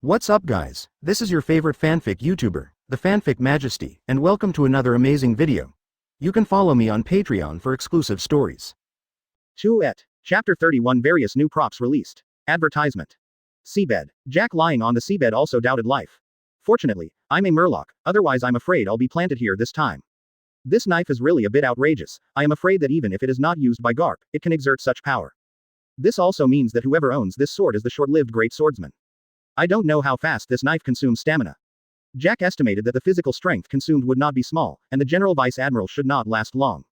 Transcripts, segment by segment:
What's up guys, this is your favorite fanfic YouTuber, the Fanfic Majesty, and welcome to another amazing video. You can follow me on Patreon for exclusive stories. 2-et. Chapter 31 Various new props released. Advertisement. Seabed. Jack lying on the seabed also doubted life. Fortunately, I'm a murloc, otherwise I'm afraid I'll be planted here this time. This knife is really a bit outrageous. I am afraid that even if it is not used by Garp, it can exert such power. This also means that whoever owns this sword is the short-lived great swordsman. I don't know how fast this knife consumes stamina. Jack estimated that the physical strength consumed would not be small, and the General Vice Admiral should not last long.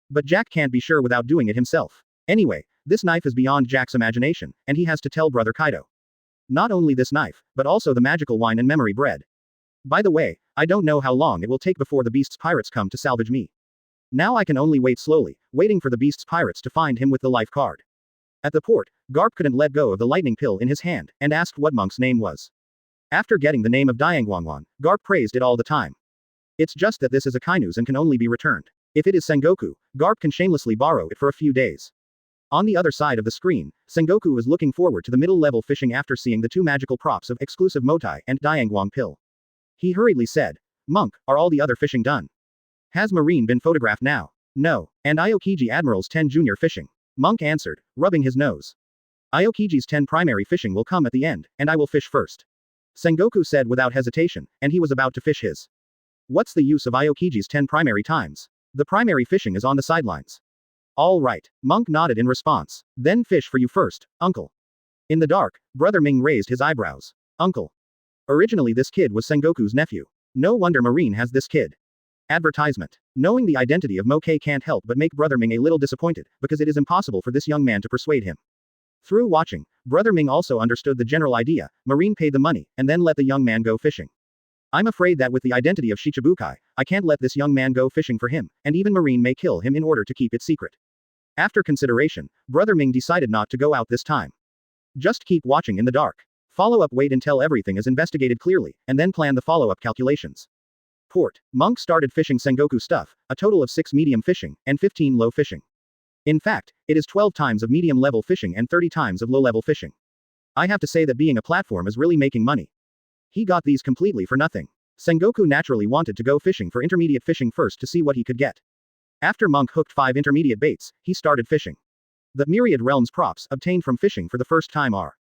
But Jack can't be sure without doing it himself. Anyway, this knife is beyond Jack's imagination, and he has to tell Brother Kaido. Not only this knife, but also the magical wine and memory bread. By the way, I don't know how long it will take before the Beast's pirates come to salvage me. Now I can only wait slowly, waiting for the Beast's pirates to find him with the life card. At the port, Garp couldn't let go of the lightning pill in his hand, and asked what Monk's name was. After getting the name of Dianguang, Garp praised it all the time. It's just that this is a Kainu's and can only be returned. If it is Sengoku, Garp can shamelessly borrow it for a few days. On the other side of the screen, Sengoku is looking forward to the middle-level fishing after seeing the two magical props of exclusive Motai and Dianguang pill. He hurriedly said, "Monk, are all the other fishing done? Has Marine been photographed now?" "No. And Aokiji Admiral's 10 junior fishing." Monk answered, rubbing his nose. "Aokiji's 10 primary fishing will come at the end, and I will fish first." Sengoku said without hesitation, and he was about to fish his. "What's the use of Aokiji's 10 primary times? The primary fishing is on the sidelines." "All right." Monk nodded in response. "Then fish for you first, uncle." In the dark, Brother Ming raised his eyebrows. "Uncle." Originally this kid was Sengoku's nephew. No wonder Marine has this kid. Advertisement. Knowing the identity of Moke can't help but make Brother Ming a little disappointed, because it is impossible for this young man to persuade him. Through watching, Brother Ming also understood the general idea. Marine paid the money, and then let the young man go fishing. I'm afraid that with the identity of Shichibukai, I can't let this young man go fishing for him, and even Marine may kill him in order to keep it secret. After consideration, Brother Ming decided not to go out this time. Just keep watching in the dark. Follow-up wait until everything is investigated clearly, and then plan the follow-up calculations. Port. Monk started fishing Sengoku stuff, a total of 6 medium fishing, and 15 low fishing. In fact, it is 12 times of medium-level fishing and 30 times of low-level fishing. I have to say that being a platform is really making money. He got these completely for nothing. Sengoku naturally wanted to go fishing for intermediate fishing first to see what he could get. After Monk hooked 5 intermediate baits, he started fishing. The Myriad Realms props obtained from fishing for the first time are: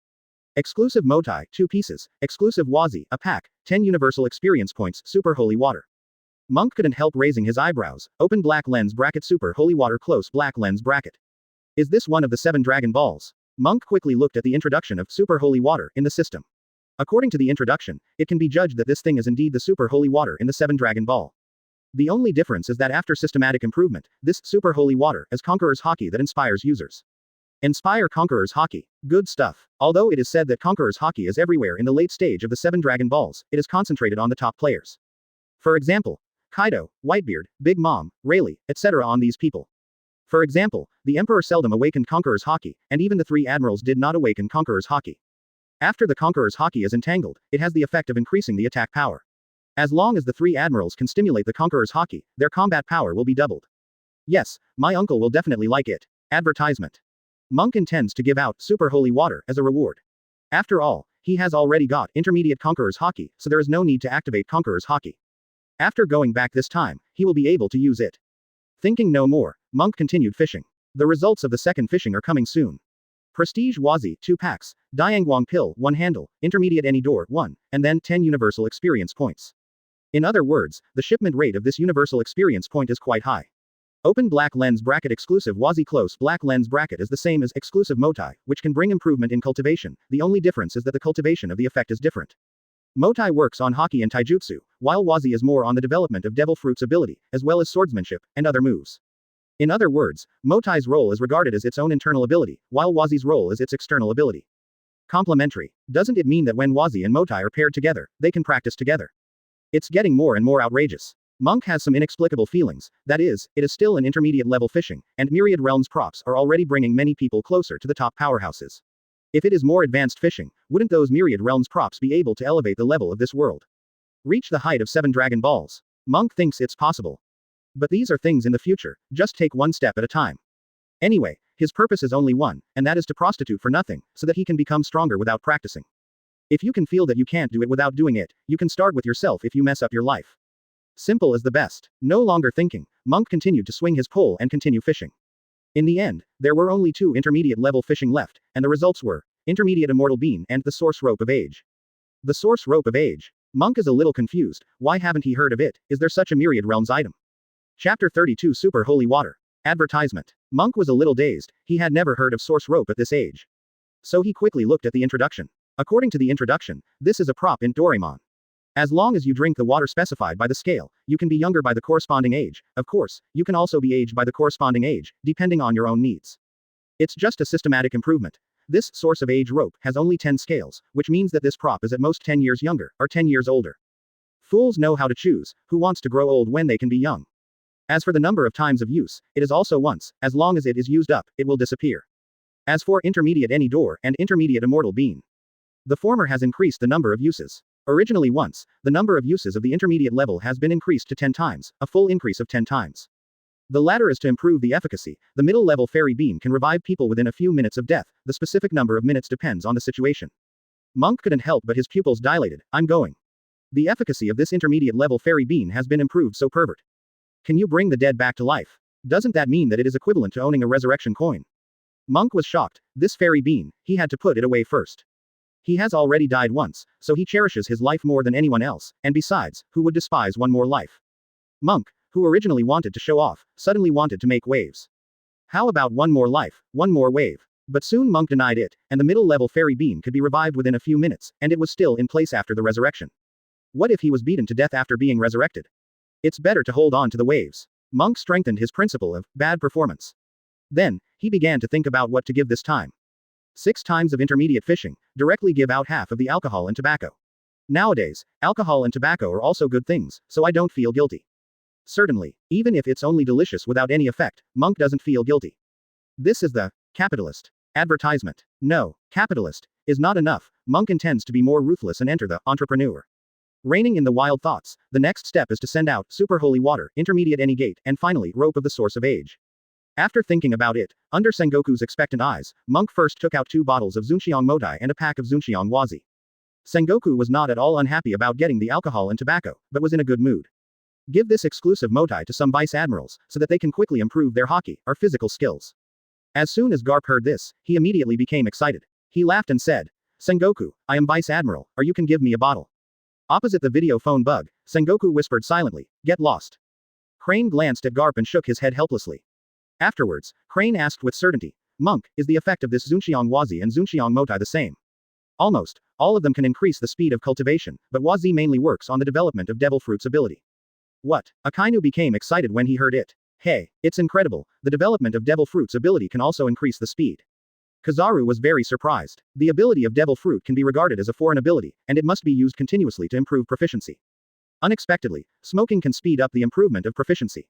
exclusive Motai, 2 pieces, exclusive Wazi, a pack, 10 universal experience points, super holy water. Monk couldn't help raising his eyebrows. Open black lens bracket super holy water close black lens bracket. Is this one of the 7 Dragon Balls? Monk quickly looked at the introduction of super holy water in the system. According to the introduction, it can be judged that this thing is indeed the super holy water in the 7 Dragon Ball. The only difference is that after systematic improvement, this super holy water is Conqueror's Haki that inspires users. Inspire Conqueror's Haki. Good stuff. Although it is said that Conqueror's Haki is everywhere in the late stage of the 7 Dragon Balls, it is concentrated on the top players. For example, Kaido, Whitebeard, Big Mom, Rayleigh, etc. on these people. For example, the Emperor seldom awakened Conqueror's Haki, and even the 3 admirals did not awaken Conqueror's Haki. After the Conqueror's Haki is entangled, it has the effect of increasing the attack power. As long as the 3 admirals can stimulate the Conqueror's Haki, their combat power will be doubled. Yes, my uncle will definitely like it. Advertisement. Monk intends to give out super holy water as a reward. After all, he has already got intermediate Conqueror's Haki, so there is no need to activate Conqueror's Haki. After going back this time, he will be able to use it. Thinking no more, Monk continued fishing. The results of the second fishing are coming soon. Prestige Wazi, 2 packs, Dianguang pill, 1 handle, intermediate any door, 1, and then 10 universal experience points. In other words, the shipment rate of this universal experience point is quite high. Open black lens bracket exclusive Wazi close black lens bracket is the same as exclusive Motai, which can bring improvement in cultivation. The only difference is that the cultivation of the effect is different. Motai works on Haki and Taijutsu, while Wazi is more on the development of Devil Fruit's ability, as well as swordsmanship, and other moves. In other words, Motai's role is regarded as its own internal ability, while Wazi's role is its external ability. Complementary. Doesn't it mean that when Wazi and Motai are paired together, they can practice together? It's getting more and more outrageous. Monk has some inexplicable feelings, that is, it is still an intermediate level fishing, and Myriad Realms props are already bringing many people closer to the top powerhouses. If it is more advanced fishing, wouldn't those Myriad Realms props be able to elevate the level of this world? Reach the height of 7 Dragon Balls. Monk thinks it's possible. But these are things in the future, just take one step at a time. Anyway, his purpose is only one, and that is to prostitute for nothing, so that he can become stronger without practicing. If you can feel that you can't do it without doing it, you can start with yourself if you mess up your life. Simple as the best. No longer thinking, Monk continued to swing his pole and continue fishing. In the end, there were only 2 intermediate-level fishing left, and the results were Intermediate Immortal Bean and the Source Rope of Age. The Source Rope of Age. Monk is a little confused. Why haven't he heard of it? Is there such a Myriad Realms item? Chapter 32 Super Holy Water. Advertisement. Monk was a little dazed. He had never heard of Source Rope at this age. So he quickly looked at the introduction. According to the introduction, this is a prop in Doraemon. As long as you drink the water specified by the scale, you can be younger by the corresponding age. Of course, you can also be aged by the corresponding age, depending on your own needs. It's just a systematic improvement. This source of age rope has only 10 scales, which means that this prop is at most 10 years younger, or 10 years older. Fools know how to choose, who wants to grow old when they can be young. As for the number of times of use, it is also once, as long as it is used up, it will disappear. As for Intermediate Any Door and Intermediate Immortal Bean, the former has increased the number of uses. Originally once, the number of uses of the intermediate level has been increased to 10 times, a full increase of 10 times. The latter is to improve the efficacy. The middle level fairy beam can revive people within a few minutes of death. The specific number of minutes depends on the situation. Monk couldn't help but his pupils dilated. I'm going. The efficacy of this intermediate level fairy beam has been improved so pervert. Can you bring the dead back to life? Doesn't that mean that it is equivalent to owning a resurrection coin? Monk was shocked. This fairy beam, he had to put it away first. He has already died once, so he cherishes his life more than anyone else, and besides, who would despise one more life? Monk, who originally wanted to show off, suddenly wanted to make waves. How about one more life, one more wave? But soon Monk denied it, and the middle-level fairy beam could be revived within a few minutes, and it was still in place after the resurrection. What if he was beaten to death after being resurrected? It's better to hold on to the waves. Monk strengthened his principle of bad performance. Then, he began to think about what to give this time. 6 times of intermediate fishing, directly give out half of the alcohol and tobacco. Nowadays, alcohol and tobacco are also good things, so I don't feel guilty. Certainly, even if it's only delicious without any effect, Monk doesn't feel guilty. This is the capitalist advertisement. No, capitalist is not enough. Monk intends to be more ruthless and enter the entrepreneur. Reigning in the wild thoughts, the next step is to send out super holy water, intermediate any gate, and finally rope of the source of age. After thinking about it, under Sengoku's expectant eyes, Monk first took out 2 bottles of Zunxiang Motai and a pack of Zunxiang Wazi. Sengoku was not at all unhappy about getting the alcohol and tobacco, but was in a good mood. Give this exclusive Motai to some vice admirals, so that they can quickly improve their Haki, or physical skills. As soon as Garp heard this, he immediately became excited. He laughed and said, Sengoku, I am vice admiral, or you can give me a bottle. Opposite the video phone bug, Sengoku whispered silently, get lost. Crane glanced at Garp and shook his head helplessly. Afterwards, Crane asked with certainty, Monk, is the effect of this Zunxiang Wazi and Zunxiang Motai the same? Almost, all of them can increase the speed of cultivation, but Wazi mainly works on the development of Devil Fruit's ability. What? Akainu became excited when he heard it. Hey, it's incredible, the development of Devil Fruit's ability can also increase the speed. Kizaru was very surprised. The ability of Devil Fruit can be regarded as a foreign ability, and it must be used continuously to improve proficiency. Unexpectedly, smoking can speed up the improvement of proficiency.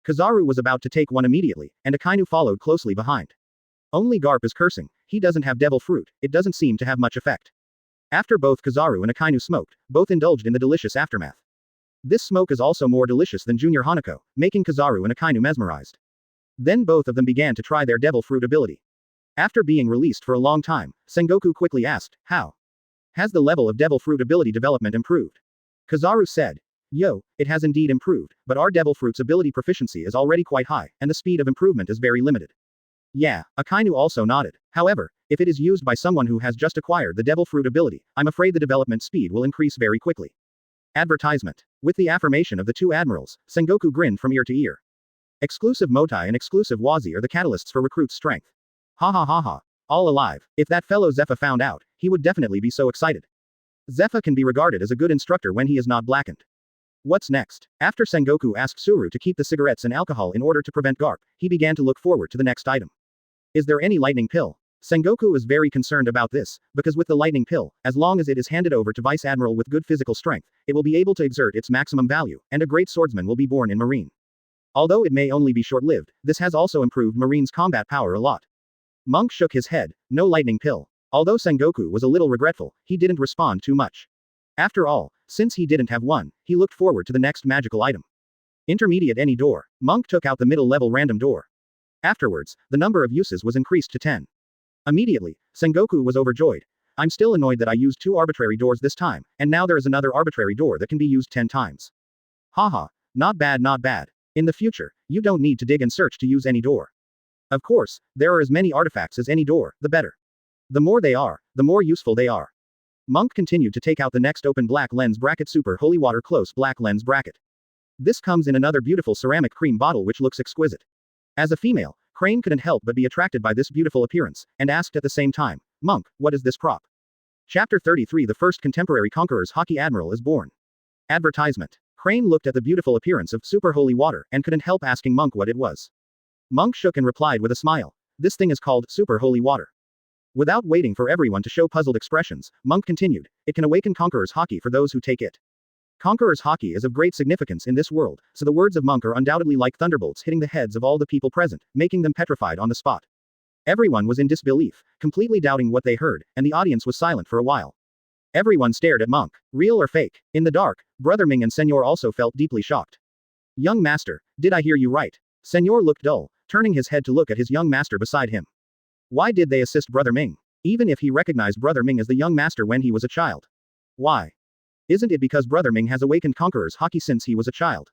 Kizaru was about to take one immediately, and Akainu followed closely behind. Only Garp is cursing. He doesn't have Devil Fruit, it doesn't seem to have much effect. After both Kizaru and Akainu smoked, both indulged in the delicious aftermath. This smoke is also more delicious than Junior Hanako, making Kizaru and Akainu mesmerized. Then both of them began to try their Devil Fruit ability. After being released for a long time, Sengoku quickly asked, how? Has the level of Devil Fruit ability development improved? Kizaru said, Yo, it has indeed improved, but our Devil Fruit's ability proficiency is already quite high, and the speed of improvement is very limited. Yeah, Akainu also nodded. However, if it is used by someone who has just acquired the Devil Fruit ability, I'm afraid the development speed will increase very quickly. Advertisement. With the affirmation of the 2 admirals, Sengoku grinned from ear to ear. Exclusive Motai and exclusive Wazi are the catalysts for recruits' strength. Ha ha ha ha. All alive. If that fellow Zephyr found out, he would definitely be so excited. Zephyr can be regarded as a good instructor when he is not blackened. What's next? After Sengoku asked Suru to keep the cigarettes and alcohol in order to prevent Garp, he began to look forward to the next item. Is there any lightning pill? Sengoku is very concerned about this, because with the lightning pill, as long as it is handed over to Vice Admiral with good physical strength, it will be able to exert its maximum value, and a great swordsman will be born in Marine. Although it may only be short-lived, this has also improved Marine's combat power a lot. Monk shook his head, no lightning pill. Although Sengoku was a little regretful, he didn't respond too much. After all, since he didn't have one, he looked forward to the next magical item. Intermediate any door. Monk took out the middle-level random door. Afterwards, the number of uses was increased to 10. Immediately, Sengoku was overjoyed. I'm still annoyed that I used 2 arbitrary doors this time, and now there is another arbitrary door that can be used 10 times. Haha, not bad, not bad. In the future, you don't need to dig and search to use any door. Of course, there are as many artifacts as any door, the better. The more they are, the more useful they are. Monk continued to take out the next open black lens bracket super holy water close black lens bracket. This comes in another beautiful ceramic cream bottle which looks exquisite. As a female, Crane couldn't help but be attracted by this beautiful appearance, and asked at the same time, Monk, what is this prop? Chapter 33 The first contemporary Conqueror's Haki Admiral is born. Advertisement. Crane looked at the beautiful appearance of super holy water, and couldn't help asking Monk what it was. Monk shook and replied with a smile, this thing is called super holy water. Without waiting for everyone to show puzzled expressions, Monk continued, it can awaken Conqueror's Haki for those who take it. Conqueror's Haki is of great significance in this world, so the words of Monk are undoubtedly like thunderbolts hitting the heads of all the people present, making them petrified on the spot. Everyone was in disbelief, completely doubting what they heard, and the audience was silent for a while. Everyone stared at Monk. Real or fake? In the dark, Brother Ming and Senor also felt deeply shocked. Young master, did I hear you right? Senor looked dull, turning his head to look at his young master beside him. Why did they assist Brother Ming? Even if he recognized Brother Ming as the young master when he was a child. Why? Isn't it because Brother Ming has awakened Conqueror's Haki since he was a child?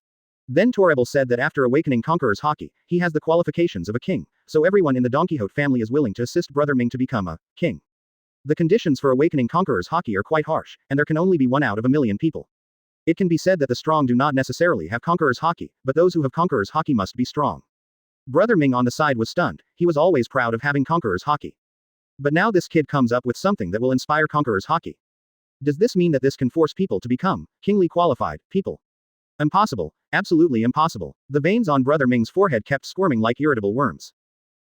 Then Torrebel said that after awakening Conqueror's Haki, he has the qualifications of a king, so everyone in the Don Quixote family is willing to assist Brother Ming to become a king. The conditions for awakening Conqueror's Haki are quite harsh, and there can only be 1 out of a million people. It can be said that the strong do not necessarily have Conqueror's Haki, but those who have Conqueror's Haki must be strong. Brother Ming on the side was stunned, he was always proud of having Conqueror's Haki. But now this kid comes up with something that will inspire Conqueror's Haki. Does this mean that this can force people to become kingly qualified people? Impossible, absolutely impossible. The veins on Brother Ming's forehead kept squirming like irritable worms.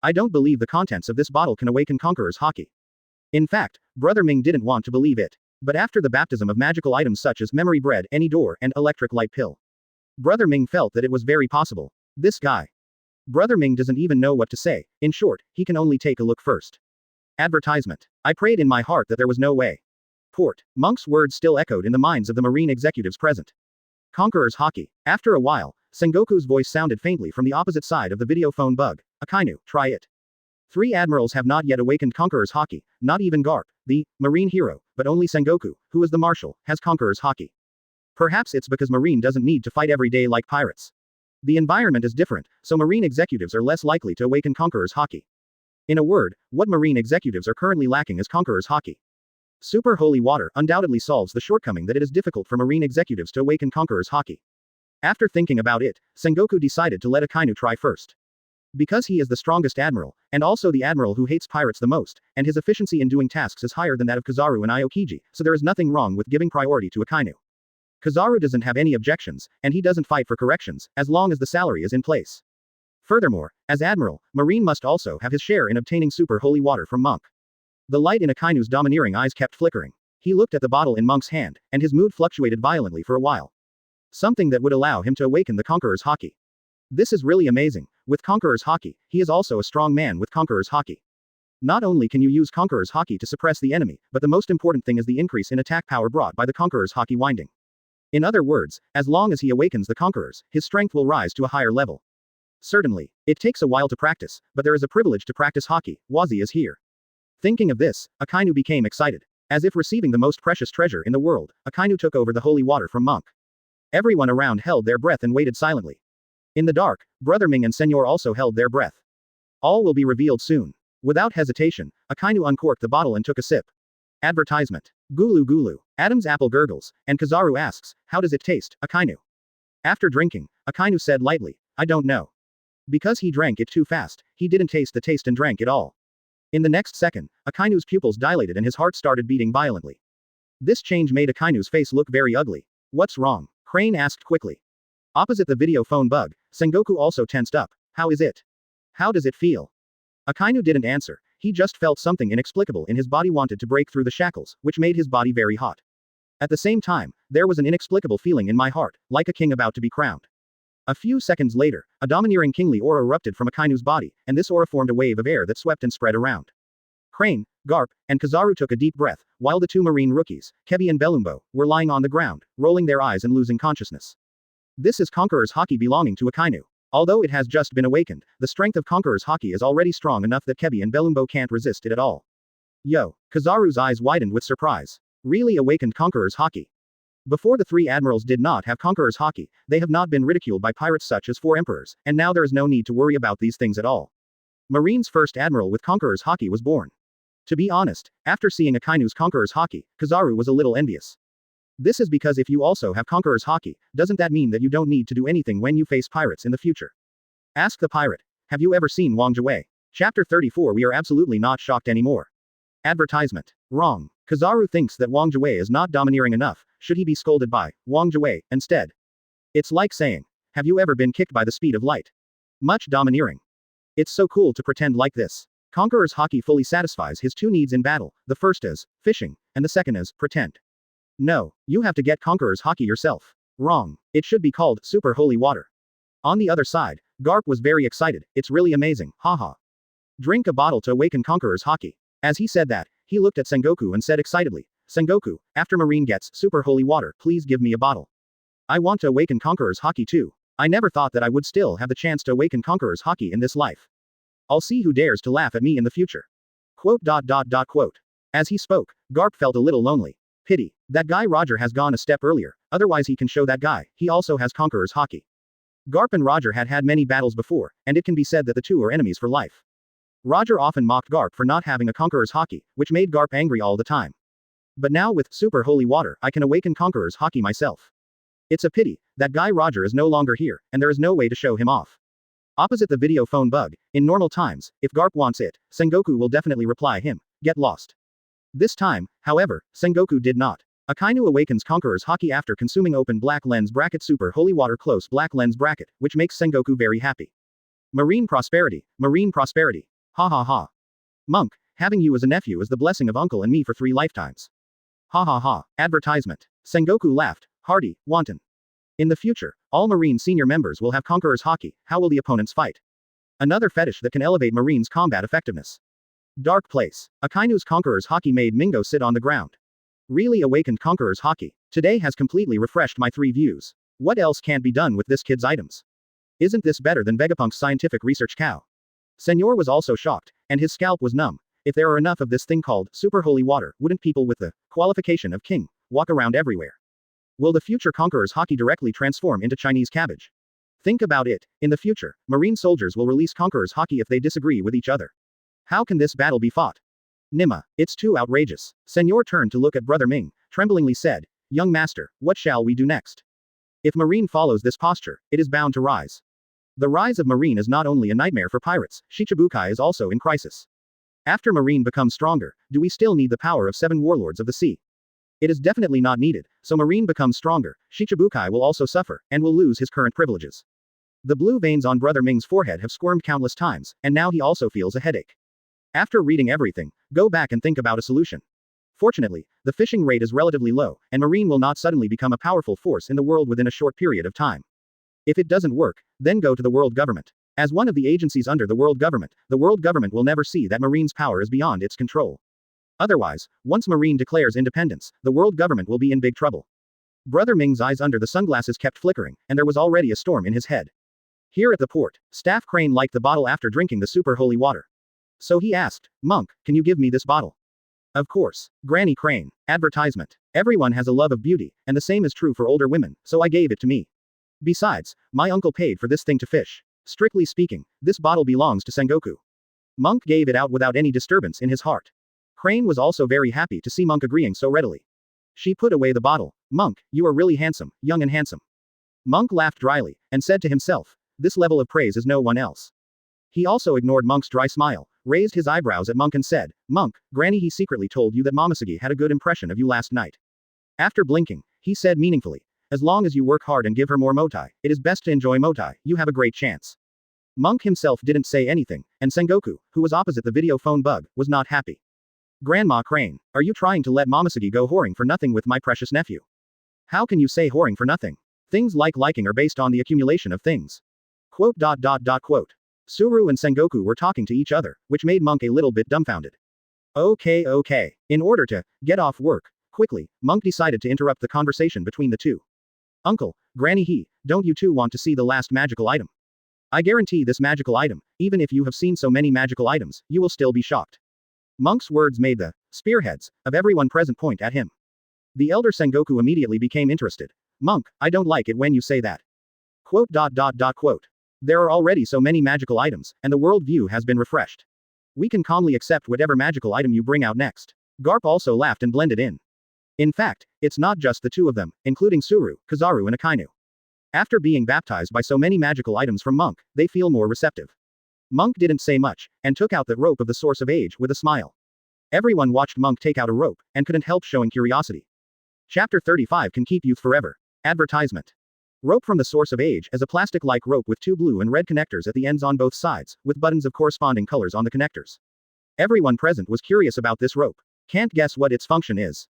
I don't believe the contents of this bottle can awaken Conqueror's Haki. In fact, Brother Ming didn't want to believe it. But after the baptism of magical items such as memory bread, any door, and electric light pill, Brother Ming felt that it was very possible. This guy. Brother Ming doesn't even know what to say. In short, he can only take a look first. Advertisement. I prayed in my heart that there was no way. Port. Monk's words still echoed in the minds of the marine executives present. Conqueror's Haki. After a while, Sengoku's voice sounded faintly from the opposite side of the video phone bug. Akainu, try it. 3 admirals have not yet awakened Conqueror's Haki, not even Garp, the marine hero, but only Sengoku, who is the marshal, has Conqueror's Haki. Perhaps it's because marine doesn't need to fight every day like pirates. The environment is different, so marine executives are less likely to awaken Conqueror's Haki. In a word, what marine executives are currently lacking is Conqueror's Haki. Super holy water undoubtedly solves the shortcoming that it is difficult for marine executives to awaken Conqueror's Haki. After thinking about it, Sengoku decided to let Akainu try first. Because he is the strongest admiral, and also the admiral who hates pirates the most, and his efficiency in doing tasks is higher than that of Kizaru and Aokiji, so there is nothing wrong with giving priority to Akainu. Kizaru doesn't have any objections, and he doesn't fight for corrections, as long as the salary is in place. Furthermore, as admiral, Marine must also have his share in obtaining super holy water from Monk. The light in Akainu's domineering eyes kept flickering. He looked at the bottle in Monk's hand, and his mood fluctuated violently for a while. Something that would allow him to awaken the Conqueror's Haki. This is really amazing. With Conqueror's Haki, he is also a strong man with Conqueror's Haki. Not only can you use Conqueror's Haki to suppress the enemy, but the most important thing is the increase in attack power brought by the Conqueror's Haki winding. In other words, as long as he awakens the Conquerors, his strength will rise to a higher level. Certainly, it takes a while to practice, but there is a privilege to practice Haki. Wazi is here. Thinking of this, Akainu became excited. As if receiving the most precious treasure in the world, Akainu took over the holy water from Monk. Everyone around held their breath and waited silently. In the dark, Brother Ming and Senor also held their breath. All will be revealed soon. Without hesitation, Akainu uncorked the bottle and took a sip. Advertisement. Gulu Gulu. Adam's apple gurgles, and Kizaru asks, how does it taste, Akainu? After drinking, Akainu said lightly, I don't know. Because he drank it too fast, he didn't taste the taste and drank it all. In the next second, Akainu's pupils dilated and his heart started beating violently. This change made Akainu's face look very ugly. What's wrong? Crane asked quickly. Opposite the video phone bug, Sengoku also tensed up. How is it? How does it feel? Akainu didn't answer, he just felt something inexplicable in his body wanted to break through the shackles, which made his body very hot. At the same time, there was an inexplicable feeling in my heart, like a king about to be crowned. A few seconds later, a domineering kingly aura erupted from Akainu's body, and this aura formed a wave of air that swept and spread around. Crane, Garp, and Kizaru took a deep breath, while the 2 marine rookies, Kebi and Belumbo, were lying on the ground, rolling their eyes and losing consciousness. This is Conqueror's Haki belonging to Akainu. Although it has just been awakened, the strength of Conqueror's Haki is already strong enough that Kebi and Belumbo can't resist it at all. Yo, Kizaru's eyes widened with surprise. Really awakened Conqueror's Haki. Before the three admirals did not have Conqueror's Haki, they have not been ridiculed by pirates such as four emperors, and now there is no need to worry about these things at all. Marine's first admiral with Conqueror's Haki was born. To be honest, after seeing Akainu's Conqueror's Haki, Kizaru was a little envious. This is because if you also have Conqueror's Haki, doesn't that mean that you don't need to do anything when you face pirates in the future? Ask the pirate. Have you ever seen Wang Jue? Chapter 34. We are absolutely not shocked anymore. Advertisement. Wrong. Kizaru thinks that Wang Jue is not domineering enough, should he be scolded by Wang Jue instead? It's like saying, have you ever been kicked by the speed of light? Much domineering. It's so cool to pretend like this. Conqueror's Haki fully satisfies his two needs in battle, the first is fishing, and the second is pretend. No, you have to get Conqueror's Haki yourself. Wrong. It should be called Super Holy Water. On the other side, Garp was very excited. It's really amazing, haha. Drink a bottle to awaken Conqueror's Haki. As he said that, he looked at Sengoku and said excitedly, Sengoku, after Marine gets Super Holy Water, please give me a bottle. I want to awaken Conqueror's Haki too. I never thought that I would still have the chance to awaken Conqueror's Haki in this life. I'll see who dares to laugh at me in the future. Quote. As he spoke, Garp felt a little lonely. Pity. That guy Roger has gone a step earlier, otherwise he can show that guy, he also has Conqueror's Haki. Garp and Roger had had many battles before, and it can be said that the two are enemies for life. Roger often mocked Garp for not having a Conqueror's Haki, which made Garp angry all the time. But now with Super Holy Water, I can awaken Conqueror's Haki myself. It's a pity that guy Roger is no longer here, and there is no way to show him off. Opposite the video phone bug, in normal times, if Garp wants it, Sengoku will definitely reply him, get lost. This time, however, Sengoku did not. Akainu awakens Conqueror's Haki after consuming open black lens bracket Super Holy Water close black lens bracket, which makes Sengoku very happy. Marine prosperity, marine prosperity. Ha ha ha. Monk, having you as a nephew is the blessing of uncle and me for 3 lifetimes. Ha ha ha. Advertisement. Sengoku laughed, hearty, wanton. In the future, all Marine senior members will have Conqueror's Haki. How will the opponents fight? Another fetish that can elevate Marine's combat effectiveness. Dark place. Akainu's Conqueror's Haki made Mingo sit on the ground. Really awakened Conqueror's Haki. Today has completely refreshed my 3 views. What else can't be done with this kid's items? Isn't this better than Vegapunk's scientific research cow? Senor was also shocked, and his scalp was numb. If there are enough of this thing called Super Holy Water, wouldn't people with the qualification of king walk around everywhere? Will the future Conqueror's Haki directly transform into Chinese cabbage? Think about it. In the future, Marine soldiers will release Conqueror's Haki if they disagree with each other. How can this battle be fought? Nima, it's too outrageous. Senor turned to look at Brother Ming, tremblingly said, Young master, what shall we do next? If Marine follows this posture, it is bound to rise. The rise of Marine is not only a nightmare for pirates, Shichibukai is also in crisis. After Marine becomes stronger, do we still need the power of 7 warlords of the sea? It is definitely not needed, so Marine becomes stronger, Shichibukai will also suffer, and will lose his current privileges. The blue veins on Brother Ming's forehead have squirmed countless times, and now he also feels a headache. After reading everything, go back and think about a solution. Fortunately, the fishing rate is relatively low, and Marine will not suddenly become a powerful force in the world within a short period of time. If it doesn't work, then go to the world government. As one of the agencies under the world government will never see that Marine's power is beyond its control. Otherwise, once Marine declares independence, the world government will be in big trouble. Brother Ming's eyes under the sunglasses kept flickering, and there was already a storm in his head. Here at the port, Staff Crane liked the bottle after drinking the Super Holy Water. So he asked, Monk, can you give me this bottle? Of course. Granny Crane. Advertisement. Everyone has a love of beauty, and the same is true for older women, so I gave it to me. Besides, my uncle paid for this thing to fish. Strictly speaking, this bottle belongs to Sengoku. Monk gave it out without any disturbance in his heart. Crane was also very happy to see Monk agreeing so readily. She put away the bottle. Monk, you are really handsome, young and handsome. Monk laughed dryly, and said to himself, this level of praise is no one else. He also ignored Monk's dry smile, raised his eyebrows at Monk and said, Monk, Granny he secretly told you that Momosuke had a good impression of you last night. After blinking, he said meaningfully, as long as you work hard and give her more motai, it is best to enjoy motai, you have a great chance. Monk himself didn't say anything, and Sengoku, who was opposite the video phone bug, was not happy. Grandma Crane, are you trying to let Momosuke go whoring for nothing with my precious nephew? How can you say whoring for nothing? Things like liking are based on the accumulation of things. Quote. Suru and Sengoku were talking to each other, which made Monk a little bit dumbfounded. Okay. In order to get off work quickly, Monk decided to interrupt the conversation between the two. Uncle, Granny don't you two want to see the last magical item? I guarantee this magical item, even if you have seen so many magical items, you will still be shocked. Monk's words made the Spearheads of everyone present point at him. The elder Sengoku immediately became interested. Monk, I don't like it when you say that. Quote. There are already so many magical items, and the world view has been refreshed. We can calmly accept whatever magical item you bring out next. Garp also laughed and blended in. In fact, it's not just the two of them, including Suru, Kizaru and Akainu. After being baptized by so many magical items from Monk, they feel more receptive. Monk didn't say much, and took out the rope of the Source of Age with a smile. Everyone watched Monk take out a rope, and couldn't help showing curiosity. Chapter 35 can keep youth forever. Advertisement. Rope from the Source of Age is a plastic-like rope with two blue and red connectors at the ends on both sides, with buttons of corresponding colors on the connectors. Everyone present was curious about this rope. Can't guess what its function is.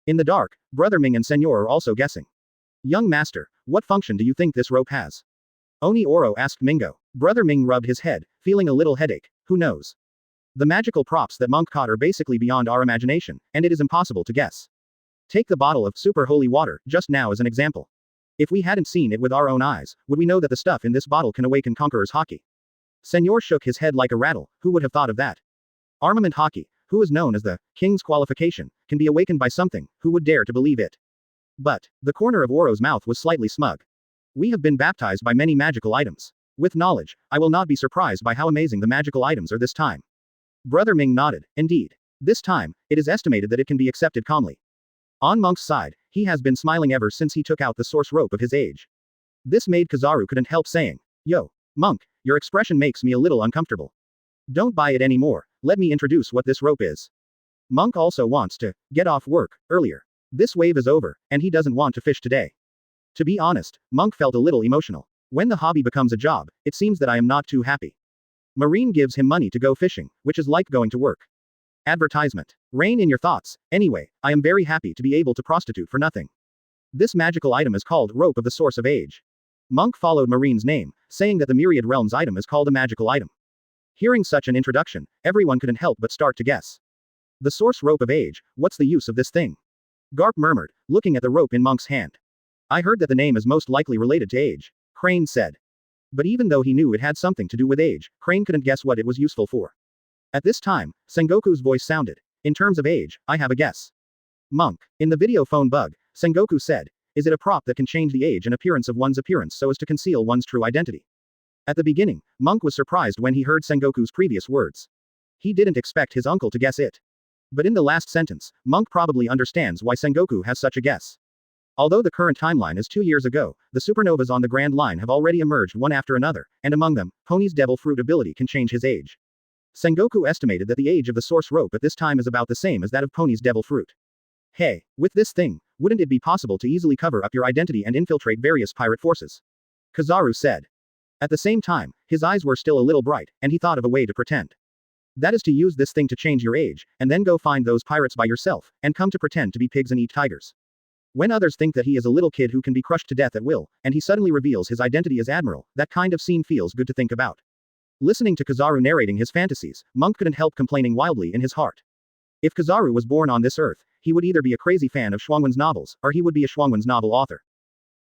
In the dark, Brother Ming and Senor are also guessing. Young master, what function do you think this rope has? Oni Oro asked Mingo. Brother Ming rubbed his head, feeling a little headache. Who knows? The magical props that Monk caught are basically beyond our imagination, and it is impossible to guess. Take the bottle of super holy water, just now as an example. If we hadn't seen it with our own eyes, would we know that the stuff in this bottle can awaken Conqueror's Haki? Senor shook his head like a rattle. Who would have thought of that? Armament Haki, who is known as the King's Qualification, can be awakened by something. Who would dare to believe it? But the corner of Oro's mouth was slightly smug. We have been baptized by many magical items. With knowledge, I will not be surprised by how amazing the magical items are this time. Brother Ming nodded. Indeed. This time, it is estimated that it can be accepted calmly. On Monk's side, he has been smiling ever since he took out the source rope of his age. This made Kizaru couldn't help saying, Yo, Monk, your expression makes me a little uncomfortable. Don't buy it anymore, let me introduce what this rope is. Monk also wants to get off work earlier. This wave is over, and he doesn't want to fish today. To be honest, Monk felt a little emotional. When the hobby becomes a job, it seems that I am not too happy. Marine gives him money to go fishing, which is like going to work. Advertisement. Rein in your thoughts. Anyway, I am very happy to be able to prostitute for nothing. This magical item is called Rope of the Source of Age. Monk followed Marine's name, saying that the Myriad Realms item is called a magical item. Hearing such an introduction, everyone couldn't help but start to guess. The Source Rope of Age, what's the use of this thing? Garp murmured, looking at the rope in Monk's hand. I heard that the name is most likely related to age. Crane said. But even though he knew it had something to do with age, Crane couldn't guess what it was useful for. At this time, Sengoku's voice sounded. In terms of age, I have a guess. Monk. In the video phone bug, Sengoku said, is it a prop that can change the age and appearance of one's appearance so as to conceal one's true identity? At the beginning, Monk was surprised when he heard Sengoku's previous words. He didn't expect his uncle to guess it. But in the last sentence, Monk probably understands why Sengoku has such a guess. Although the current timeline is 2 years ago, the supernovas on the Grand Line have already emerged one after another, and among them, Pony's Devil Fruit ability can change his age. Sengoku estimated that the age of the Source Rope at this time is about the same as that of Pony's Devil Fruit. Hey, with this thing, wouldn't it be possible to easily cover up your identity and infiltrate various pirate forces? Kizaru said. At the same time, his eyes were still a little bright, and he thought of a way to pretend. That is to use this thing to change your age, and then go find those pirates by yourself, and come to pretend to be pigs and eat tigers. When others think that he is a little kid who can be crushed to death at will, and he suddenly reveals his identity as Admiral, that kind of scene feels good to think about. Listening to Kizaru narrating his fantasies, Monk couldn't help complaining wildly in his heart. If Kizaru was born on this earth, he would either be a crazy fan of Shuangwen's novels, or he would be a Shuangwen's novel author.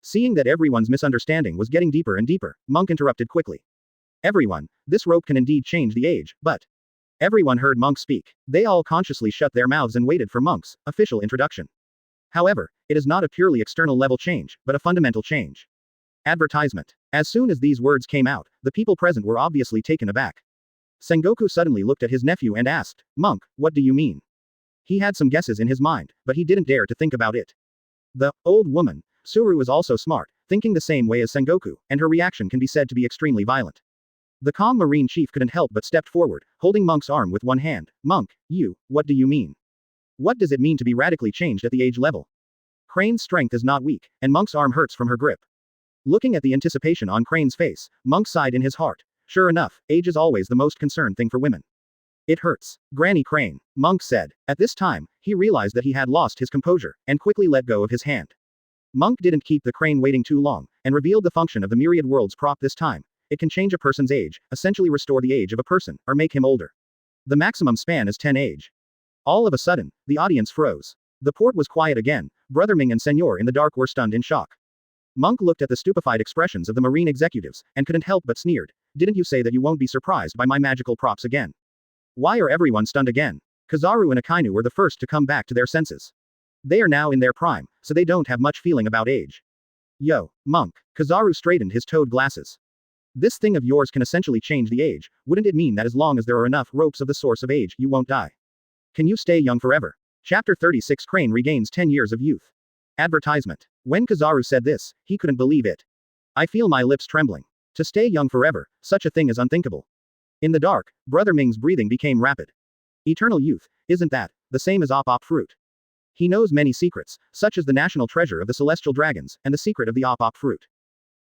Seeing that everyone's misunderstanding was getting deeper and deeper, Monk interrupted quickly. Everyone, this rope can indeed change the age, but... Everyone heard Monk speak. They all consciously shut their mouths and waited for Monk's official introduction. However, it is not a purely external level change, but a fundamental change. Advertisement. As soon as these words came out, the people present were obviously taken aback. Sengoku suddenly looked at his nephew and asked, Monk, what do you mean? He had some guesses in his mind, but he didn't dare to think about it. The old woman, Suru, is also smart, thinking the same way as Sengoku, and her reaction can be said to be extremely violent. The calm Marine chief couldn't help but stepped forward, holding Monk's arm with one hand. Monk, what do you mean? What does it mean to be radically changed at the age level? Crane's strength is not weak, and Monk's arm hurts from her grip. Looking at the anticipation on Crane's face, Monk sighed in his heart. Sure enough, age is always the most concerned thing for women. It hurts. Granny Crane, Monk said. At this time, he realized that he had lost his composure, and quickly let go of his hand. Monk didn't keep the Crane waiting too long, and revealed the function of the Myriad Worlds prop this time. It can change a person's age, essentially restore the age of a person, or make him older. The maximum span is 10 age. All of a sudden, the audience froze. The port was quiet again. Brother Ming and Senor in the dark were stunned in shock. Monk looked at the stupefied expressions of the Marine executives, and couldn't help but sneered. Didn't you say that you won't be surprised by my magical props again? Why are everyone stunned again? Kizaru and Akainu were the first to come back to their senses. They are now in their prime, so they don't have much feeling about age. Yo, monk. Kizaru straightened his toed glasses. This thing of yours can essentially change the age, wouldn't it mean that as long as there are enough ropes of the source of age, you won't die? Can you stay young forever? Chapter 36 Crane regains 10 years of youth. Advertisement. When Kizaru said this, he couldn't believe it. I feel my lips trembling. To stay young forever, such a thing is unthinkable. In the dark, Brother Ming's breathing became rapid. Eternal youth, isn't that the same as Op fruit? He knows many secrets, such as the national treasure of the celestial dragons, and the secret of the Op fruit.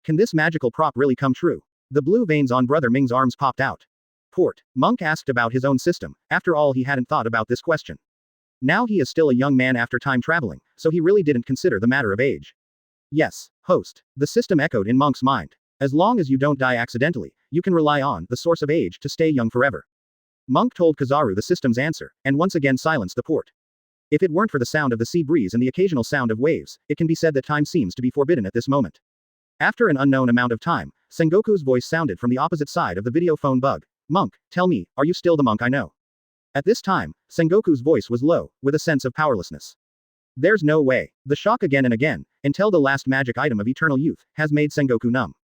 Can this magical prop really come true? The blue veins on Brother Ming's arms popped out. Port. Monk asked about his own system, after all he hadn't thought about this question. Now he is still a young man after time traveling, so he really didn't consider the matter of age. Yes, host. The system echoed in Monk's mind. As long as you don't die accidentally, you can rely on the source of age to stay young forever. Monk told Kizaru the system's answer, and once again silenced the port. If it weren't for the sound of the sea breeze and the occasional sound of waves, it can be said that time seems to be forbidden at this moment. After an unknown amount of time, Sengoku's voice sounded from the opposite side of the video phone bug. Monk, tell me, are you still the monk I know? At this time, Sengoku's voice was low, with a sense of powerlessness. There's no way. The shock again and again, until the last magic item of eternal youth, has made Sengoku numb.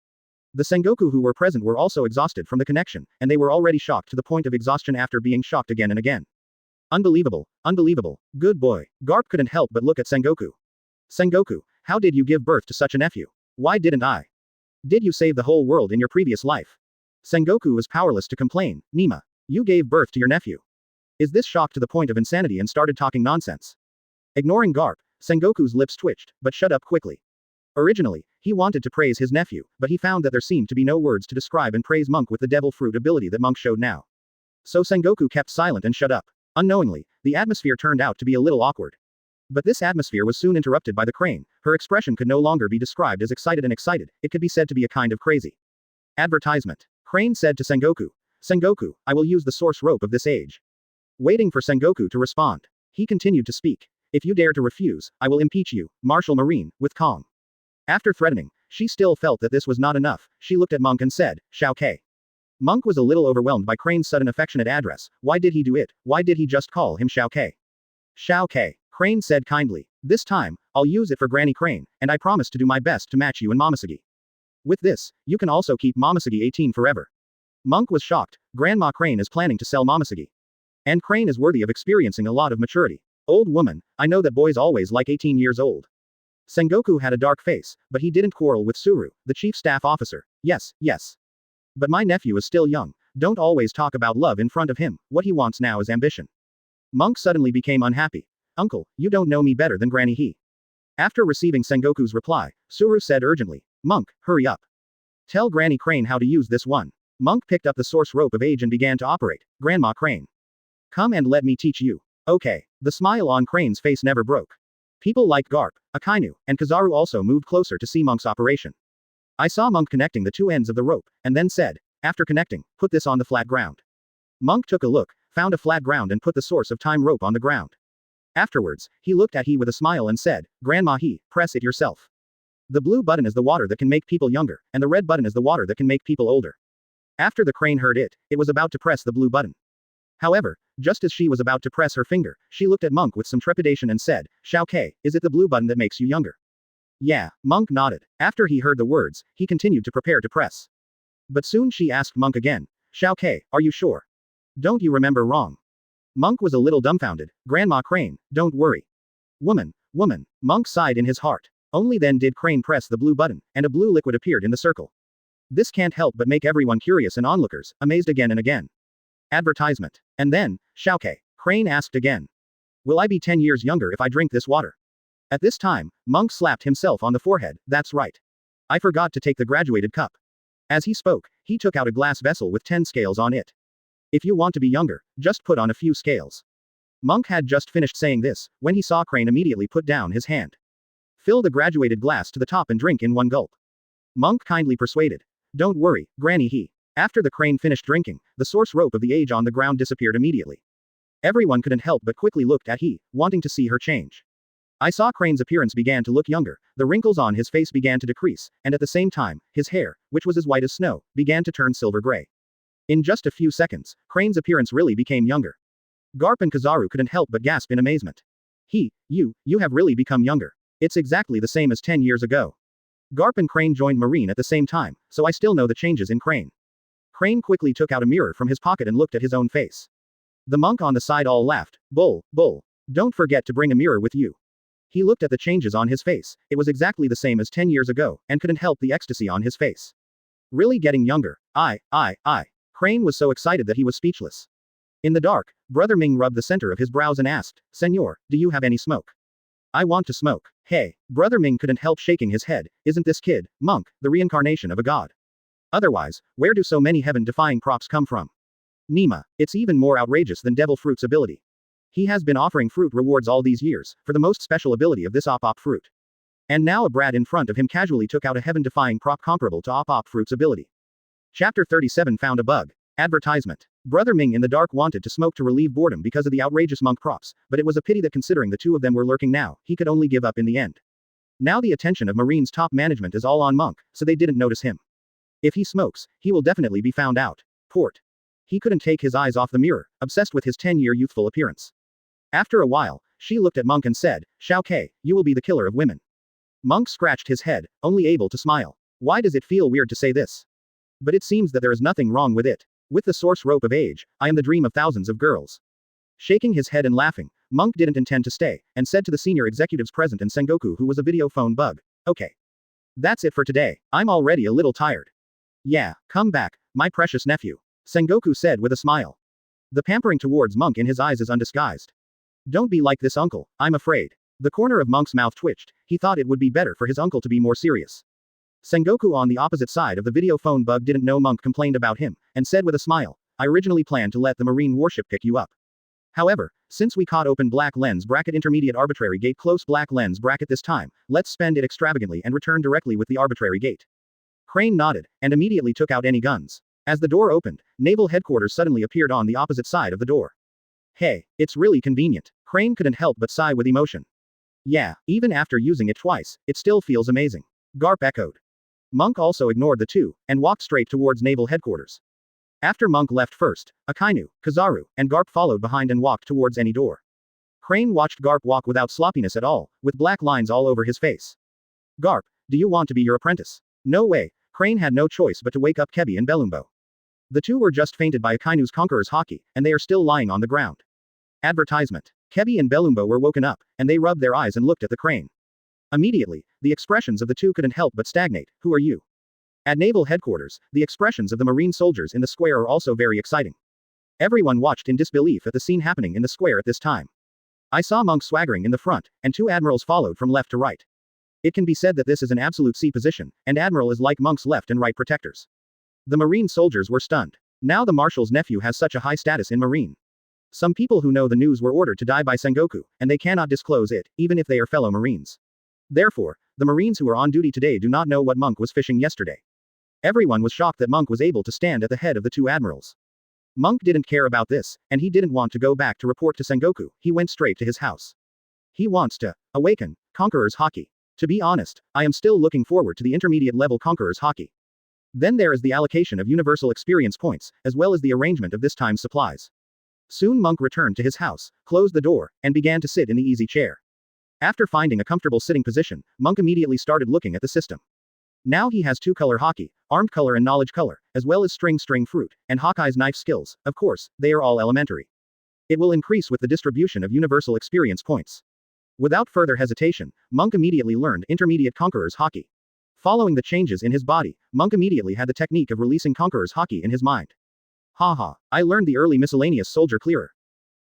The Sengoku who were present were also exhausted from the connection, and they were already shocked to the point of exhaustion after being shocked again and again. Unbelievable, unbelievable, good boy. Garp couldn't help but look at Sengoku. Sengoku, how did you give birth to such a nephew? Why didn't I? Did you save the whole world in your previous life? Sengoku was powerless to complain. Nima, you gave birth to your nephew. Is this shock to the point of insanity and started talking nonsense? Ignoring Garp, Sengoku's lips twitched, but shut up quickly. Originally, he wanted to praise his nephew, but he found that there seemed to be no words to describe and praise Monk with the devil fruit ability that Monk showed now. So Sengoku kept silent and shut up. Unknowingly, the atmosphere turned out to be a little awkward. But this atmosphere was soon interrupted by the crane. Her expression could no longer be described as excited and excited, it could be said to be a kind of crazy. Advertisement. Crane said to Sengoku. Sengoku, I will use the source rope of this age. Waiting for Sengoku to respond, he continued to speak. If you dare to refuse, I will impeach you, Marshal Marine, with Kong. After threatening, she still felt that this was not enough. She looked at Monk and said, Shao Ke. Monk was a little overwhelmed by Crane's sudden affectionate address. Why did he do it? Why did he just call him Shao Ke? Shao Ke. Crane said kindly. This time, I'll use it for Granny Crane, and I promise to do my best to match you and Momosugi. With this, you can also keep Momosugi 18 forever. Monk was shocked. Grandma Crane is planning to sell Momosugi. And Crane is worthy of experiencing a lot of maturity. Old woman, I know that boys always like 18 years old. Sengoku had a dark face, but he didn't quarrel with Suru, the chief staff officer. Yes, yes. But my nephew is still young. Don't always talk about love in front of him. What he wants now is ambition. Monk suddenly became unhappy. Uncle, you don't know me better than Granny he. After receiving Sengoku's reply, Suru said urgently, Monk, hurry up. Tell Granny Crane how to use this one. Monk picked up the source rope of age and began to operate. Grandma Crane. Come and let me teach you. Okay. The smile on Crane's face never broke. People like Garp, Akainu, and Kizaru also moved closer to see Monk's operation. I saw Monk connecting the two ends of the rope, and then said, after connecting, put this on the flat ground. Monk took a look, found a flat ground and put the source of time rope on the ground. Afterwards, he looked at he with a smile and said, Grandma he, press it yourself. The blue button is the water that can make people younger, and the red button is the water that can make people older. After the crane heard it, it was about to press the blue button. However, just as she was about to press her finger, she looked at Monk with some trepidation and said, Shao Ke, is it the blue button that makes you younger? Yeah, Monk nodded. After he heard the words, he continued to prepare to press. But soon she asked Monk again, Shao Ke, are you sure? Don't you remember wrong? Monk was a little dumbfounded. Grandma Crane, don't worry. Woman, Monk sighed in his heart. Only then did Crane press the blue button, and a blue liquid appeared in the circle. This can't help but make everyone curious and onlookers, amazed again and again. Advertisement. And then, Shao Ke, Crane asked again. Will I be 10 years younger if I drink this water? At this time, Monk slapped himself on the forehead. That's right. I forgot to take the graduated cup. As he spoke, he took out a glass vessel with 10 scales on it. If you want to be younger, just put on a few scales. Monk had just finished saying this, when he saw Crane immediately put down his hand. Fill the graduated glass to the top and drink in one gulp. Monk kindly persuaded. Don't worry, Granny he. After the crane finished drinking, the source rope of the age on the ground disappeared immediately. Everyone couldn't help but quickly looked at he, wanting to see her change. I saw Crane's appearance began to look younger, the wrinkles on his face began to decrease, and at the same time, his hair, which was as white as snow, began to turn silver gray. In just a few seconds, Crane's appearance really became younger. Garp and Kizaru couldn't help but gasp in amazement. You have really become younger. It's exactly the same as 10 years ago. Garp and Crane joined Marine at the same time, so I still know the changes in Crane. Crane quickly took out a mirror from his pocket and looked at his own face. The monk on the side all laughed. Bull. Don't forget to bring a mirror with you. He looked at the changes on his face. It was exactly the same as 10 years ago, and couldn't help the ecstasy on his face. Really getting younger. I. Crane was so excited that he was speechless. In the dark, Brother Ming rubbed the center of his brows and asked, Senor, do you have any smoke? I want to smoke. Hey. Brother Ming couldn't help shaking his head. Isn't this kid, monk, the reincarnation of a god? Otherwise, where do so many heaven-defying props come from? Nima, it's even more outrageous than Devil Fruit's ability. He has been offering fruit rewards all these years, for the most special ability of this Op fruit. And now a brat in front of him casually took out a heaven-defying prop comparable to Op fruit's ability. Chapter 37 found a bug. Advertisement. Brother Ming in the dark wanted to smoke to relieve boredom because of the outrageous monk props, but it was a pity that considering the two of them were lurking now, he could only give up in the end. Now the attention of Marine's top management is all on Monk, so they didn't notice him. If he smokes, he will definitely be found out. Port. He couldn't take his eyes off the mirror, obsessed with his 10-year youthful appearance. After a while, she looked at Monk and said, Shao Ke, you will be the killer of women. Monk scratched his head, only able to smile. Why does it feel weird to say this? But it seems that there is nothing wrong with it. With the source rope of age, I am the dream of thousands of girls. Shaking his head and laughing, Monk didn't intend to stay, and said to the senior executives present and Sengoku who was a video phone bug. Okay. That's it for today, I'm already a little tired. Yeah, come back, my precious nephew. Sengoku said with a smile. The pampering towards Monk in his eyes is undisguised. Don't be like this uncle, I'm afraid. The corner of Monk's mouth twitched, he thought it would be better for his uncle to be more serious. Sengoku on the opposite side of the video phone bug didn't know Monk complained about him, and said with a smile, I originally planned to let the marine warship pick you up. However, since we caught open black lens bracket intermediate arbitrary gate close black lens bracket this time, let's spend it extravagantly and return directly with the arbitrary gate. Crane nodded, and immediately took out any guns. As the door opened, Naval Headquarters suddenly appeared on the opposite side of the door. Hey, it's really convenient. Crane couldn't help but sigh with emotion. Yeah, even after using it twice, it still feels amazing. Garp echoed. Monk also ignored the two, and walked straight towards Naval Headquarters. After Monk left first, Akainu, Kizaru, and Garp followed behind and walked towards any door. Crane watched Garp walk without sloppiness at all, with black lines all over his face. Garp, do you want to be your apprentice? No way. Crane had no choice but to wake up Kebi and Belumbo. The two were just fainted by Akainu's Conqueror's Haki, and they are still lying on the ground. Advertisement. Kebi and Belumbo were woken up, and they rubbed their eyes and looked at the Crane. Immediately, the expressions of the two couldn't help but stagnate. Who are you? At Naval Headquarters, the expressions of the Marine soldiers in the square are also very exciting. Everyone watched in disbelief at the scene happening in the square at this time. I saw Monk swaggering in the front, and two admirals followed from left to right. It can be said that this is an absolute C position, and Admiral is like Monk's left and right protectors. The Marine soldiers were stunned. Now the Marshal's nephew has such a high status in Marine. Some people who know the news were ordered to die by Sengoku, and they cannot disclose it, even if they are fellow Marines. Therefore, the Marines who are on duty today do not know what Monk was fishing yesterday. Everyone was shocked that Monk was able to stand at the head of the two admirals. Monk didn't care about this, and he didn't want to go back to report to Sengoku, he went straight to his house. He wants to awaken Conqueror's Haki. To be honest, I am still looking forward to the intermediate level Conqueror's Haki. Then there is the allocation of universal experience points, as well as the arrangement of this time's supplies. Soon Monk returned to his house, closed the door, and began to sit in the easy chair. After finding a comfortable sitting position, Monk immediately started looking at the system. Now he has two-color Haki, armed color and knowledge color, as well as string fruit, and Hawkeye's knife skills, of course, they are all elementary. It will increase with the distribution of universal experience points. Without further hesitation, Monk immediately learned intermediate Conqueror's Haki. Following the changes in his body, Monk immediately had the technique of releasing Conqueror's Haki in his mind. Haha, I learned the early miscellaneous soldier clearer.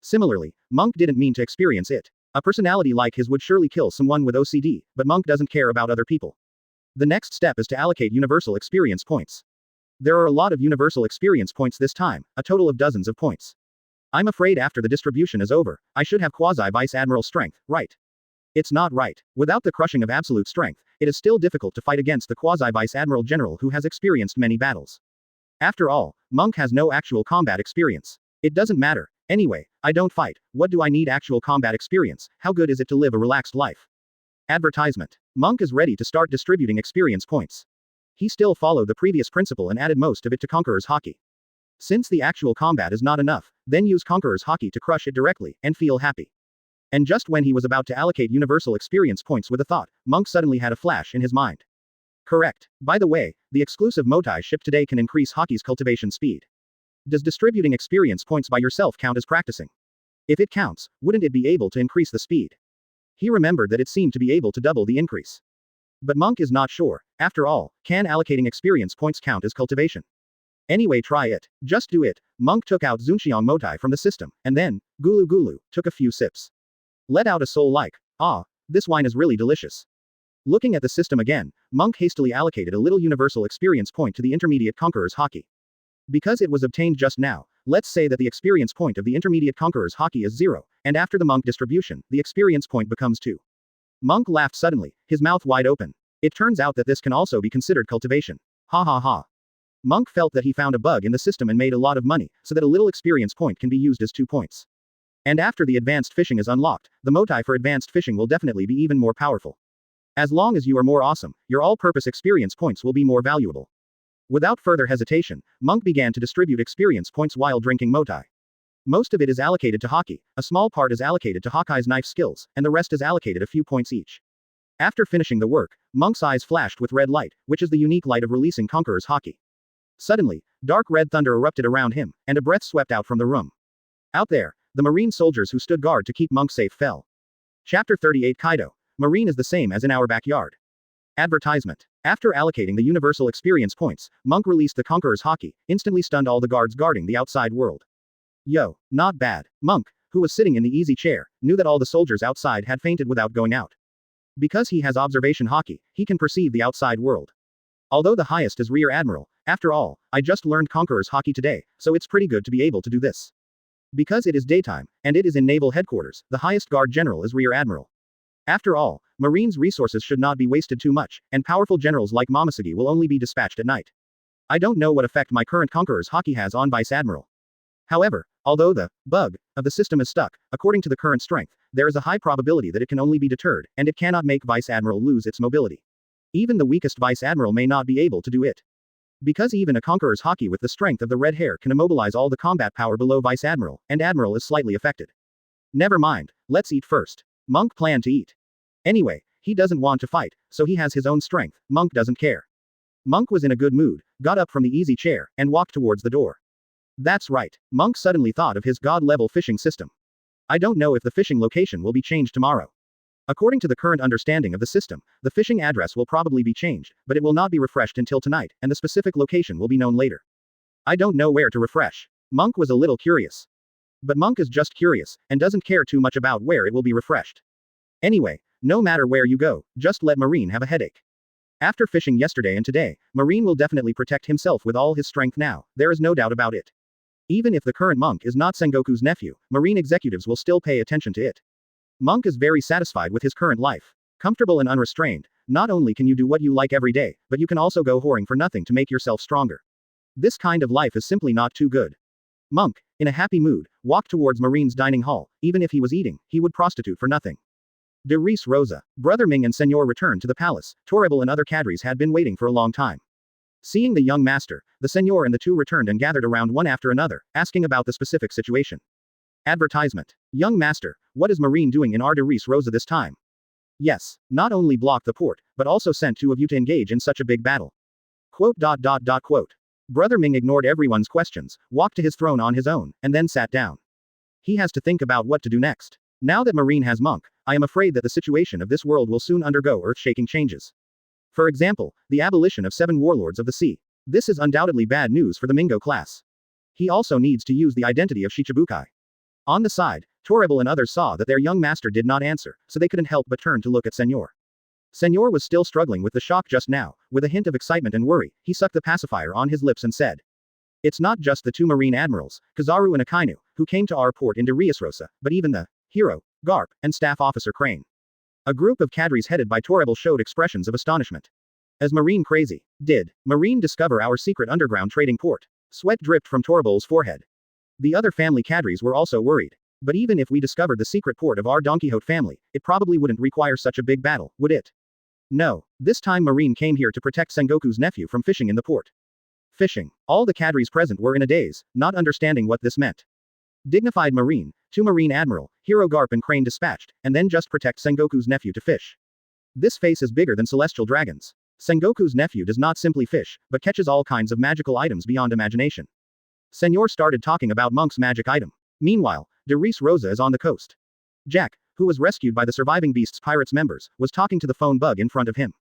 Similarly, Monk didn't mean to experience it. A personality like his would surely kill someone with OCD, but Monk doesn't care about other people. The next step is to allocate universal experience points. There are a lot of universal experience points this time, a total of dozens of points. I'm afraid after the distribution is over, I should have quasi-vice admiral strength, right? It's not right. Without the crushing of absolute strength, it is still difficult to fight against the quasi-vice admiral general who has experienced many battles. After all, Monk has no actual combat experience. It doesn't matter. Anyway, I don't fight. What do I need actual combat experience? How good is it to live a relaxed life? Advertisement. Monk is ready to start distributing experience points. He still followed the previous principle and added most of it to Conqueror's Haki. Since the actual combat is not enough, then use Conqueror's Haki to crush it directly, and feel happy. And just when he was about to allocate universal experience points with a thought, Monk suddenly had a flash in his mind. Correct. By the way, the exclusive motai shipped today can increase Haki's cultivation speed. Does distributing experience points by yourself count as practicing? If it counts, wouldn't it be able to increase the speed? He remembered that it seemed to be able to double the increase. But Monk is not sure. After all, can allocating experience points count as cultivation? Anyway, try it. Just do it. Monk took out Zunxiang Motai from the system, and then, Gulu Gulu, took a few sips. Let out a soul like, ah, this wine is really delicious. Looking at the system again, Monk hastily allocated a little universal experience point to the intermediate Conqueror's Haki. Because it was obtained just now, let's say that the experience point of the intermediate Conqueror's Haki is 0, and after the Monk distribution, the experience point becomes 2. Monk laughed suddenly, his mouth wide open. It turns out that this can also be considered cultivation. Ha ha ha. Monk felt that he found a bug in the system and made a lot of money, so that a little experience point can be used as 2 points. And after the advanced fishing is unlocked, the motai for advanced fishing will definitely be even more powerful. As long as you are more awesome, your all-purpose experience points will be more valuable. Without further hesitation, Monk began to distribute experience points while drinking motai. Most of it is allocated to Haki, a small part is allocated to Hawkeye's knife skills, and the rest is allocated a few points each. After finishing the work, Monk's eyes flashed with red light, which is the unique light of releasing Conqueror's Haki. Suddenly, dark red thunder erupted around him, and a breath swept out from the room. Out there, the marine soldiers who stood guard to keep Monk safe fell. Chapter 38 Kaido. Marine is the same as in our backyard. Advertisement. After allocating the universal experience points, Monk released the Conqueror's Haki, instantly stunned all the guards guarding the outside world. Yo, not bad. Monk, who was sitting in the easy chair, knew that all the soldiers outside had fainted without going out. Because he has observation Haki, he can perceive the outside world. Although the highest is Rear Admiral, after all, I just learned Conqueror's Haki today, so it's pretty good to be able to do this. Because it is daytime, and it is in Naval Headquarters, the highest guard general is Rear Admiral. After all, Marines' resources should not be wasted too much, and powerful generals like Momosuke will only be dispatched at night. I don't know what effect my current Conqueror's Haki has on Vice Admiral. However, although the bug of the system is stuck, according to the current strength, there is a high probability that it can only be deterred, and it cannot make Vice Admiral lose its mobility. Even the weakest Vice Admiral may not be able to do it. Because even a Conqueror's Haki with the strength of the red hair can immobilize all the combat power below Vice Admiral, and Admiral is slightly affected. Never mind, let's eat first. Monk planned to eat. Anyway, he doesn't want to fight, so he has his own strength. Monk doesn't care. Monk was in a good mood, got up from the easy chair, and walked towards the door. That's right, Monk suddenly thought of his god-level fishing system. I don't know if the fishing location will be changed tomorrow. According to the current understanding of the system, the fishing address will probably be changed, but it will not be refreshed until tonight, and the specific location will be known later. I don't know where to refresh. Monk was a little curious. But Monk is just curious, and doesn't care too much about where it will be refreshed. Anyway, no matter where you go, just let Marine have a headache. After fishing yesterday and today, Marine will definitely protect himself with all his strength now, there is no doubt about it. Even if the current monk is not Sengoku's nephew, Marine executives will still pay attention to it. Monk is very satisfied with his current life. Comfortable and unrestrained, not only can you do what you like every day, but you can also go whoring for nothing to make yourself stronger. This kind of life is simply not too good. Monk, in a happy mood, walked towards Marine's dining hall. Even if he was eating, he would prostitute for nothing. De Reese Rosa, Brother Ming and Senor returned to the palace. Toribel and other cadres had been waiting for a long time. Seeing the young master, the Senor and the two returned and gathered around one after another, asking about the specific situation. Advertisement. Young master, what is Marine doing in De Reese Rosa this time? Yes, not only block the port, but also sent two of you to engage in such a big battle. Quote. Brother Ming ignored everyone's questions, walked to his throne on his own, and then sat down. He has to think about what to do next. Now that Marine has Monk, I am afraid that the situation of this world will soon undergo earth-shaking changes. For example, the abolition of 7 warlords of the sea. This is undoubtedly bad news for the Mingo class. He also needs to use the identity of Shichibukai. On the side, Toribel and others saw that their young master did not answer, so they couldn't help but turn to look at Senor. Senor was still struggling with the shock just now. With a hint of excitement and worry, he sucked the pacifier on his lips and said, "It's not just the 2 marine admirals, Kizaru and Akainu, who came to our port in De Reese Rosa, but even the hero, Garp, and Staff Officer Crane." A group of cadres headed by Toribel showed expressions of astonishment. As Marine crazy. Did Marine discover our secret underground trading port? Sweat dripped from Toribel's forehead. The other family cadres were also worried. But even if we discovered the secret port of our Don Quixote family, it probably wouldn't require such a big battle, would it? No. This time Marine came here to protect Sengoku's nephew from fishing in the port. Fishing. All the cadres present were in a daze, not understanding what this meant. Dignified Marine, 2 Marine Admiral, Hero Garp and Crane dispatched, and then just protect Sengoku's nephew to fish. This face is bigger than celestial dragons. Sengoku's nephew does not simply fish, but catches all kinds of magical items beyond imagination. Senor started talking about Monk's magic item. Meanwhile, de Rosa is on the coast. Jack, who was rescued by the surviving Beasts Pirates members, was talking to the phone bug in front of him.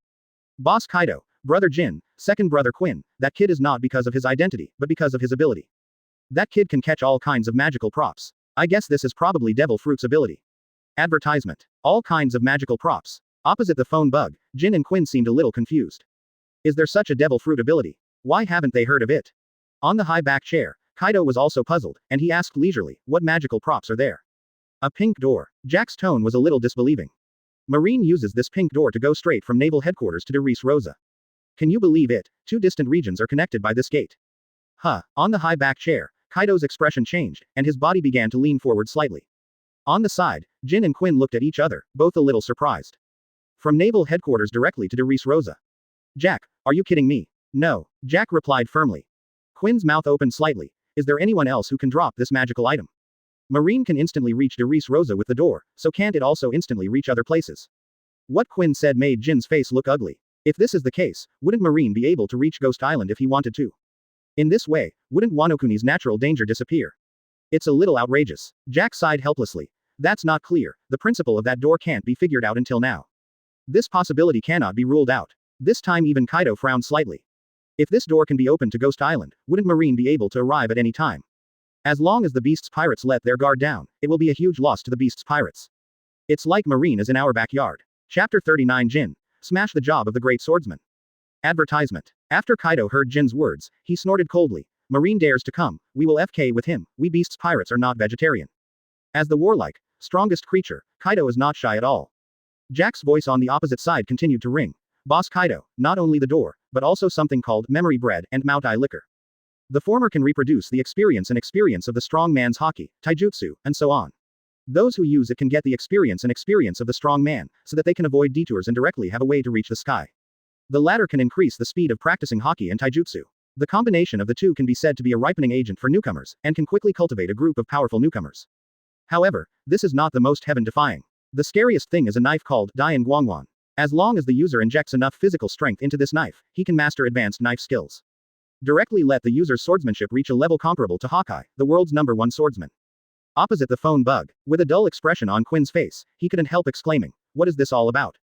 Boss Kaido, Brother Jin, second brother Quinn, that kid is not because of his identity, but because of his ability. That kid can catch all kinds of magical props. I guess this is probably Devil Fruit's ability. Advertisement. All kinds of magical props. Opposite the phone bug, Jin and Quinn seemed a little confused. Is there such a Devil Fruit ability? Why haven't they heard of it? On the high back chair, Kaido was also puzzled, and he asked leisurely, what magical props are there? A pink door. Jack's tone was a little disbelieving. Marine uses this pink door to go straight from naval headquarters to de Rosa. Can you believe it? 2 distant regions are connected by this gate. Huh. On the high back chair, Kaido's expression changed, and his body began to lean forward slightly. On the side, Jin and Quinn looked at each other, both a little surprised. From naval headquarters directly to de Rosa. Jack, are you kidding me? No, Jack replied firmly. Quinn's mouth opened slightly. Is there anyone else who can drop this magical item? Marine can instantly reach de Rosa with the door, so can't it also instantly reach other places? What Quinn said made Jin's face look ugly. If this is the case, wouldn't Marine be able to reach Ghost Island if he wanted to? In this way, wouldn't Wanokuni's natural danger disappear? It's a little outrageous. Jack sighed helplessly. That's not clear. The principle of that door can't be figured out until now. This possibility cannot be ruled out. This time even Kaido frowned slightly. If this door can be opened to Ghost Island, wouldn't Marine be able to arrive at any time? As long as the Beasts Pirates let their guard down, it will be a huge loss to the Beasts Pirates. It's like Marine is in our backyard. Chapter 39 Jin. Smash the job of the Great Swordsman. Advertisement. After Kaido heard Jin's words, he snorted coldly. Marine dares to come, we will FK with him, we Beasts Pirates are not vegetarian. As the warlike, strongest creature, Kaido is not shy at all. Jack's voice on the opposite side continued to ring. Boss Kaido, not only the door, but also something called memory bread and Mount Eye liquor. The former can reproduce the experience and experience of the strong man's Haki, taijutsu, and so on. Those who use it can get the experience and experience of the strong man, so that they can avoid detours and directly have a way to reach the sky. The latter can increase the speed of practicing Haki and taijutsu. The combination of the two can be said to be a ripening agent for newcomers, and can quickly cultivate a group of powerful newcomers. However, this is not the most heaven-defying. The scariest thing is a knife called Dianguang. As long as the user injects enough physical strength into this knife, he can master advanced knife skills. Directly let the user's swordsmanship reach a level comparable to Haki, the world's #1 swordsman. Opposite the phone bug, with a dull expression on Quinn's face, he couldn't help exclaiming, what is this all about?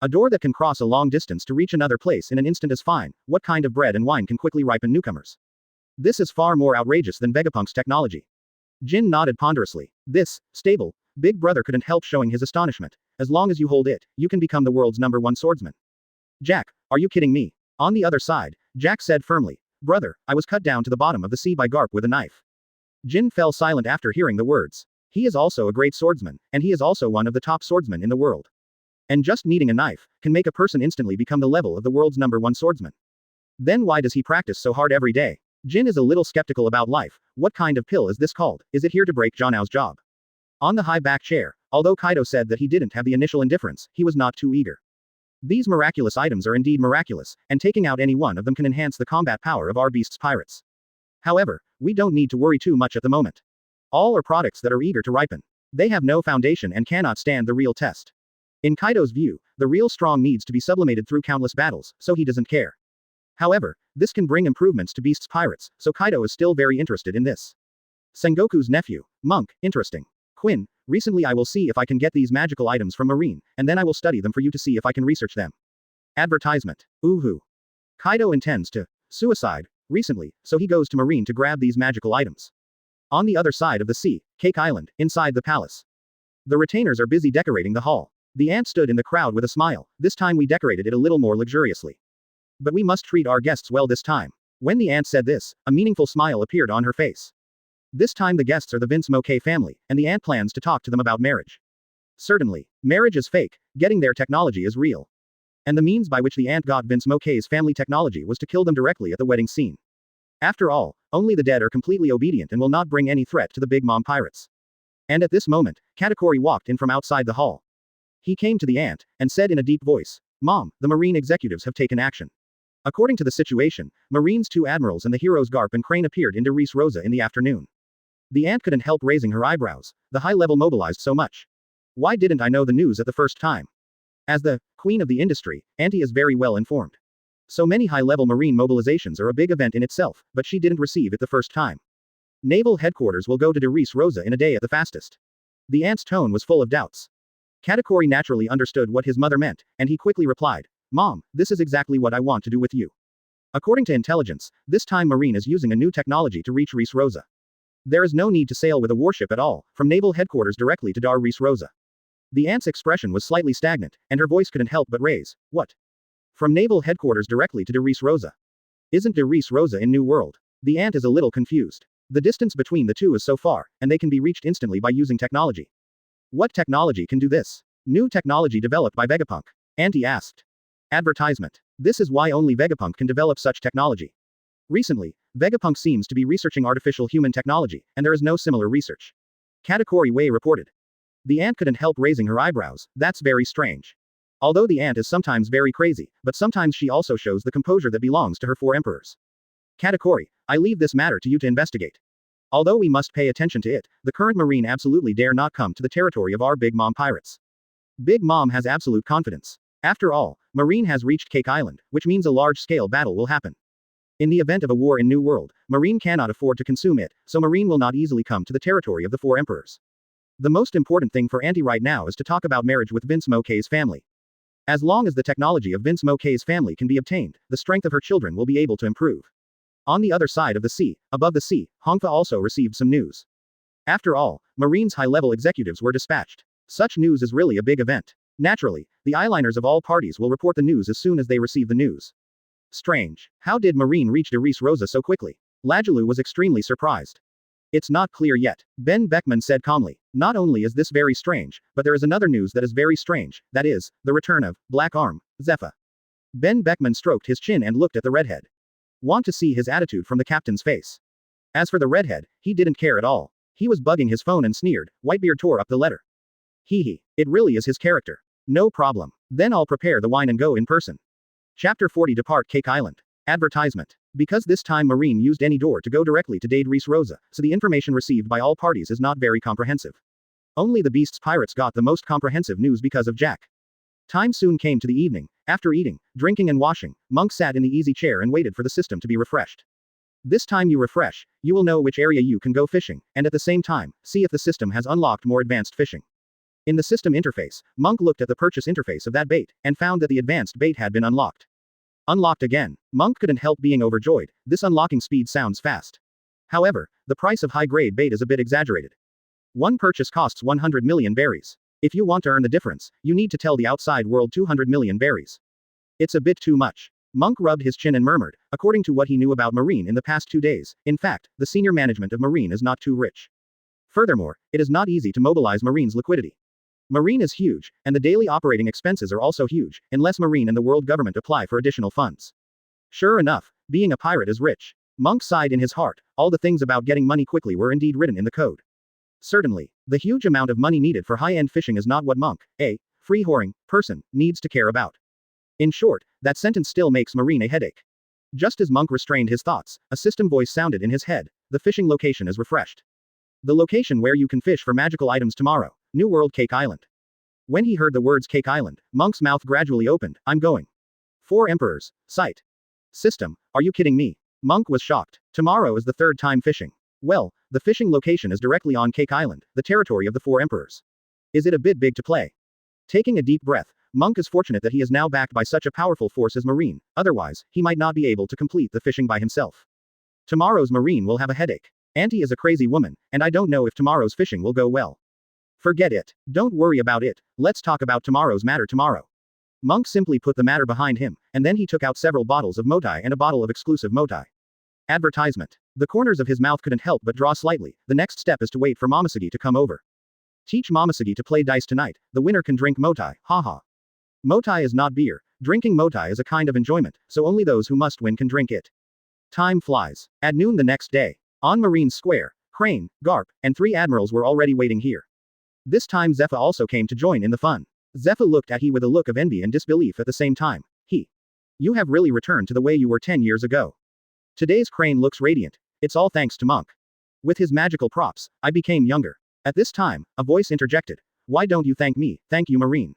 A door that can cross a long distance to reach another place in an instant is fine, what kind of bread and wine can quickly ripen newcomers? This is far more outrageous than Vegapunk's technology. Jin nodded ponderously. This, stable, big brother couldn't help showing his astonishment. As long as you hold it, you can become the world's #1 swordsman. Jack, are you kidding me? On the other side, Jack said firmly, brother, I was cut down to the bottom of the sea by Garp with a knife. Jin fell silent after hearing the words. He is also a great swordsman, and he is also one of the top swordsmen in the world. And just needing a knife, can make a person instantly become the level of the world's #1 swordsman. Then why does he practice so hard every day? Jin is a little skeptical about life. What kind of pill is this called? Is it here to break Zhanao's job? On the high back chair, although Kaido said that he didn't have the initial indifference, he was not too eager. These miraculous items are indeed miraculous, and taking out any one of them can enhance the combat power of our Beasts Pirates. However, we don't need to worry too much at the moment. All are products that are eager to ripen. They have no foundation and cannot stand the real test. In Kaido's view, the real strong needs to be sublimated through countless battles, so he doesn't care. However, this can bring improvements to Beasts Pirates, so Kaido is still very interested in this. Sengoku's nephew, Monk, interesting. Quinn, recently I will see if I can get these magical items from Marine, and then I will study them for you to see if I can research them. Advertisement. Ooh. Kaido intends to suicide recently, so he goes to Marine to grab these magical items. On the other side of the sea, Cake Island, inside the palace. The retainers are busy decorating the hall. The ant stood in the crowd with a smile. This time we decorated it a little more luxuriously. But we must treat our guests well this time. When the ant said this, a meaningful smile appeared on her face. This time the guests are the Vinsmoke family, and the ant plans to talk to them about marriage. Certainly, marriage is fake, getting their technology is real. And the means by which the ant got Vinsmoke's family technology was to kill them directly at the wedding scene. After all, only the dead are completely obedient and will not bring any threat to the Big Mom pirates. And at this moment, Katakuri walked in from outside the hall. He came to the ant, and said in a deep voice, Mom, the Marine executives have taken action. According to the situation, Marine's two admirals and the heroes Garp and Crane appeared into Res Rosa in the afternoon. The ant couldn't help raising her eyebrows. The high level mobilized so much. Why didn't I know the news at the first time? As the queen of the industry, Auntie is very well informed. So many high level marine mobilizations are a big event in itself, but she didn't receive it the first time. Naval headquarters will go to Res Rosa in a day at the fastest. The ant's tone was full of doubts. Katakuri naturally understood what his mother meant, and he quickly replied, Mom, this is exactly what I want to do with you. According to intelligence, this time Marine is using a new technology to reach Res Rosa. There is no need to sail with a warship at all, from naval headquarters directly to Dar Res Rosa. The ant's expression was slightly stagnant, and her voice couldn't help but raise, what? From naval headquarters directly to De Res Rosa. Isn't De Res Rosa in New World? The ant is a little confused. The distance between the two is so far, and they can be reached instantly by using technology. What technology can do this? New technology developed by Vegapunk. Auntie asked. Advertisement. This is why only Vegapunk can develop such technology. Recently, Vegapunk seems to be researching artificial human technology, and there is no similar research. Katakuri Wei reported. The ant couldn't help raising her eyebrows. That's very strange. Although the ant is sometimes very crazy, but sometimes she also shows the composure that belongs to her four emperors. Katakuri, I leave this matter to you to investigate. Although we must pay attention to it, the current marine absolutely dare not come to the territory of our Big Mom pirates. Big Mom has absolute confidence. After all, Marine has reached Cake Island, which means a large-scale battle will happen. In the event of a war in New World, Marine cannot afford to consume it, so Marine will not easily come to the territory of the four emperors. The most important thing for Auntie right now is to talk about marriage with Vinsmoke's family. As long as the technology of Vinsmoke's family can be obtained, the strength of her children will be able to improve. On the other side of the sea, above the sea, Hongfa also received some news. After all, Marine's high-level executives were dispatched. Such news is really a big event. Naturally, the eyeliners of all parties will report the news as soon as they receive the news. Strange. How did Marine reach De Res Rosa so quickly? Lajulu was extremely surprised. It's not clear yet, Ben Beckman said calmly. Not only is this very strange, but there is another news that is very strange, that is, the return of Black Arm, Zephyr. Ben Beckman stroked his chin and looked at the redhead. Want to see his attitude from the captain's face. As for the redhead, he didn't care at all. He was bugging his phone and sneered. Whitebeard tore up the letter. Hee. It really is his character. No problem. Then I'll prepare the wine and go in person. Chapter 40 Depart Cake Island. Advertisement. Because this time Marine used any door to go directly to Dade Res Rosa, so the information received by all parties is not very comprehensive. Only the Beast's pirates got the most comprehensive news because of Jack. Time soon came to the evening. After eating, drinking and washing, Monk sat in the easy chair and waited for the system to be refreshed. This time you refresh, you will know which area you can go fishing, and at the same time, see if the system has unlocked more advanced fishing. In the system interface, Monk looked at the purchase interface of that bait, and found that the advanced bait had been unlocked. Unlocked again. Monk couldn't help being overjoyed. This unlocking speed sounds fast. However, the price of high-grade bait is a bit exaggerated. One purchase costs 100 million berries. If you want to earn the difference, you need to tell the outside world 200 million berries. It's a bit too much. Monk rubbed his chin and murmured, according to what he knew about Marine in the past 2 days, in fact, the senior management of Marine is not too rich. Furthermore, it is not easy to mobilize Marine's liquidity. Marine is huge, and the daily operating expenses are also huge, unless Marine and the world government apply for additional funds. Sure enough, being a pirate is rich. Monk sighed in his heart. All the things about getting money quickly were indeed written in the code. Certainly, the huge amount of money needed for high-end fishing is not what Monk, a free-whoring person, needs to care about. In short, that sentence still makes Marine a headache. Just as Monk restrained his thoughts, a system voice sounded in his head. The fishing location is refreshed. The location where you can fish for magical items tomorrow. New World Cake Island. When he heard the words Cake Island, Monk's mouth gradually opened. I'm going. 4 emperors. Site. System. Are you kidding me? Monk was shocked. Tomorrow is the 3rd time fishing. Well, the fishing location is directly on Cake Island, the territory of the 4 emperors. Is it a bit big to play? Taking a deep breath, Monk is fortunate that he is now backed by such a powerful force as Marine, otherwise, he might not be able to complete the fishing by himself. Tomorrow's Marine will have a headache. Auntie is a crazy woman, and I don't know if tomorrow's fishing will go well. Forget it. Don't worry about it. Let's talk about tomorrow's matter tomorrow. Monk simply put the matter behind him, and then he took out several bottles of motai and a bottle of exclusive motai. Advertisement. The corners of his mouth couldn't help but draw slightly. The next step is to wait for Momosugi to come over. Teach Momosugi to play dice tonight. The winner can drink motai. Haha. Motai is not beer. Drinking motai is a kind of enjoyment, so only those who must win can drink it. Time flies. At noon the next day, on Marine Square, Crane, Garp, and 3 admirals were already waiting here. This time Zephyr also came to join in the fun. Zephyr looked at he with a look of envy and disbelief at the same time. He You have really returned to the way you were 10 years ago. Today's crane looks radiant. It's all thanks to Monk. With his magical props, I became younger. At this time, a voice interjected. Why don't you thank me? Thank you, Marine.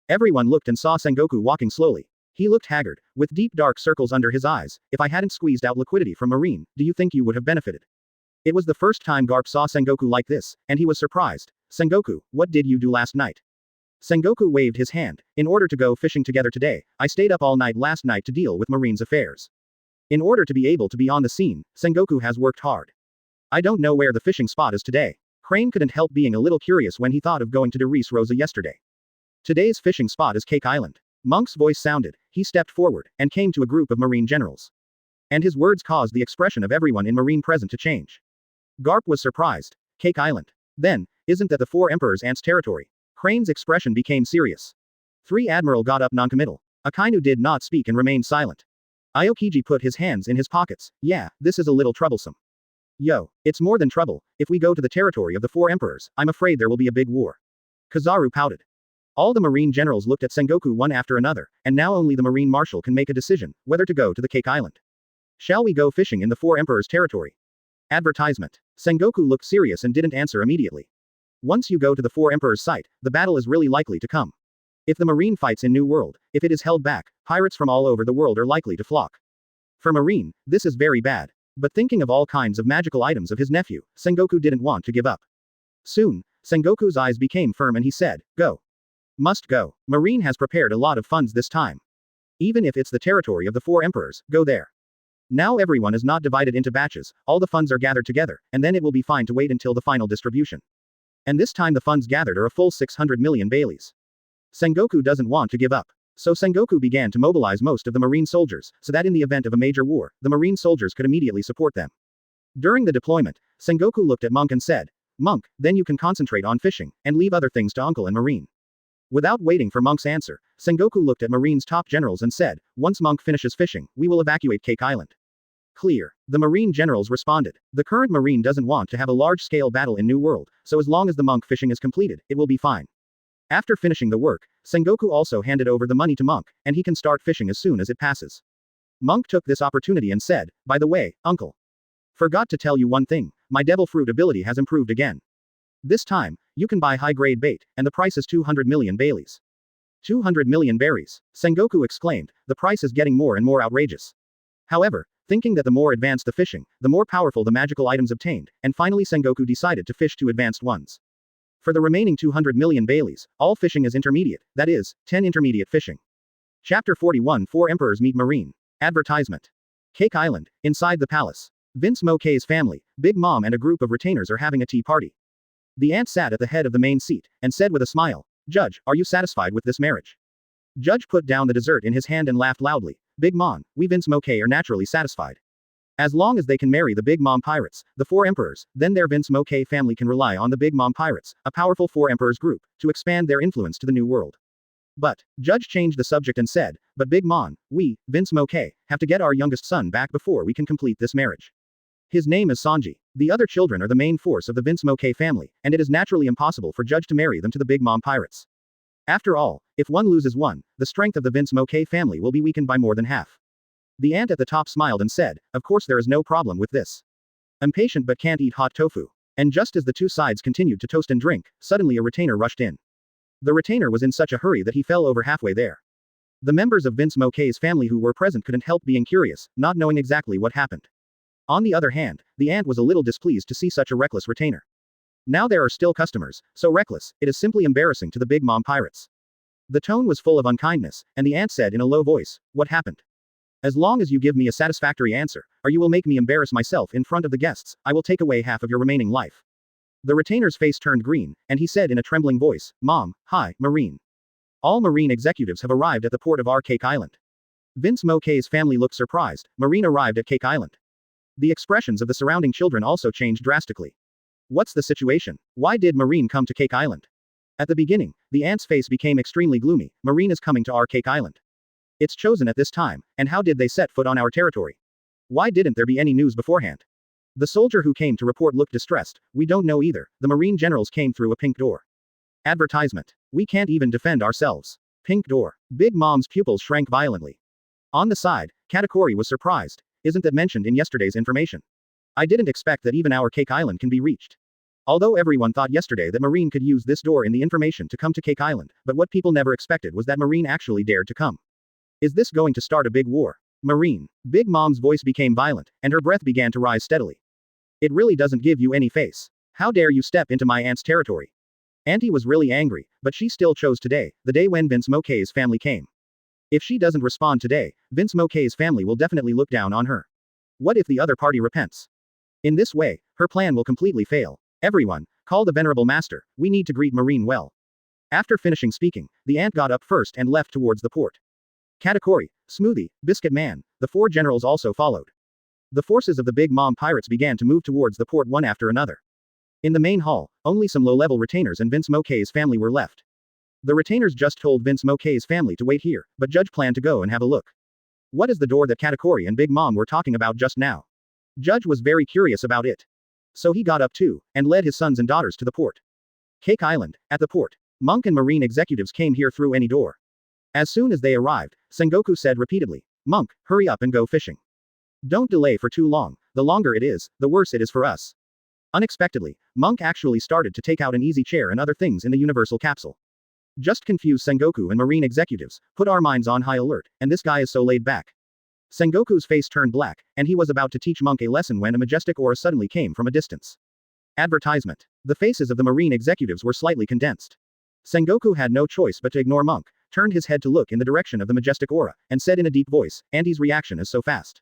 Everyone looked and saw Sengoku walking slowly. He looked haggard, with deep dark circles under his eyes. If I hadn't squeezed out liquidity from Marine, do you think you would have benefited? It was the first time Garp saw Sengoku like this, and he was surprised. Sengoku, what did you do last night? Sengoku waved his hand. In order to go fishing together today, I stayed up all night last night to deal with Marine's affairs. In order to be able to be on the scene, Sengoku has worked hard. I don't know where the fishing spot is today. Crane couldn't help being a little curious when he thought of going to De Reese Rosa yesterday. Today's fishing spot is Cake Island. Monk's voice sounded. He stepped forward, and came to a group of Marine generals. And his words caused the expression of everyone in Marine present to change. Garp was surprised. Cake Island. Then, isn't that the Four Emperors' Ant's territory? Crane's expression became serious. 3 Admiral got up noncommittal. Akainu did not speak and remained silent. Aokiji put his hands in his pockets. Yeah, this is a little troublesome. Yo, it's more than trouble. If we go to the territory of the Four Emperors, I'm afraid there will be a big war. Kazaru pouted. All the Marine generals looked at Sengoku one after another, and now only the Marine Marshal can make a decision, whether to go to the Cake Island. Shall we go fishing in the Four Emperors' territory? Advertisement. Sengoku looked serious and didn't answer immediately. Once you go to the Four Emperors' site, the battle is really likely to come. If the Marine fights in New World, if it is held back, pirates from all over the world are likely to flock. For Marine, this is very bad. But thinking of all kinds of magical items of his nephew, Sengoku didn't want to give up. Soon, Sengoku's eyes became firm and he said, go. Must go. Marine has prepared a lot of funds this time. Even if it's the territory of the Four Emperors, go there. Now everyone is not divided into batches, all the funds are gathered together, and then it will be fine to wait until the final distribution. And this time the funds gathered are a full 600 million Baileys. Sengoku doesn't want to give up. So Sengoku began to mobilize most of the Marine soldiers, so that in the event of a major war, the Marine soldiers could immediately support them. During the deployment, Sengoku looked at Monk and said, Monk, then you can concentrate on fishing, and leave other things to Uncle and Marine. Without waiting for Monk's answer, Sengoku looked at Marine's top generals and said, once Monk finishes fishing, we will evacuate Cake Island. Clear. The Marine generals responded. The current Marine doesn't want to have a large-scale battle in New World, so as long as the Monk fishing is completed, it will be fine. After finishing the work, Sengoku also handed over the money to Monk, and he can start fishing as soon as it passes. Monk took this opportunity and said, by the way, Uncle. Forgot to tell you one thing, my devil fruit ability has improved again. This time, you can buy high-grade bait, and the price is 200 million Baileys. 200 million berries. Sengoku exclaimed, the price is getting more and more outrageous. However, thinking that the more advanced the fishing, the more powerful the magical items obtained, and finally Sengoku decided to fish 2 advanced ones. For the remaining 200 million Baileys, all fishing is intermediate, that is, 10 intermediate fishing. Chapter 41 Four Emperors Meet Marine. Advertisement. Cake Island, inside the palace. Vinsmoke's family, Big Mom and a group of retainers are having a tea party. The aunt sat at the head of the main seat, and said with a smile, Judge, are you satisfied with this marriage? Judge put down the dessert in his hand and laughed loudly. Big Mom, we Vinsmoke are naturally satisfied. As long as they can marry the Big Mom pirates, the Four Emperors, then their Vinsmoke family can rely on the Big Mom pirates, a powerful Four Emperors group, to expand their influence to the New World. But, Judge changed the subject and said, but Big Mom, we, Vinsmoke, have to get our youngest son back before we can complete this marriage. His name is Sanji. The other children are the main force of the Vinsmoke family, and it is naturally impossible for Judge to marry them to the Big Mom pirates. After all, if one loses one, the strength of the Vinsmoke family will be weakened by more than half. The aunt at the top smiled and said, of course there is no problem with this. Impatient but can't eat hot tofu. And just as the two sides continued to toast and drink, suddenly a retainer rushed in. The retainer was in such a hurry that he fell over halfway there. The members of Vinsmoke's family who were present couldn't help being curious, not knowing exactly what happened. On the other hand, the aunt was a little displeased to see such a reckless retainer. Now there are still customers, so reckless, it is simply embarrassing to the Big Mom pirates. The tone was full of unkindness, and the aunt said in a low voice, what happened? As long as you give me a satisfactory answer, or you will make me embarrass myself in front of the guests, I will take away half of your remaining life. The retainer's face turned green, and he said in a trembling voice, Mom, hi, Marine. All Marine executives have arrived at the port of our Cake Island. Vinsmoke's family looked surprised. Marine arrived at Cake Island. The expressions of the surrounding children also changed drastically. What's the situation? Why did Marine come to Cake Island? At the beginning, the aunt's face became extremely gloomy. Marine is coming to our Cake Island. It's chosen at this time, and how did they set foot on our territory? Why didn't there be any news beforehand? The soldier who came to report looked distressed. We don't know either. The Marine generals came through a pink door. Advertisement. We can't even defend ourselves. Pink door. Big Mom's pupils shrank violently. On the side, Katakuri was surprised. Isn't that mentioned in yesterday's information? I didn't expect that even our Cake Island can be reached. Although everyone thought yesterday that Marine could use this door in the information to come to Cake Island, but what people never expected was that Marine actually dared to come. Is this going to start a big war? Marine. Big Mom's voice became violent, and her breath began to rise steadily. It really doesn't give you any face. How dare you step into my aunt's territory? Auntie was really angry, but she still chose today, the day when Vinsmoke's family came. If she doesn't respond today, Vinsmoke's family will definitely look down on her. What if the other party repents? In this way, her plan will completely fail. Everyone, call the Venerable Master, we need to greet Marine well. After finishing speaking, the aunt got up first and left towards the port. Katakuri, Smoothie, Biscuit Man, the 4 generals also followed. The forces of the Big Mom pirates began to move towards the port one after another. In the main hall, only some low-level retainers and Vinsmoke's family were left. The retainers just told Vinsmoke's family to wait here, but Judge planned to go and have a look. What is the door that Katakuri and Big Mom were talking about just now? Judge was very curious about it. So he got up too, and led his sons and daughters to the port. Cake Island, at the port. Monk and Marine executives came here through any door. As soon as they arrived, Sengoku said repeatedly, Monk, hurry up and go fishing. Don't delay for too long, the longer it is, the worse it is for us. Unexpectedly, Monk actually started to take out an easy chair and other things in the universal capsule. Just confuse Sengoku and Marine executives, put our minds on high alert, and this guy is so laid back. Sengoku's face turned black, and he was about to teach Monk a lesson when a majestic aura suddenly came from a distance. Advertisement. The faces of the Marine executives were slightly condensed. Sengoku had no choice but to ignore Monk, turned his head to look in the direction of the majestic aura, and said in a deep voice, Auntie's reaction is so fast.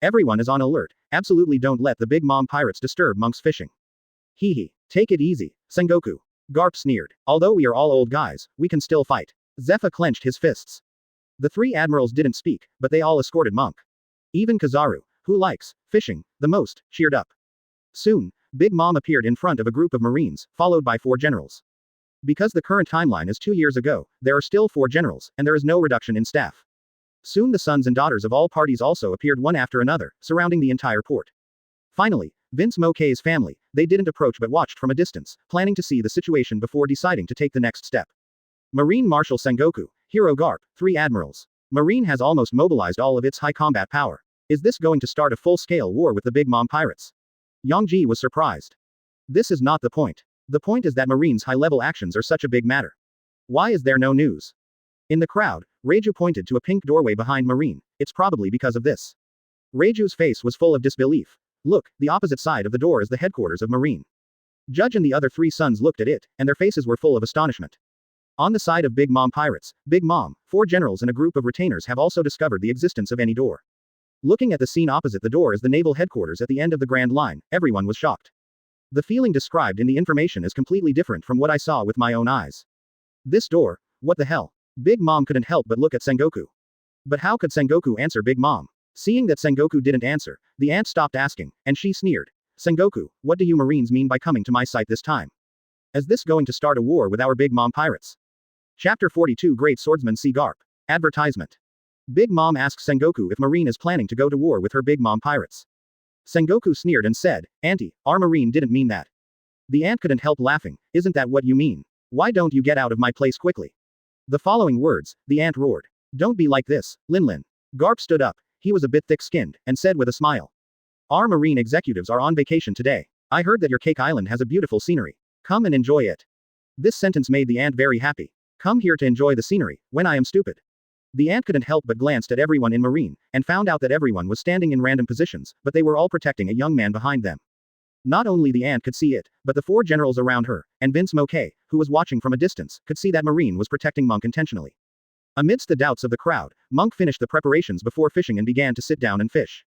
Everyone is on alert, absolutely don't let the Big Mom pirates disturb Monk's fishing. Hee hee, take it easy, Sengoku. Garp sneered. Although we are all old guys, we can still fight. Zephyr clenched his fists. The 3 admirals didn't speak, but they all escorted Monk. Even Kizaru, who likes fishing the most, cheered up. Soon, Big Mom appeared in front of a group of Marines, followed by 4 generals. Because the current timeline is 2 years ago, there are still 4 generals, and there is no reduction in staff. Soon the sons and daughters of all parties also appeared one after another, surrounding the entire port. Finally, Vinsmoke's family, they didn't approach but watched from a distance, planning to see the situation before deciding to take the next step. Marine Marshal Sengoku, Hero Garp, 3 admirals. Marine has almost mobilized all of its high combat power. Is this going to start a full-scale war with the Big Mom pirates? Yongji was surprised. This is not the point. The point is that Marine's high-level actions are such a big matter. Why is there no news? In the crowd, Reiju pointed to a pink doorway behind Marine. It's probably because of this. Reiju's face was full of disbelief. Look, the opposite side of the door is the headquarters of Marine. Judge and the other 3 sons looked at it, and their faces were full of astonishment. On the side of Big Mom pirates, Big Mom, 4 generals and a group of retainers have also discovered the existence of any door. Looking at the scene opposite the door is the naval headquarters at the end of the Grand Line, everyone was shocked. The feeling described in the information is completely different from what I saw with my own eyes. This door, what the hell? Big Mom couldn't help but look at Sengoku. But how could Sengoku answer Big Mom? Seeing that Sengoku didn't answer, the aunt stopped asking, and she sneered. Sengoku, what do you Marines mean by coming to my site this time? Is this going to start a war with our Big Mom pirates? Chapter 42 Great Swordsman see Garp. Advertisement. Big Mom asks Sengoku if Marine is planning to go to war with her Big Mom pirates. Sengoku sneered and said, Auntie, our Marine didn't mean that. The aunt couldn't help laughing. Isn't that what you mean? Why don't you get out of my place quickly? The following words, the aunt roared. Don't be like this, Linlin. Garp stood up. He was a bit thick-skinned, and said with a smile. Our Marine executives are on vacation today. I heard that your Cake Island has a beautiful scenery. Come and enjoy it. This sentence made the aunt very happy. Come here to enjoy the scenery, when I am stupid. The aunt couldn't help but glanced at everyone in Marine, and found out that everyone was standing in random positions, but they were all protecting a young man behind them. Not only the aunt could see it, but the 4 generals around her, and Vinsmoke, who was watching from a distance, could see that Marine was protecting Monk intentionally. Amidst the doubts of the crowd, Monk finished the preparations before fishing and began to sit down and fish.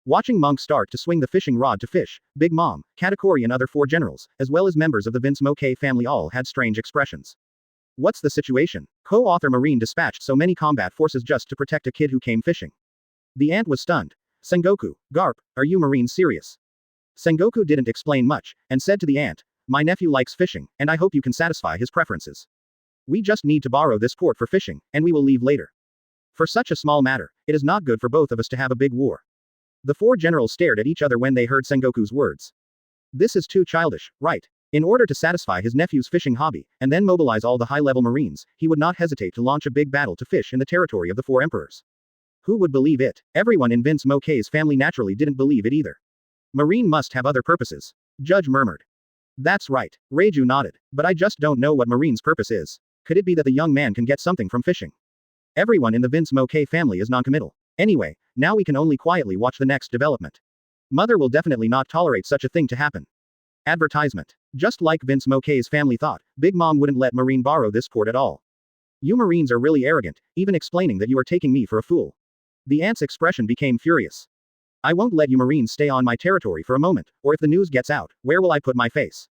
Watching Monk start to swing the fishing rod to fish, Big Mom, Katakuri and other 4 generals, as well as members of the Vinsmoke family all had strange expressions. What's the situation? Co-author Marine dispatched so many combat forces just to protect a kid who came fishing. The aunt was stunned. Sengoku, Garp, are you Marine serious? Sengoku didn't explain much, and said to the aunt, my nephew likes fishing, and I hope you can satisfy his preferences. We just need to borrow this port for fishing, and we will leave later. For such a small matter, it is not good for both of us to have a big war. The 4 generals stared at each other when they heard Sengoku's words. This is too childish, right? In order to satisfy his nephew's fishing hobby, and then mobilize all the high-level Marines, he would not hesitate to launch a big battle to fish in the territory of the 4 emperors. Who would believe it? Everyone in Vinsmoke's family naturally didn't believe it either. Marine must have other purposes. Judge murmured. That's right. Reiju nodded. But I just don't know what Marine's purpose is. Could it be that the young man can get something from fishing? Everyone in the Vinsmoke family is noncommittal. Anyway, now we can only quietly watch the next development. Mother will definitely not tolerate such a thing to happen. Advertisement. Just like Vinsmoke's family thought, Big Mom wouldn't let Marine borrow this port at all. You Marines are really arrogant, even explaining that you are taking me for a fool. The ant's expression became furious. I won't let you Marines stay on my territory for a moment, or if the news gets out, where will I put my face?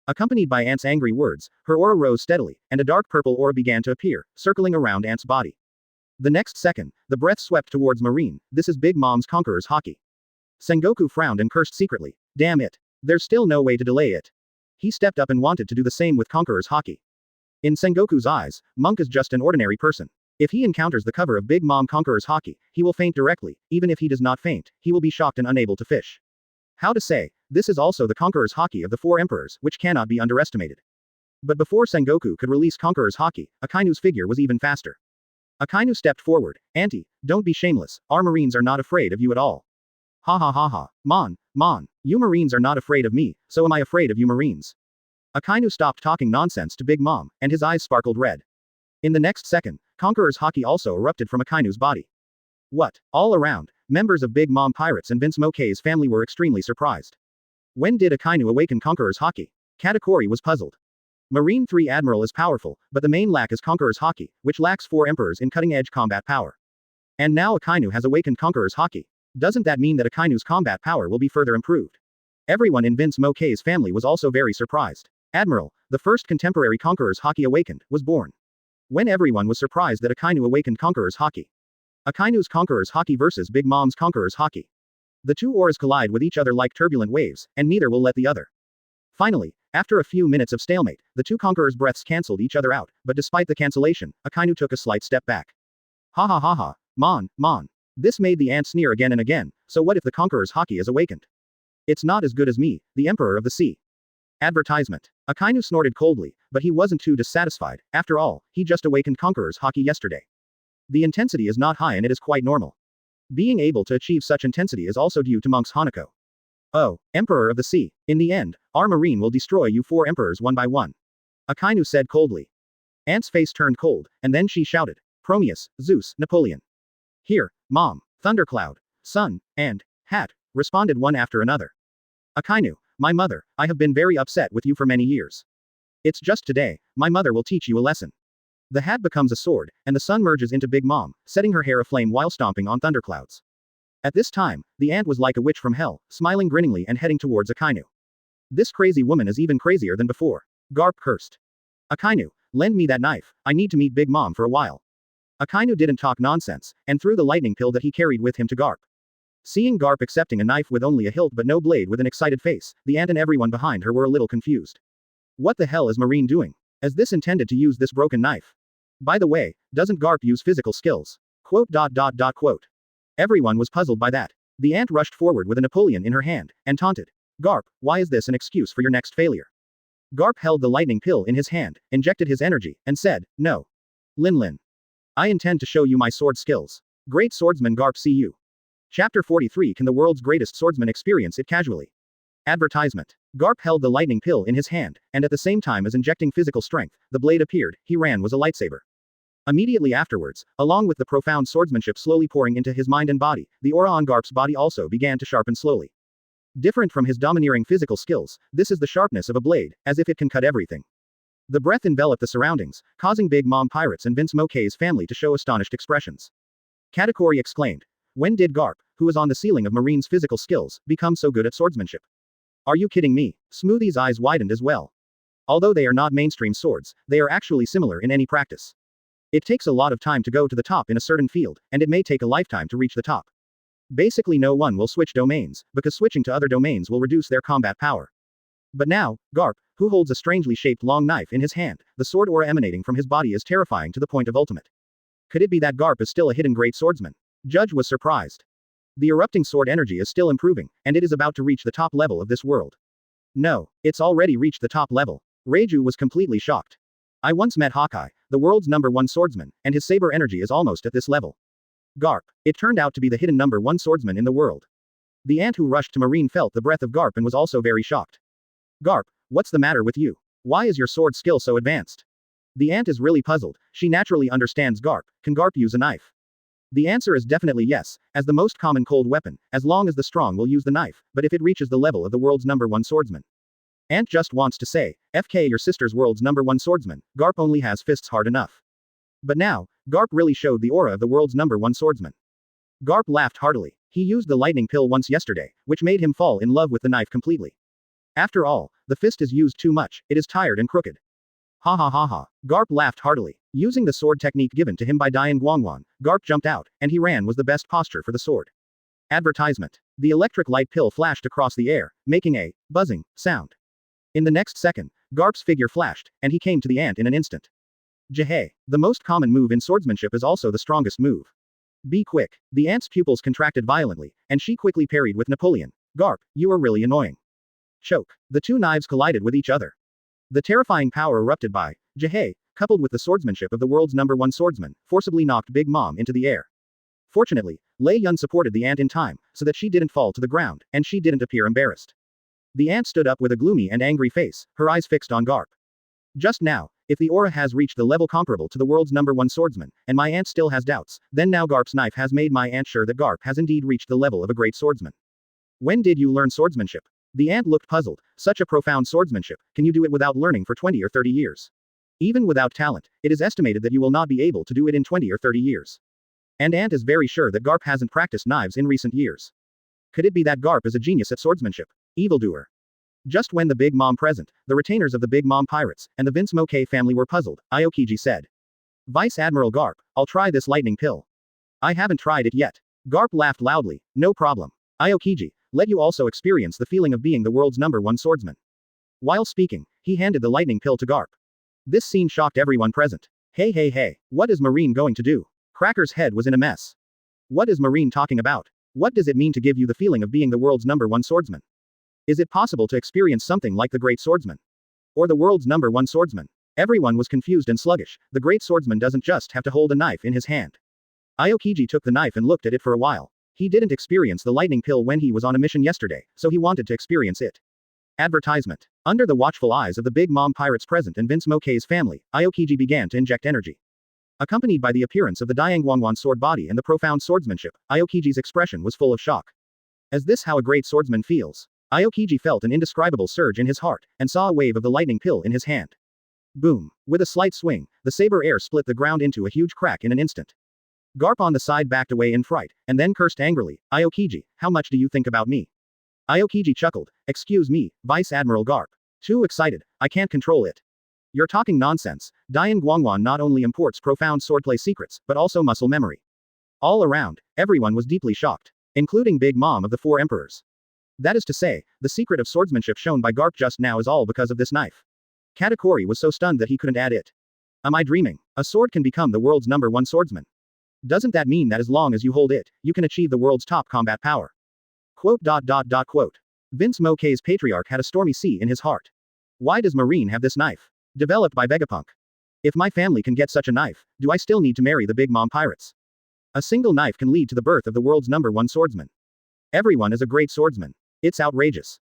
Accompanied by Ant's angry words, her aura rose steadily, and a dark purple aura began to appear, circling around Ant's body. The next second, the breath swept towards Marine. This is Big Mom's Conqueror's Haki. Sengoku frowned and cursed secretly. Damn it. There's still no way to delay it. He stepped up and wanted to do the same with Conqueror's Haki. In Sengoku's eyes, Monk is just an ordinary person. If he encounters the cover of Big Mom Conqueror's Haki, he will faint directly. Even if he does not faint, he will be shocked and unable to fish. How to say, this is also the Conqueror's Haki of the Four Emperors, which cannot be underestimated. But before Sengoku could release Conqueror's Haki, Akainu's figure was even faster. Akainu stepped forward. Auntie, don't be shameless, our Marines are not afraid of you at all. Ha ha ha ha. Mon, you Marines are not afraid of me, so am I afraid of you Marines. Akainu stopped talking nonsense to Big Mom, and his eyes sparkled red. In the next second, Conqueror's Haki also erupted from Akainu's body. What? All around, members of Big Mom Pirates and Vinsmoke's family were extremely surprised. When did Akainu awaken Conqueror's Haki? Katakuri was puzzled. Marine 3 Admiral is powerful, but the main lack is Conqueror's Haki, which lacks 4 Emperors in cutting-edge combat power. And now Akainu has awakened Conqueror's Haki. Doesn't that mean that Akainu's combat power will be further improved? Everyone in Vinsmoke's family was also very surprised. Admiral, the first contemporary Conqueror's Haki awakened, was born. When everyone was surprised that Akainu awakened Conqueror's Haki. Akainu's Conqueror's Haki versus Big Mom's Conqueror's Haki. The two auras collide with each other like turbulent waves, and neither will let the other. Finally, after a few minutes of stalemate, the two conquerors' breaths cancelled each other out, but despite the cancellation, Akainu took a slight step back. Ha ha ha ha. Mon. This made the ant sneer again and again, so what if the Conqueror's Haki is awakened? It's not as good as me, the Emperor of the Sea. Advertisement. Akainu snorted coldly, but he wasn't too dissatisfied. After all, he just awakened Conqueror's Haki yesterday. The intensity is not high and it is quite normal. Being able to achieve such intensity is also due to Monk's Hanako. Oh, Emperor of the Sea, in the end, our Marine will destroy you 4 Emperors one by one. Akainu said coldly. Ant's face turned cold, and then she shouted. Prometheus, Zeus, Napoleon. Here, Mom, Thundercloud, Sun, and Hat, responded one after another. Akainu, my mother, I have been very upset with you for many years. It's just today, my mother will teach you a lesson. The hat becomes a sword, and the sun merges into Big Mom, setting her hair aflame while stomping on thunderclouds. At this time, the ant was like a witch from hell, smiling grinningly and heading towards Akainu. This crazy woman is even crazier than before. Garp cursed. Akainu, lend me that knife, I need to meet Big Mom for a while. Akainu didn't talk nonsense, and threw the lightning pill that he carried with him to Garp. Seeing Garp accepting a knife with only a hilt but no blade with an excited face, the ant and everyone behind her were a little confused. What the hell is Marine doing? Is this intended to use this broken knife? By the way, doesn't Garp use physical skills? Quote. Everyone was puzzled by that. The ant rushed forward with a Napoleon in her hand, and taunted. Garp, why is this an excuse for your next failure? Garp held the lightning pill in his hand, injected his energy, and said, no. Lin. I intend to show you my sword skills. Great swordsman Garp, see you. Chapter 43. Can the world's greatest swordsman experience it casually? Advertisement. Garp held the lightning pill in his hand, and at the same time as injecting physical strength, the blade appeared. He ran was a lightsaber. Immediately afterwards, along with the profound swordsmanship slowly pouring into his mind and body, the aura on Garp's body also began to sharpen slowly. Different from his domineering physical skills, this is the sharpness of a blade, as if it can cut everything. The breath enveloped the surroundings, causing Big Mom Pirates and Vinsmoke's family to show astonished expressions. Katakuri exclaimed. When did Garp, who is on the ceiling of Marine's physical skills, become so good at swordsmanship? Are you kidding me? Smoothie's eyes widened as well. Although they are not mainstream swords, they are actually similar in any practice. It takes a lot of time to go to the top in a certain field, and it may take a lifetime to reach the top. Basically no one will switch domains, because switching to other domains will reduce their combat power. But now, Garp, who holds a strangely shaped long knife in his hand, the sword aura emanating from his body is terrifying to the point of ultimate. Could it be that Garp is still a hidden great swordsman? Judge was surprised. The erupting sword energy is still improving, and it is about to reach the top level of this world. No, it's already reached the top level. Reiju was completely shocked. I once met Haki, the world's #1 swordsman, and his saber energy is almost at this level. Garp. It turned out to be the hidden #1 swordsman in the world. The ant who rushed to Marine felt the breath of Garp and was also very shocked. Garp, what's the matter with you? Why is your sword skill so advanced? The ant is really puzzled. She naturally understands Garp. Can Garp use a knife? The answer is definitely yes, as the most common cold weapon, as long as the strong will use the knife, but if it reaches the level of the world's #1 swordsman. Ant just wants to say, FK your sister's world's #1 swordsman, Garp only has fists hard enough. But now, Garp really showed the aura of the world's #1 swordsman. Garp laughed heartily. He used the lightning pill once yesterday, which made him fall in love with the knife completely. After all, the fist is used too much, it is tired and crooked. Ha ha ha ha. Garp laughed heartily. Using the sword technique given to him by Dianguang, Garp jumped out, and he ran was the best posture for the sword. Advertisement. The electric light pill flashed across the air, making a buzzing sound. In the next second, Garp's figure flashed, and he came to the ant in an instant. Jihei. The most common move in swordsmanship is also the strongest move. Be quick. The ant's pupils contracted violently, and she quickly parried with Napoleon. Garp, you are really annoying. Choke. The two knives collided with each other. The terrifying power erupted by Jihei, coupled with the swordsmanship of the world's #1 swordsman, forcibly knocked Big Mom into the air. Fortunately, Lei Yun supported the ant in time, so that she didn't fall to the ground, and she didn't appear embarrassed. The ant stood up with a gloomy and angry face, her eyes fixed on Garp. Just now, if the aura has reached the level comparable to the world's #1 swordsman, and my ant still has doubts, then now Garp's knife has made my ant sure that Garp has indeed reached the level of a great swordsman. When did you learn swordsmanship? The ant looked puzzled. Such a profound swordsmanship, can you do it without learning for 20 or 30 years? Even without talent, it is estimated that you will not be able to do it in 20 or 30 years. And Ant is very sure that Garp hasn't practiced knives in recent years. Could it be that Garp is a genius at swordsmanship? Evildoer. Just when the Big Mom present, the retainers of the Big Mom pirates, and the Vinsmoke family were puzzled, Aokiji said. Vice Admiral Garp, I'll try this lightning pill. I haven't tried it yet. Garp laughed loudly, no problem. Aokiji, let you also experience the feeling of being the world's #1 swordsman. While speaking, he handed the lightning pill to Garp. This scene shocked everyone present. Hey, what is Marine going to do? Cracker's head was in a mess. What is Marine talking about? What does it mean to give you the feeling of being the world's #1 swordsman? Is it possible to experience something like the great swordsman? Or the world's #1 swordsman? Everyone was confused and sluggish. The great swordsman doesn't just have to hold a knife in his hand. Aokiji took the knife and looked at it for a while. He didn't experience the lightning pill when he was on a mission yesterday, so he wanted to experience it. Advertisement. Under the watchful eyes of the Big Mom pirates present and Vinsmoke's family, Aokiji began to inject energy. Accompanied by the appearance of the Dianguang sword body and the profound swordsmanship, Aokiji's expression was full of shock. Is this how a great swordsman feels? Aokiji felt an indescribable surge in his heart, and saw a wave of the lightning pill in his hand. Boom. With a slight swing, the saber air split the ground into a huge crack in an instant. Garp on the side backed away in fright, and then cursed angrily, Aokiji, how much do you think about me? Aokiji chuckled, excuse me, Vice Admiral Garp. Too excited, I can't control it. You're talking nonsense. Dianguang not only imports profound swordplay secrets, but also muscle memory. All around, everyone was deeply shocked, including Big Mom of the Four Emperors. That is to say, the secret of swordsmanship shown by Garp just now is all because of this knife. Katakuri was so stunned that he couldn't add it. Am I dreaming? A sword can become the world's #1 swordsman. Doesn't that mean that as long as you hold it, you can achieve the world's top combat power? Quote. Vinsmoke's patriarch had a stormy sea in his heart. Why does Marine have this knife? Developed by Vegapunk. If my family can get such a knife, do I still need to marry the Big Mom pirates? A single knife can lead to the birth of the world's #1 swordsman. Everyone is a great swordsman. It's outrageous.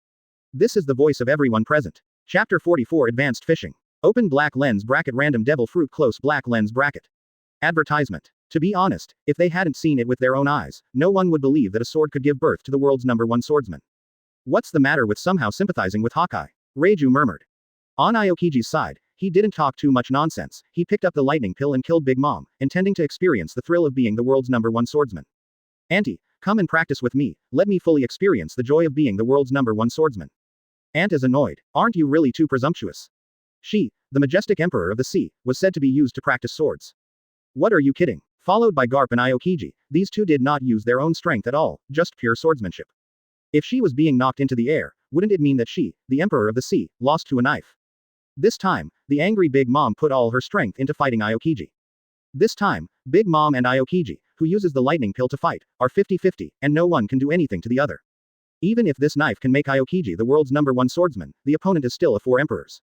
This is the voice of everyone present. Chapter 44 Advanced Fishing. Open black lens bracket random devil fruit close black lens bracket. Advertisement. To be honest, if they hadn't seen it with their own eyes, no one would believe that a sword could give birth to the world's #1 swordsman. What's the matter with somehow sympathizing with Haki? Reiju murmured. On Aokiji's side, he didn't talk too much nonsense. He picked up the lightning pill and killed Big Mom, intending to experience the thrill of being the world's #1 swordsman. Auntie, come and practice with me, let me fully experience the joy of being the world's #1 swordsman. Ant is annoyed. Aren't you really too presumptuous? She, the majestic emperor of the sea, was said to be used to practice swords. What are you kidding? Followed by Garp and Aokiji, these two did not use their own strength at all, just pure swordsmanship. If she was being knocked into the air, wouldn't it mean that she, the emperor of the sea, lost to a knife? This time, the angry Big Mom put all her strength into fighting Aokiji. This time, Big Mom and Aokiji, who uses the lightning pill to fight, are 50-50, and no one can do anything to the other. Even if this knife can make Aokiji the world's #1 swordsman, the opponent is still a Four Emperors.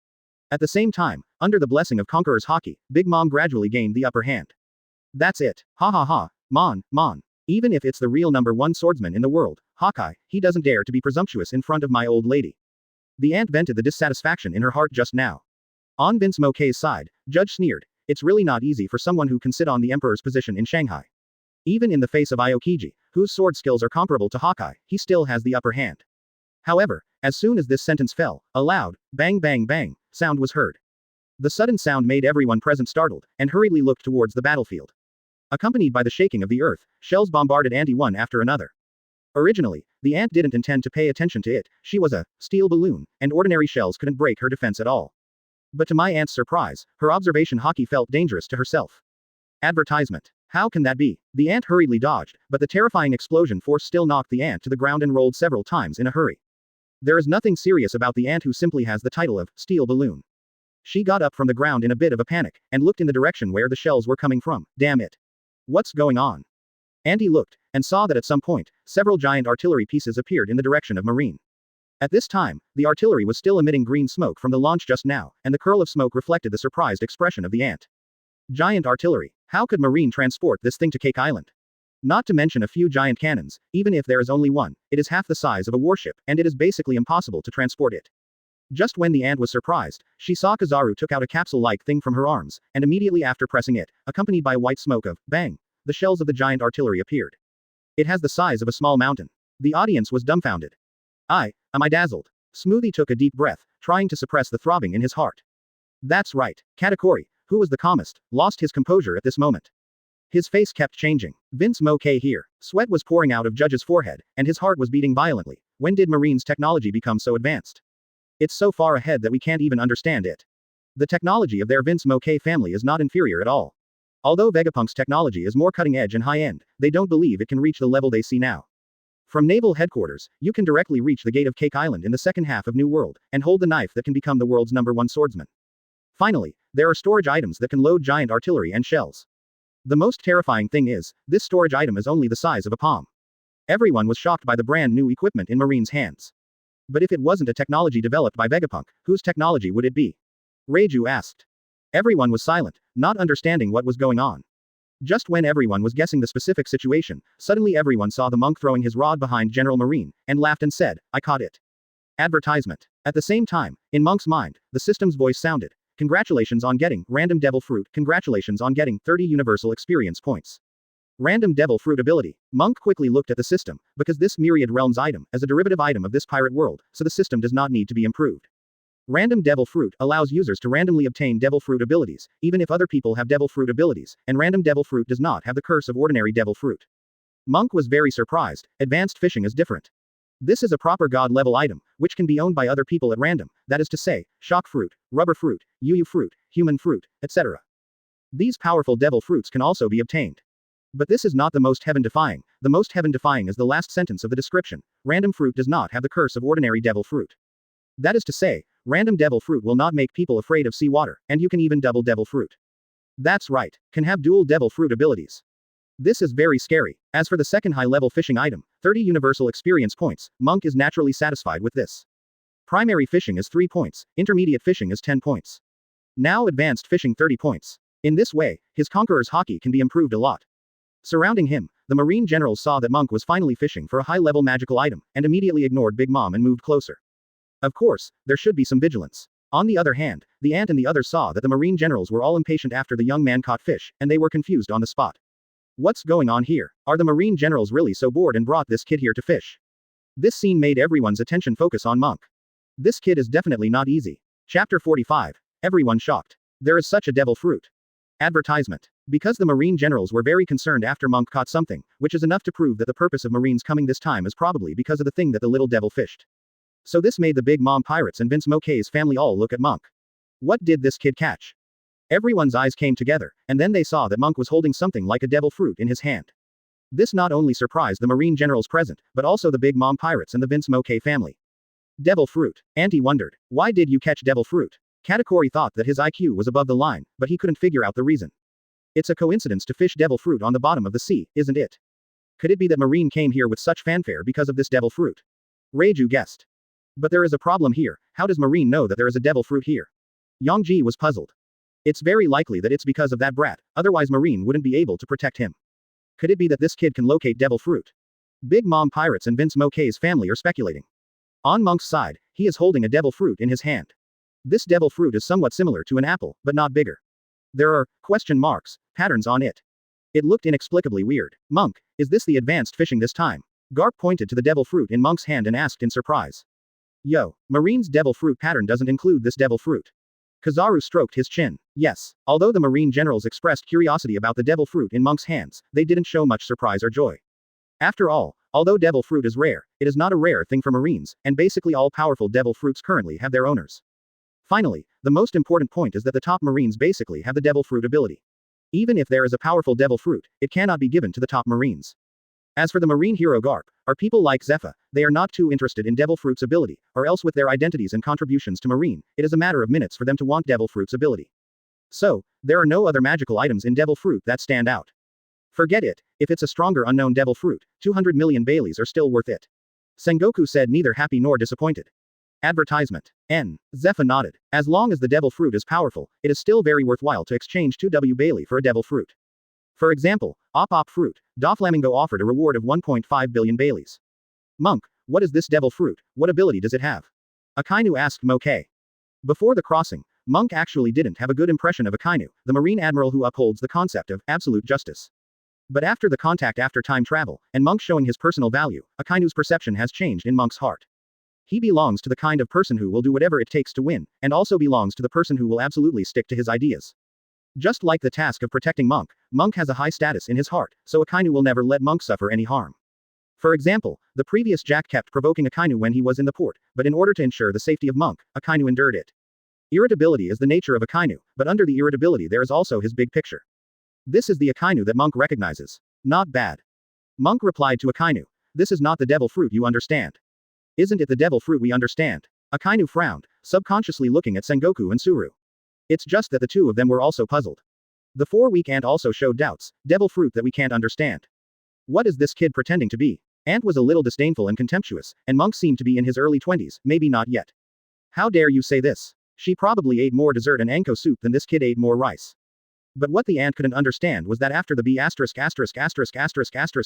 At the same time, under the blessing of Conqueror's Haki, Big Mom gradually gained the upper hand. That's it. Ha ha ha, Mon. Even if it's the real #1 swordsman in the world, Haki, he doesn't dare to be presumptuous in front of my old lady. The ant vented the dissatisfaction in her heart just now. On Vinsmoke's side, Judge sneered, it's really not easy for someone who can sit on the emperor's position in Shanghai. Even in the face of Aokiji, whose sword skills are comparable to Haki, he still has the upper hand. However, as soon as this sentence fell, a loud, bang bang bang, sound was heard. The sudden sound made everyone present startled, and hurriedly looked towards the battlefield. Accompanied by the shaking of the earth, shells bombarded Andy one after another. Originally, the ant didn't intend to pay attention to it, she was a steel balloon, and ordinary shells couldn't break her defense at all. But to my aunt's surprise, her observation Haki felt dangerous to herself. Advertisement. How can that be? The ant hurriedly dodged, but the terrifying explosion force still knocked the ant to the ground and rolled several times in a hurry. There is nothing serious about the ant who simply has the title of steel balloon. She got up from the ground in a bit of a panic, and looked in the direction where the shells were coming from. Damn it. What's going on? Andy looked, and saw that at some point, several giant artillery pieces appeared in the direction of Marine. At this time, the artillery was still emitting green smoke from the launch just now, and the curl of smoke reflected the surprised expression of the ant. Giant artillery. How could Marine transport this thing to Cake Island? Not to mention a few giant cannons, even if there is only one, it is half the size of a warship, and it is basically impossible to transport it. Just when the ant was surprised, she saw Kizaru took out a capsule-like thing from her arms, and immediately after pressing it, accompanied by white smoke of, bang, the shells of the giant artillery appeared. It has the size of a small mountain. The audience was dumbfounded. Am I dazzled? Smoothie took a deep breath, trying to suppress the throbbing in his heart. That's right, Katakuri, who was the calmest, lost his composure at this moment. His face kept changing. Vinsmoke here. Sweat was pouring out of Judge's forehead, and his heart was beating violently. When did Marine's technology become so advanced? It's so far ahead that we can't even understand it. The technology of their Vinsmoke family is not inferior at all. Although Vegapunk's technology is more cutting-edge and high-end, they don't believe it can reach the level they see now. From naval headquarters, you can directly reach the gate of Cake Island in the second half of New World, and hold the knife that can become the world's #1 swordsman. Finally, there are storage items that can load giant artillery and shells. The most terrifying thing is, this storage item is only the size of a palm. Everyone was shocked by the brand new equipment in Marine's hands. But if it wasn't a technology developed by Vegapunk, whose technology would it be? Reiju asked. Everyone was silent, not understanding what was going on. Just when everyone was guessing the specific situation, suddenly everyone saw the monk throwing his rod behind General Marine, and laughed and said, I caught it. Advertisement. At the same time, in Monk's mind, the system's voice sounded. Congratulations on getting Random Devil Fruit. Congratulations on getting 30 Universal Experience Points. Random Devil Fruit ability. Monk quickly looked at the system, because this Myriad Realms item is a derivative item of this pirate world, so the system does not need to be improved. Random Devil Fruit allows users to randomly obtain Devil Fruit abilities, even if other people have Devil Fruit abilities, and Random Devil Fruit does not have the curse of ordinary Devil Fruit. Monk was very surprised. Advanced fishing is different. This is a proper god-level item, which can be owned by other people at random, that is to say, shock fruit, rubber fruit, yu fruit, human fruit, etc. These powerful devil fruits can also be obtained. But this is not the most heaven-defying. The most heaven-defying is the last sentence of the description. Random fruit does not have the curse of ordinary devil fruit. That is to say, random devil fruit will not make people afraid of seawater, and you can even double devil fruit. That's right, can have dual devil fruit abilities. This is very scary. As for the second high-level fishing item, 30 universal experience points, Monk is naturally satisfied with this. Primary fishing is 3 points, intermediate fishing is 10 points. Now advanced fishing 30 points. In this way, his Conqueror's Haki can be improved a lot. Surrounding him, the Marine generals saw that Monk was finally fishing for a high-level magical item, and immediately ignored Big Mom and moved closer. Of course, there should be some vigilance. On the other hand, the ant and the others saw that the Marine generals were all impatient after the young man caught fish, and they were confused on the spot. What's going on here? Are the Marine generals really so bored and brought this kid here to fish? This scene made everyone's attention focus on Monk. This kid is definitely not easy. Chapter 45. Everyone shocked. There is such a devil fruit. Advertisement. Because the Marine generals were very concerned after Monk caught something, which is enough to prove that the purpose of Marines coming this time is probably because of the thing that the little devil fished. So this made the Big Mom pirates and Vinsmoke's family all look at Monk. What did this kid catch? Everyone's eyes came together, and then they saw that Monk was holding something like a devil fruit in his hand. This not only surprised the Marine generals present, but also the Big Mom pirates and the Vinsmoke family. Devil fruit. Auntie wondered, why did you catch devil fruit? Katakuri thought that his IQ was above the line, but he couldn't figure out the reason. It's a coincidence to fish devil fruit on the bottom of the sea, isn't it? Could it be that Marine came here with such fanfare because of this devil fruit? Reiju guessed. But there is a problem here. How does Marine know that there is a devil fruit here? Yongji was puzzled. It's very likely that it's because of that brat, otherwise Marine wouldn't be able to protect him. Could it be that this kid can locate devil fruit? Big Mom Pirates and Vinsmoke's family are speculating. On Monk's side, he is holding a devil fruit in his hand. This devil fruit is somewhat similar to an apple, but not bigger. There are question marks, patterns on it. It looked inexplicably weird. Monk, is this the advanced fishing this time? Garp pointed to the devil fruit in Monk's hand and asked in surprise. Yo, Marine's devil fruit pattern doesn't include this devil fruit. Kizaru stroked his chin. Yes, although the Marine generals expressed curiosity about the devil fruit in Monk's hands, they didn't show much surprise or joy. After all, although devil fruit is rare, it is not a rare thing for Marines, and basically all powerful devil fruits currently have their owners. Finally, the most important point is that the top Marines basically have the devil fruit ability. Even if there is a powerful devil fruit, it cannot be given to the top Marines. As for the Marine hero Garp, are people like Zephyr, they are not too interested in devil fruit's ability, or else with their identities and contributions to Marine, it is a matter of minutes for them to want devil fruit's ability. So, there are no other magical items in devil fruit that stand out. Forget it, if it's a stronger unknown devil fruit, 200 million Baileys are still worth it. Sengoku said, neither happy nor disappointed. Advertisement. Zephyr nodded. As long as the devil fruit is powerful, it is still very worthwhile to exchange 2W Bailey for a devil fruit. For example, Op fruit, Doflamingo offered a reward of 1.5 billion Baileys. Monk, what is this devil fruit, what ability does it have? Akainu asked Moke. Before the crossing, Monk actually didn't have a good impression of Akainu, the Marine admiral who upholds the concept of absolute justice. But after the contact after time travel, and Monk showing his personal value, Akainu's perception has changed in Monk's heart. He belongs to the kind of person who will do whatever it takes to win, and also belongs to the person who will absolutely stick to his ideas. Just like the task of protecting Monk, Monk has a high status in his heart, so Akainu will never let Monk suffer any harm. For example, the previous Jack kept provoking Akainu when he was in the port, but in order to ensure the safety of Monk, Akainu endured it. Irritability is the nature of Akainu, but under the irritability there is also his big picture. This is the Akainu that Monk recognizes. Not bad. Monk replied to Akainu. This is not the devil fruit you understand. Isn't it the devil fruit we understand? Akainu frowned, subconsciously looking at Sengoku and Suru. It's just that the two of them were also puzzled. The 4-week ant also showed doubts, devil fruit that we can't understand. What is this kid pretending to be? Ant was a little disdainful and contemptuous, and Monk seemed to be in his early 20s, maybe not yet. How dare you say this? She probably ate more dessert and anko soup than this kid ate more rice. But what the ant couldn't understand was that after the B*********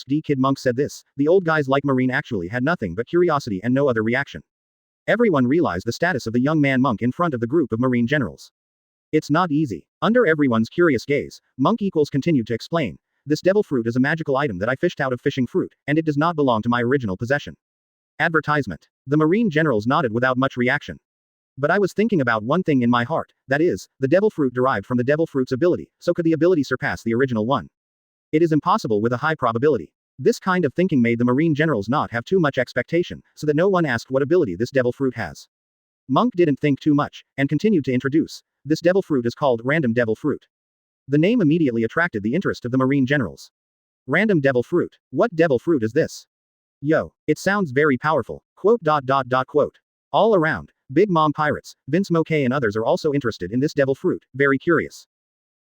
D kid Monk said this, the old guys like Marine actually had nothing but curiosity and no other reaction. Everyone realized the status of the young man Monk in front of the group of Marine generals. It's not easy. Under everyone's curious gaze, Monk continued to explain. This devil fruit is a magical item that I fished out of fishing fruit, and it does not belong to my original possession. Advertisement. The Marine generals nodded without much reaction. But I was thinking about one thing in my heart, that is, the devil fruit derived from the devil fruit's ability, so could the ability surpass the original one? It is impossible with a high probability. This kind of thinking made the Marine generals not have too much expectation, so that no one asked what ability this devil fruit has. Monk didn't think too much, and continued to introduce. This devil fruit is called Random Devil Fruit. The name immediately attracted the interest of the Marine generals. Random Devil Fruit. What devil fruit is this? Yo, it sounds very powerful. Quote. All around, Big Mom Pirates, Vinsmoke and others are also interested in this devil fruit, very curious.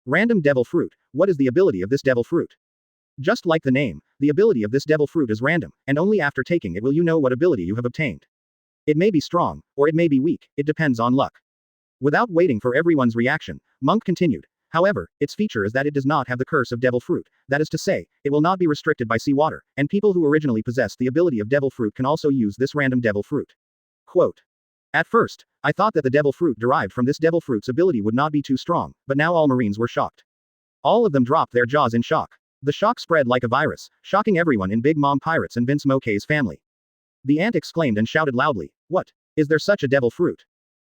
Random Devil Fruit, what is the ability of this devil fruit? Just like the name, the ability of this devil fruit is random, and only after taking it will you know what ability you have obtained. It may be strong, or it may be weak, it depends on luck. Without waiting for everyone's reaction, Monk continued. However, its feature is that it does not have the curse of devil fruit, that is to say, it will not be restricted by seawater, and people who originally possessed the ability of devil fruit can also use this random devil fruit. Quote. At first, I thought that the devil fruit derived from this devil fruit's ability would not be too strong, but now all Marines were shocked. All of them dropped their jaws in shock. The shock spread like a virus, shocking everyone in Big Mom Pirates and Vinsmoke's family. The ant exclaimed and shouted loudly, what? Is there such a devil fruit?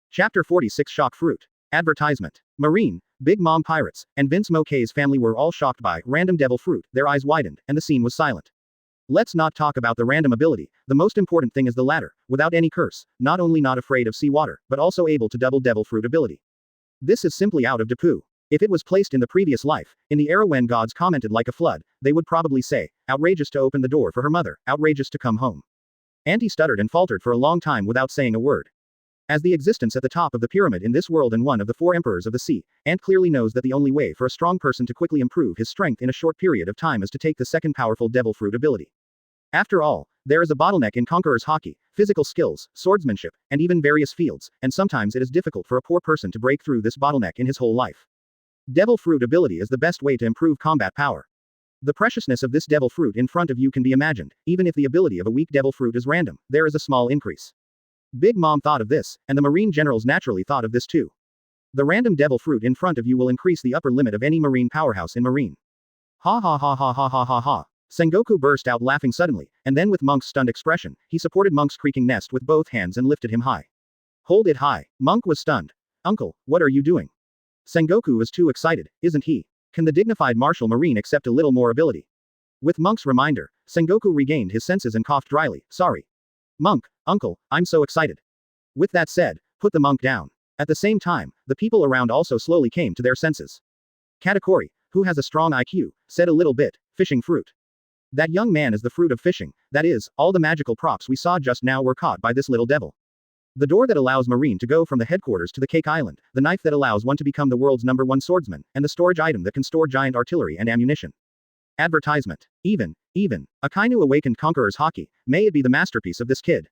Chapter 46 Shock Fruit. Advertisement. Marine, Big Mom Pirates, and Vinsmoke's family were all shocked by random devil fruit, their eyes widened, and the scene was silent. Let's not talk about the random ability, the most important thing is the latter, without any curse, not only not afraid of seawater, but also able to double devil fruit ability. This is simply out of Depu. If it was placed in the previous life, in the era when gods commented like a flood, they would probably say, outrageous to open the door for her mother, outrageous to come home. Auntie stuttered and faltered for a long time without saying a word. As the existence at the top of the pyramid in this world and one of the 4 emperors of the sea, Ant clearly knows that the only way for a strong person to quickly improve his strength in a short period of time is to take the second powerful devil fruit ability. After all, there is a bottleneck in Conqueror's Haki, physical skills, swordsmanship, and even various fields, and sometimes it is difficult for a poor person to break through this bottleneck in his whole life. Devil fruit ability is the best way to improve combat power. The preciousness of this devil fruit in front of you can be imagined, even if the ability of a weak devil fruit is random, there is a small increase. Big Mom thought of this, and the Marine generals naturally thought of this too. The random devil fruit in front of you will increase the upper limit of any Marine powerhouse in Marine. Ha ha ha ha ha ha ha ha. Sengoku burst out laughing suddenly, and then with Monk's stunned expression, he supported Monk's creaking nest with both hands and lifted him high. Hold it high. Monk was stunned. Uncle, what are you doing? Sengoku is too excited, isn't he? Can the dignified martial Marine accept a little more ability? With Monk's reminder, Sengoku regained his senses and coughed dryly, sorry. Monk, uncle, I'm so excited. With that said, put the monk down. At the same time, the people around also slowly came to their senses. Katakuri, who has a strong IQ, said a little bit, fishing fruit. That young man is the fruit of fishing, that is, all the magical props we saw just now were caught by this little devil. The door that allows Marine to go from the headquarters to the Cake Island, the knife that allows one to become the world's #1 swordsman, and the storage item that can store giant artillery and ammunition. Advertisement. Even, Akainu awakened Conqueror's Haki, may it be the masterpiece of this kid.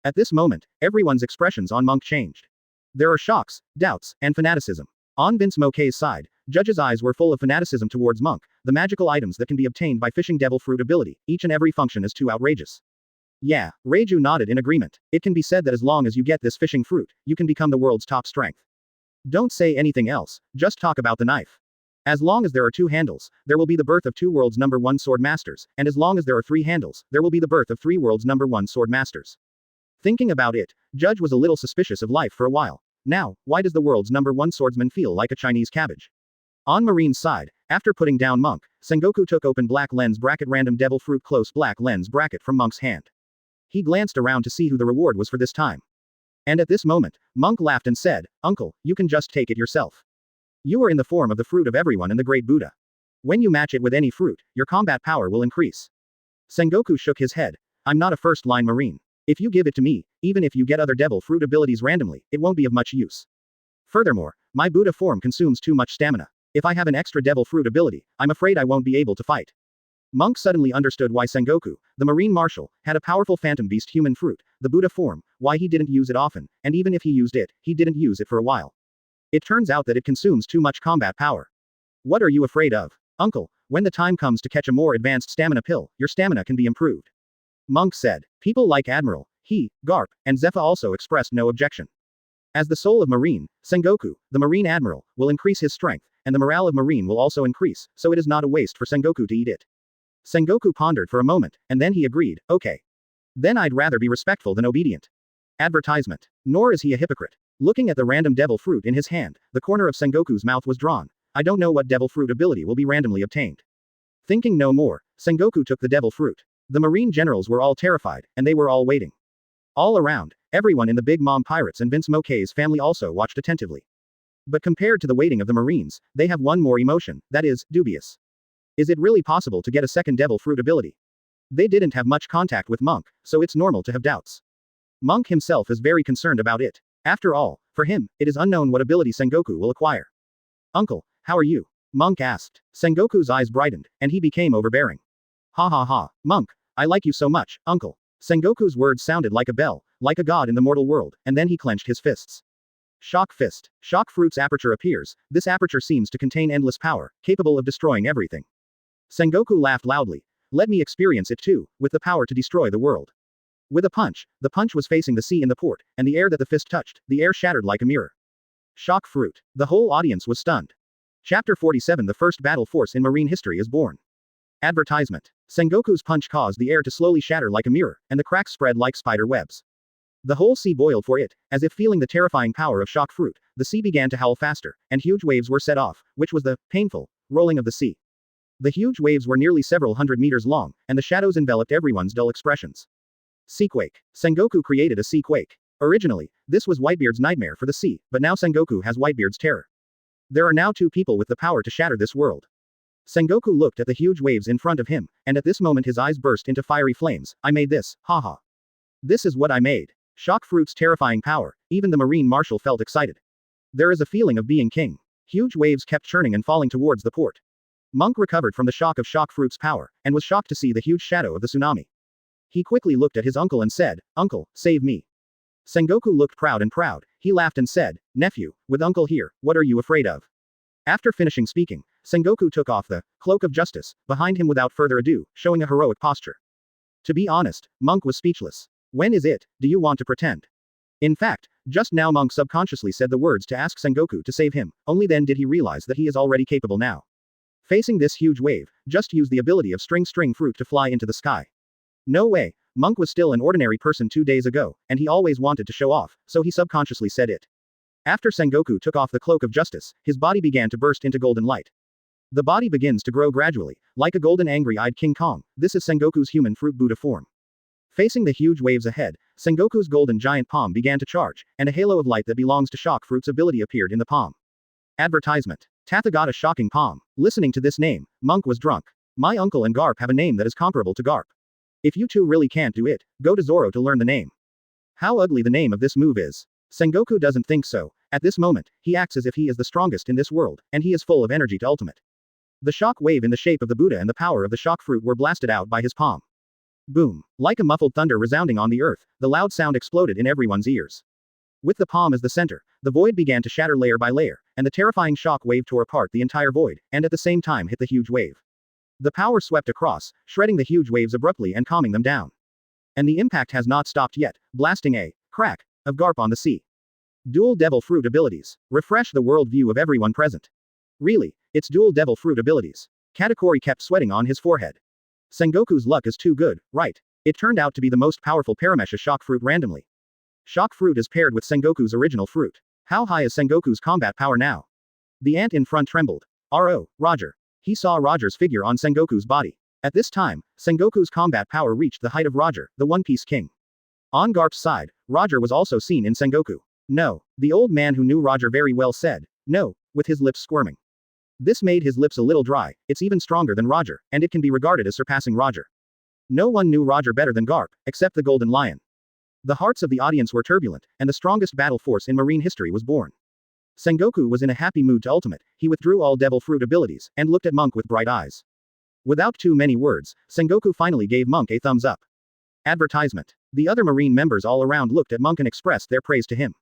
At this moment, everyone's expressions on Monk changed. There are shocks, doubts, and fanaticism. On Vinsmoke's side, Judge's eyes were full of fanaticism towards Monk, the magical items that can be obtained by fishing devil fruit ability, each and every function is too outrageous. Yeah, Reiju nodded in agreement. It can be said that as long as you get this fishing fruit, you can become the world's top strength. Don't say anything else, just talk about the knife. As long as there are 2 handles, there will be the birth of 2 world's #1 sword masters, and as long as there are 3 handles, there will be the birth of 3 world's #1 sword masters. Thinking about it, Judge was a little suspicious of life for a while. Now, why does the world's #1 swordsman feel like a Chinese cabbage? On Marine's side, after putting down Monk, Sengoku took open black lens bracket random devil fruit close black lens bracket from Monk's hand. He glanced around to see who the reward was for this time. And at this moment, Monk laughed and said, Uncle, you can just take it yourself. You are in the form of the fruit of everyone and the great Buddha. When you match it with any fruit, your combat power will increase. Sengoku shook his head. I'm not a first-line Marine. If you give it to me, even if you get other devil fruit abilities randomly, it won't be of much use. Furthermore, my Buddha form consumes too much stamina. If I have an extra devil fruit ability, I'm afraid I won't be able to fight. Monk suddenly understood why Sengoku, the Marine Marshal, had a powerful phantom beast human fruit, the Buddha form, why he didn't use it often, and even if he used it, he didn't use it for a while. It turns out that it consumes too much combat power. What are you afraid of? Uncle, when the time comes to catch a more advanced stamina pill, your stamina can be improved. Monk said. People like Admiral, he, Garp, and Zephyr also expressed no objection. As the soul of Marine, Sengoku, the Marine Admiral, will increase his strength, and the morale of Marine will also increase, so it is not a waste for Sengoku to eat it. Sengoku pondered for a moment, and then he agreed, okay. Then I'd rather be respectful than obedient. Advertisement. Nor is he a hypocrite. Looking at the random devil fruit in his hand, the corner of Sengoku's mouth was drawn. I don't know what devil fruit ability will be randomly obtained. Thinking no more, Sengoku took the devil fruit. The Marine generals were all terrified, and they were all waiting. All around, everyone in the Big Mom Pirates and Vinsmoke's family also watched attentively. But compared to the waiting of the Marines, they have one more emotion, that is, dubious. Is it really possible to get a second devil fruit ability? They didn't have much contact with Monk, so it's normal to have doubts. Monk himself is very concerned about it. After all, for him, it is unknown what ability Sengoku will acquire. Uncle, how are you? Monk asked. Sengoku's eyes brightened, and he became overbearing. Ha ha ha, Monk, I like you so much, uncle. Sengoku's words sounded like a bell, like a god in the mortal world, and then he clenched his fists. Shock fist. Shock fruit's aperture appears, this aperture seems to contain endless power, capable of destroying everything. Sengoku laughed loudly. Let me experience it too, with the power to destroy the world. With a punch, the punch was facing the sea in the port, and the air that the fist touched, the air shattered like a mirror. Shock fruit. The whole audience was stunned. Chapter 47 The first battle force in marine history is born. Advertisement. Sengoku's punch caused the air to slowly shatter like a mirror, and the cracks spread like spider webs. The whole sea boiled for it, as if feeling the terrifying power of shock fruit, the sea began to howl faster, and huge waves were set off, which was the painful rolling of the sea. The huge waves were nearly several hundred meters long, and the shadows enveloped everyone's dull expressions. Seaquake. Sengoku created a sea quake. Originally, this was Whitebeard's nightmare for the sea, but now Sengoku has Whitebeard's terror. There are now 2 people with the power to shatter this world. Sengoku looked at the huge waves in front of him, and at this moment his eyes burst into fiery flames. I made this, haha. This is what I made. Shock fruit's terrifying power, even the Marine Marshal felt excited. There is a feeling of being king. Huge waves kept churning and falling towards the port. Monk recovered from the shock of shock fruit's power, and was shocked to see the huge shadow of the tsunami. He quickly looked at his uncle and said, Uncle, save me. Sengoku looked proud and proud. He laughed and said, Nephew, with uncle here, what are you afraid of? After finishing speaking, Sengoku took off the cloak of justice behind him without further ado, showing a heroic posture. To be honest, Monk was speechless. When is it, do you want to pretend? In fact, just now Monk subconsciously said the words to ask Sengoku to save him, only then did he realize that he is already capable now. Facing this huge wave, just use the ability of string fruit to fly into the sky. No way, Monk was still an ordinary person 2 days ago, and he always wanted to show off, so he subconsciously said it. After Sengoku took off the cloak of justice, his body began to burst into golden light. The body begins to grow gradually, like a golden angry-eyed King Kong. This is Sengoku's human fruit Buddha form. Facing the huge waves ahead, Sengoku's golden giant palm began to charge, and a halo of light that belongs to Shock Fruit's ability appeared in the palm. Advertisement. Tathagata Shocking Palm. Listening to this name, Monk was drunk. My uncle and Garp have a name that is comparable to Garp. If you two really can't do it, go to Zoro to learn the name. How ugly the name of this move is. Sengoku doesn't think so. At this moment, he acts as if he is the strongest in this world, and he is full of energy to ultimate. The shock wave in the shape of the Buddha and the power of the shock fruit were blasted out by his palm. Boom. Like a muffled thunder resounding on the earth, the loud sound exploded in everyone's ears. With the palm as the center, the void began to shatter layer by layer, and the terrifying shock wave tore apart the entire void, and at the same time hit the huge wave. The power swept across, shredding the huge waves abruptly and calming them down. And the impact has not stopped yet, blasting a crack of Garp on the sea. Dual Devil Fruit abilities. Refresh the world view of everyone present. Really, it's Dual Devil Fruit abilities. Katakuri kept sweating on his forehead. Sengoku's luck is too good, right? It turned out to be the most powerful Paramesha Shock Fruit randomly. Shock Fruit is paired with Sengoku's original fruit. How high is Sengoku's combat power now? The ant in front trembled. R.O., Roger. He saw Roger's figure on Sengoku's body. At this time, Sengoku's combat power reached the height of Roger, the One Piece King. On Garp's side, Roger was also seen in Sengoku. No. The old man who knew Roger very well said, no, with his lips squirming. This made his lips a little dry. It's even stronger than Roger, and it can be regarded as surpassing Roger. No one knew Roger better than Garp, except the Golden Lion. The hearts of the audience were turbulent, and the strongest battle force in marine history was born. Sengoku was in a happy mood to ultimate. He withdrew all Devil Fruit abilities, and looked at Monk with bright eyes. Without too many words, Sengoku finally gave Monk a thumbs up. Advertisement. The other marine members all around looked at Monk and expressed their praise to him.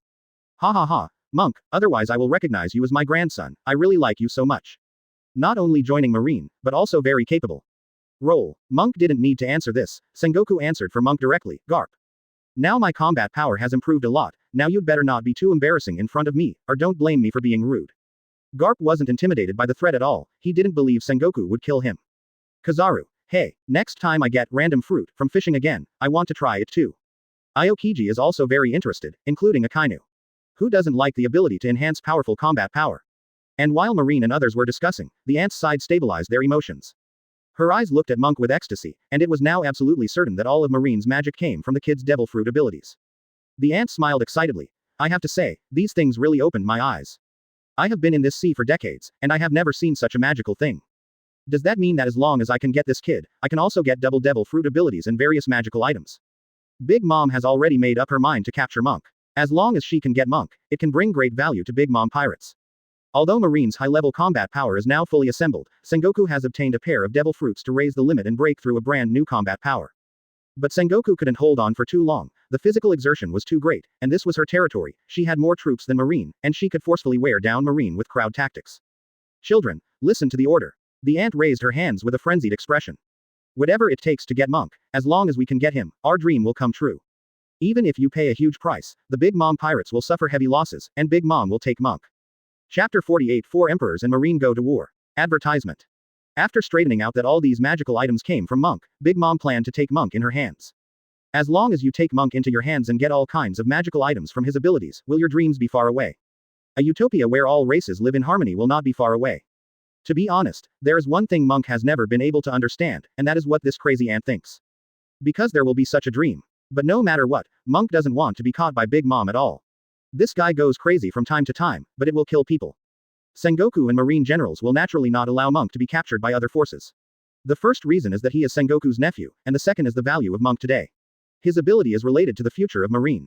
Ha ha ha. Monk, otherwise I will recognize you as my grandson. I really like you so much. Not only joining Marine, but also very capable. Roll. Monk didn't need to answer this. Sengoku answered for Monk directly, Garp. Now my combat power has improved a lot. Now you'd better not be too embarrassing in front of me, or don't blame me for being rude. Garp wasn't intimidated by the threat at all. He didn't believe Sengoku would kill him. Kizaru. Hey, next time I get random fruit from fishing again, I want to try it too. Aokiji is also very interested, including Akainu. Who doesn't like the ability to enhance powerful combat power? And while Marine and others were discussing, the ant's side stabilized their emotions. Her eyes looked at Monk with ecstasy, and it was now absolutely certain that all of Marine's magic came from the kid's devil fruit abilities. The ant smiled excitedly. I have to say, these things really opened my eyes. I have been in this sea for decades, and I have never seen such a magical thing. Does that mean that as long as I can get this kid, I can also get double devil fruit abilities and various magical items? Big Mom has already made up her mind to capture Monk. As long as she can get Monk, it can bring great value to Big Mom pirates. Although Marine's high-level combat power is now fully assembled, Sengoku has obtained a pair of devil fruits to raise the limit and break through a brand new combat power. But Sengoku couldn't hold on for too long. The physical exertion was too great, and this was her territory. She had more troops than Marine, and she could forcefully wear down Marine with crowd tactics. Children, listen to the order. The ant raised her hands with a frenzied expression. Whatever it takes to get Monk, as long as we can get him, our dream will come true. Even if you pay a huge price, the Big Mom pirates will suffer heavy losses, and Big Mom will take Monk. Chapter 48 4 Emperors and Marine go to war. Advertisement. After straightening out that all these magical items came from Monk, Big Mom planned to take Monk in her hands. As long as you take Monk into your hands and get all kinds of magical items from his abilities, will your dreams be far away? A utopia where all races live in harmony will not be far away. To be honest, there is one thing Monk has never been able to understand, and that is what this crazy ant thinks. Because there will be such a dream. But no matter what, Monk doesn't want to be caught by Big Mom at all. This guy goes crazy from time to time, but it will kill people. Sengoku and Marine generals will naturally not allow Monk to be captured by other forces. The first reason is that he is Sengoku's nephew, and the second is the value of Monk today. His ability is related to the future of Marine.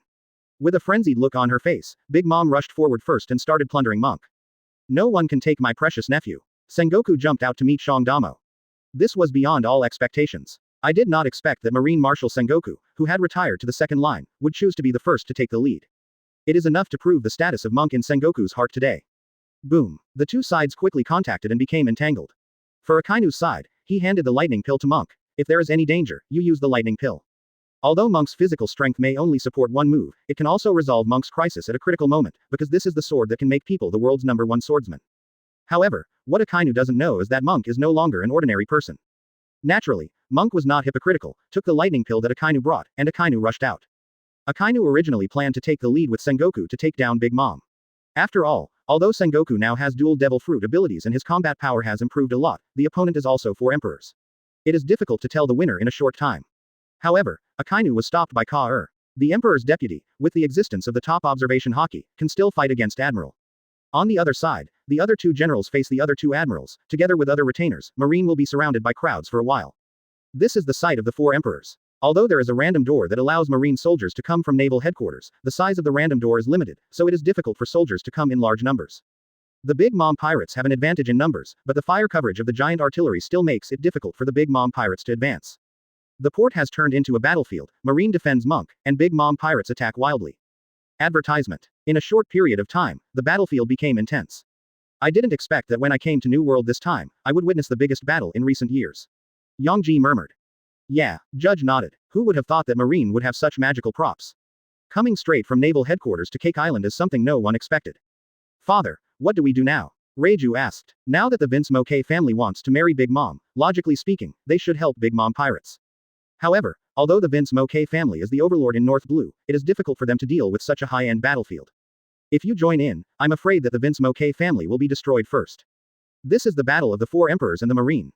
With a frenzied look on her face, Big Mom rushed forward first and started plundering Monk. No one can take my precious nephew. Sengoku jumped out to meet Shangdamo. This was beyond all expectations. I did not expect that Marine Marshal Sengoku, who had retired to the second line, would choose to be the first to take the lead. It is enough to prove the status of Monk in Sengoku's heart today. Boom. The two sides quickly contacted and became entangled. For Akainu's side, he handed the lightning pill to Monk. If there is any danger, you use the lightning pill. Although Monk's physical strength may only support one move, it can also resolve Monk's crisis at a critical moment, because this is the sword that can make people the world's #1 swordsman. However, what Akainu doesn't know is that Monk is no longer an ordinary person. Naturally, Monk was not hypocritical, took the lightning pill that Akainu brought, and Akainu rushed out. Akainu originally planned to take the lead with Sengoku to take down Big Mom. After all, although Sengoku now has dual devil fruit abilities and his combat power has improved a lot, the opponent is also 4 emperors. It is difficult to tell the winner in a short time. However, Akainu was stopped by Ka-er. The emperor's deputy, with the existence of the top observation Haki, can still fight against Admiral. On the other side, the other 2 generals face the other 2 admirals, together with other retainers. Marine will be surrounded by crowds for a while. This is the site of the 4 emperors. Although there is a random door that allows Marine soldiers to come from naval headquarters, the size of the random door is limited, so it is difficult for soldiers to come in large numbers. The Big Mom pirates have an advantage in numbers, but the fire coverage of the giant artillery still makes it difficult for the Big Mom pirates to advance. The port has turned into a battlefield, Marine defends Monk, and Big Mom pirates attack wildly. Advertisement. In a short period of time, the battlefield became intense. I didn't expect that when I came to New World this time, I would witness the biggest battle in recent years. Yongji murmured. Yeah, Judge nodded. Who would have thought that Marine would have such magical props? Coming straight from naval headquarters to Cake Island is something no one expected. Father, what do we do now? Reiju asked. Now that the Vinsmoke family wants to marry Big Mom, logically speaking, they should help Big Mom pirates. However, although the Vinsmoke family is the overlord in North Blue, it is difficult for them to deal with such a high-end battlefield. If you join in, I'm afraid that the Vinsmoke family will be destroyed first. This is the battle of the 4 emperors and the Marine.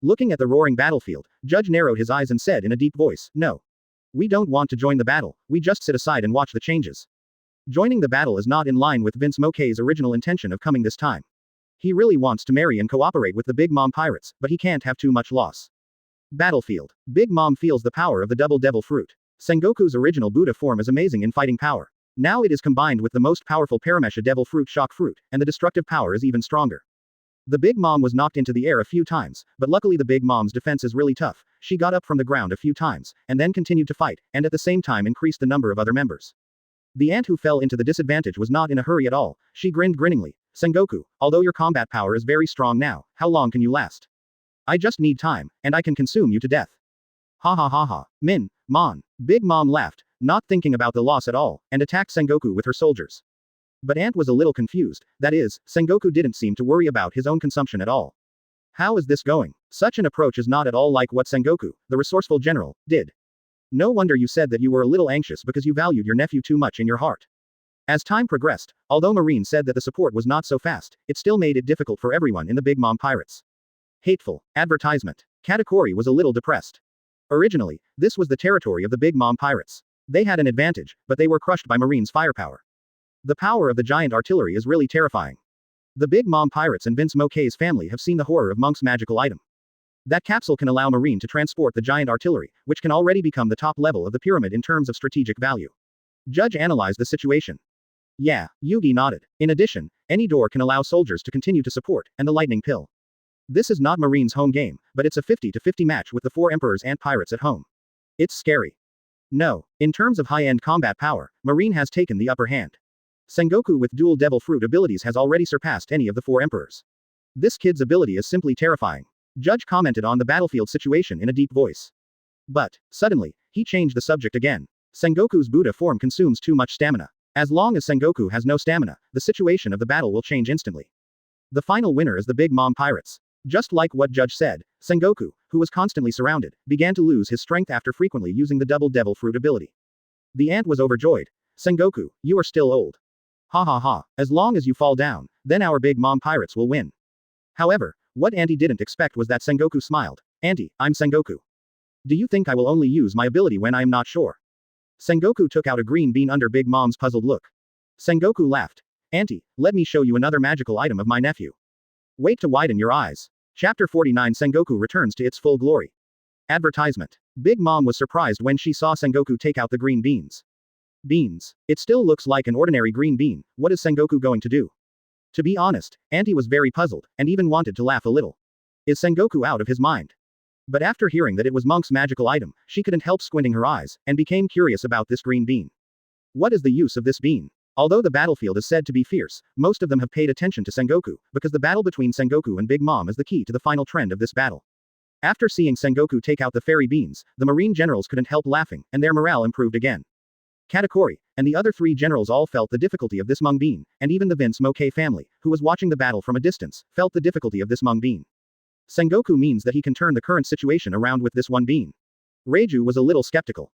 Looking at the roaring battlefield, Judge narrowed his eyes and said in a deep voice, no. We don't want to join the battle, we just sit aside and watch the changes. Joining the battle is not in line with Vinsmoke's original intention of coming this time. He really wants to marry and cooperate with the Big Mom pirates, but he can't have too much loss. Battlefield. Big Mom feels the power of the double devil fruit. Sengoku's original Buddha form is amazing in fighting power. Now it is combined with the most powerful Paramesha devil fruit shock fruit, and the destructive power is even stronger. The Big Mom was knocked into the air a few times, but luckily the Big Mom's defense is really tough. She got up from the ground a few times, and then continued to fight, and at the same time increased the number of other members. The ant who fell into the disadvantage was not in a hurry at all. She grinned grinningly. Sengoku, although your combat power is very strong now, how long can you last? I just need time, and I can consume you to death. Ha ha ha ha. Mon. Big Mom laughed, not thinking about the loss at all, and attacked Sengoku with her soldiers. But Ant was a little confused, that is, Sengoku didn't seem to worry about his own consumption at all. How is this going? Such an approach is not at all like what Sengoku, the resourceful general, did. No wonder you said that you were a little anxious because you valued your nephew too much in your heart. As time progressed, although Marine said that the support was not so fast, it still made it difficult for everyone in the Big Mom pirates. Hateful. Advertisement. Katakuri was a little depressed. Originally, this was the territory of the Big Mom pirates. They had an advantage, but they were crushed by Marine's firepower. The power of the giant artillery is really terrifying. The Big Mom pirates and Vinsmoke's family have seen the horror of Monk's magical item. That capsule can allow Marine to transport the giant artillery, which can already become the top level of the pyramid in terms of strategic value. Judge analyzed the situation. Yeah, Yugi nodded. In addition, any door can allow soldiers to continue to support, and the lightning pill. This is not Marine's home game, but it's a 50-50 match with the 4 emperors and pirates at home. It's scary. No, in terms of high-end combat power, Marine has taken the upper hand. Sengoku with dual devil fruit abilities has already surpassed any of the 4 emperors. This kid's ability is simply terrifying. Judge commented on the battlefield situation in a deep voice. But, suddenly, he changed the subject again. Sengoku's Buddha form consumes too much stamina. As long as Sengoku has no stamina, the situation of the battle will change instantly. The final winner is the Big Mom pirates. Just like what Judge said, Sengoku, who was constantly surrounded, began to lose his strength after frequently using the double devil fruit ability. The ant was overjoyed. Sengoku, you are still old. Ha ha ha, as long as you fall down, then our Big Mom pirates will win. However, what Auntie didn't expect was that Sengoku smiled. Auntie, I'm Sengoku. Do you think I will only use my ability when I am not sure? Sengoku took out a green bean under Big Mom's puzzled look. Sengoku laughed. Auntie, let me show you another magical item of my nephew. Wait to widen your eyes. Chapter 49 Sengoku returns to its full glory. Advertisement. Big Mom was surprised when she saw Sengoku take out the green beans. Beans. It still looks like an ordinary green bean, what is Sengoku going to do? To be honest, Auntie was very puzzled, and even wanted to laugh a little. Is Sengoku out of his mind? But after hearing that it was Monk's magical item, she couldn't help squinting her eyes, and became curious about this green bean. What is the use of this bean? Although the battlefield is said to be fierce, most of them have paid attention to Sengoku, because the battle between Sengoku and Big Mom is the key to the final trend of this battle. After seeing Sengoku take out the fairy beans, the marine generals couldn't help laughing, and their morale improved again. Katakuri, and the other 3 generals all felt the difficulty of this Mung Bean, and even the Vinsmoke family, who was watching the battle from a distance, felt the difficulty of this Mung Bean. Sengoku means that he can turn the current situation around with this one bean. Reiju was a little skeptical.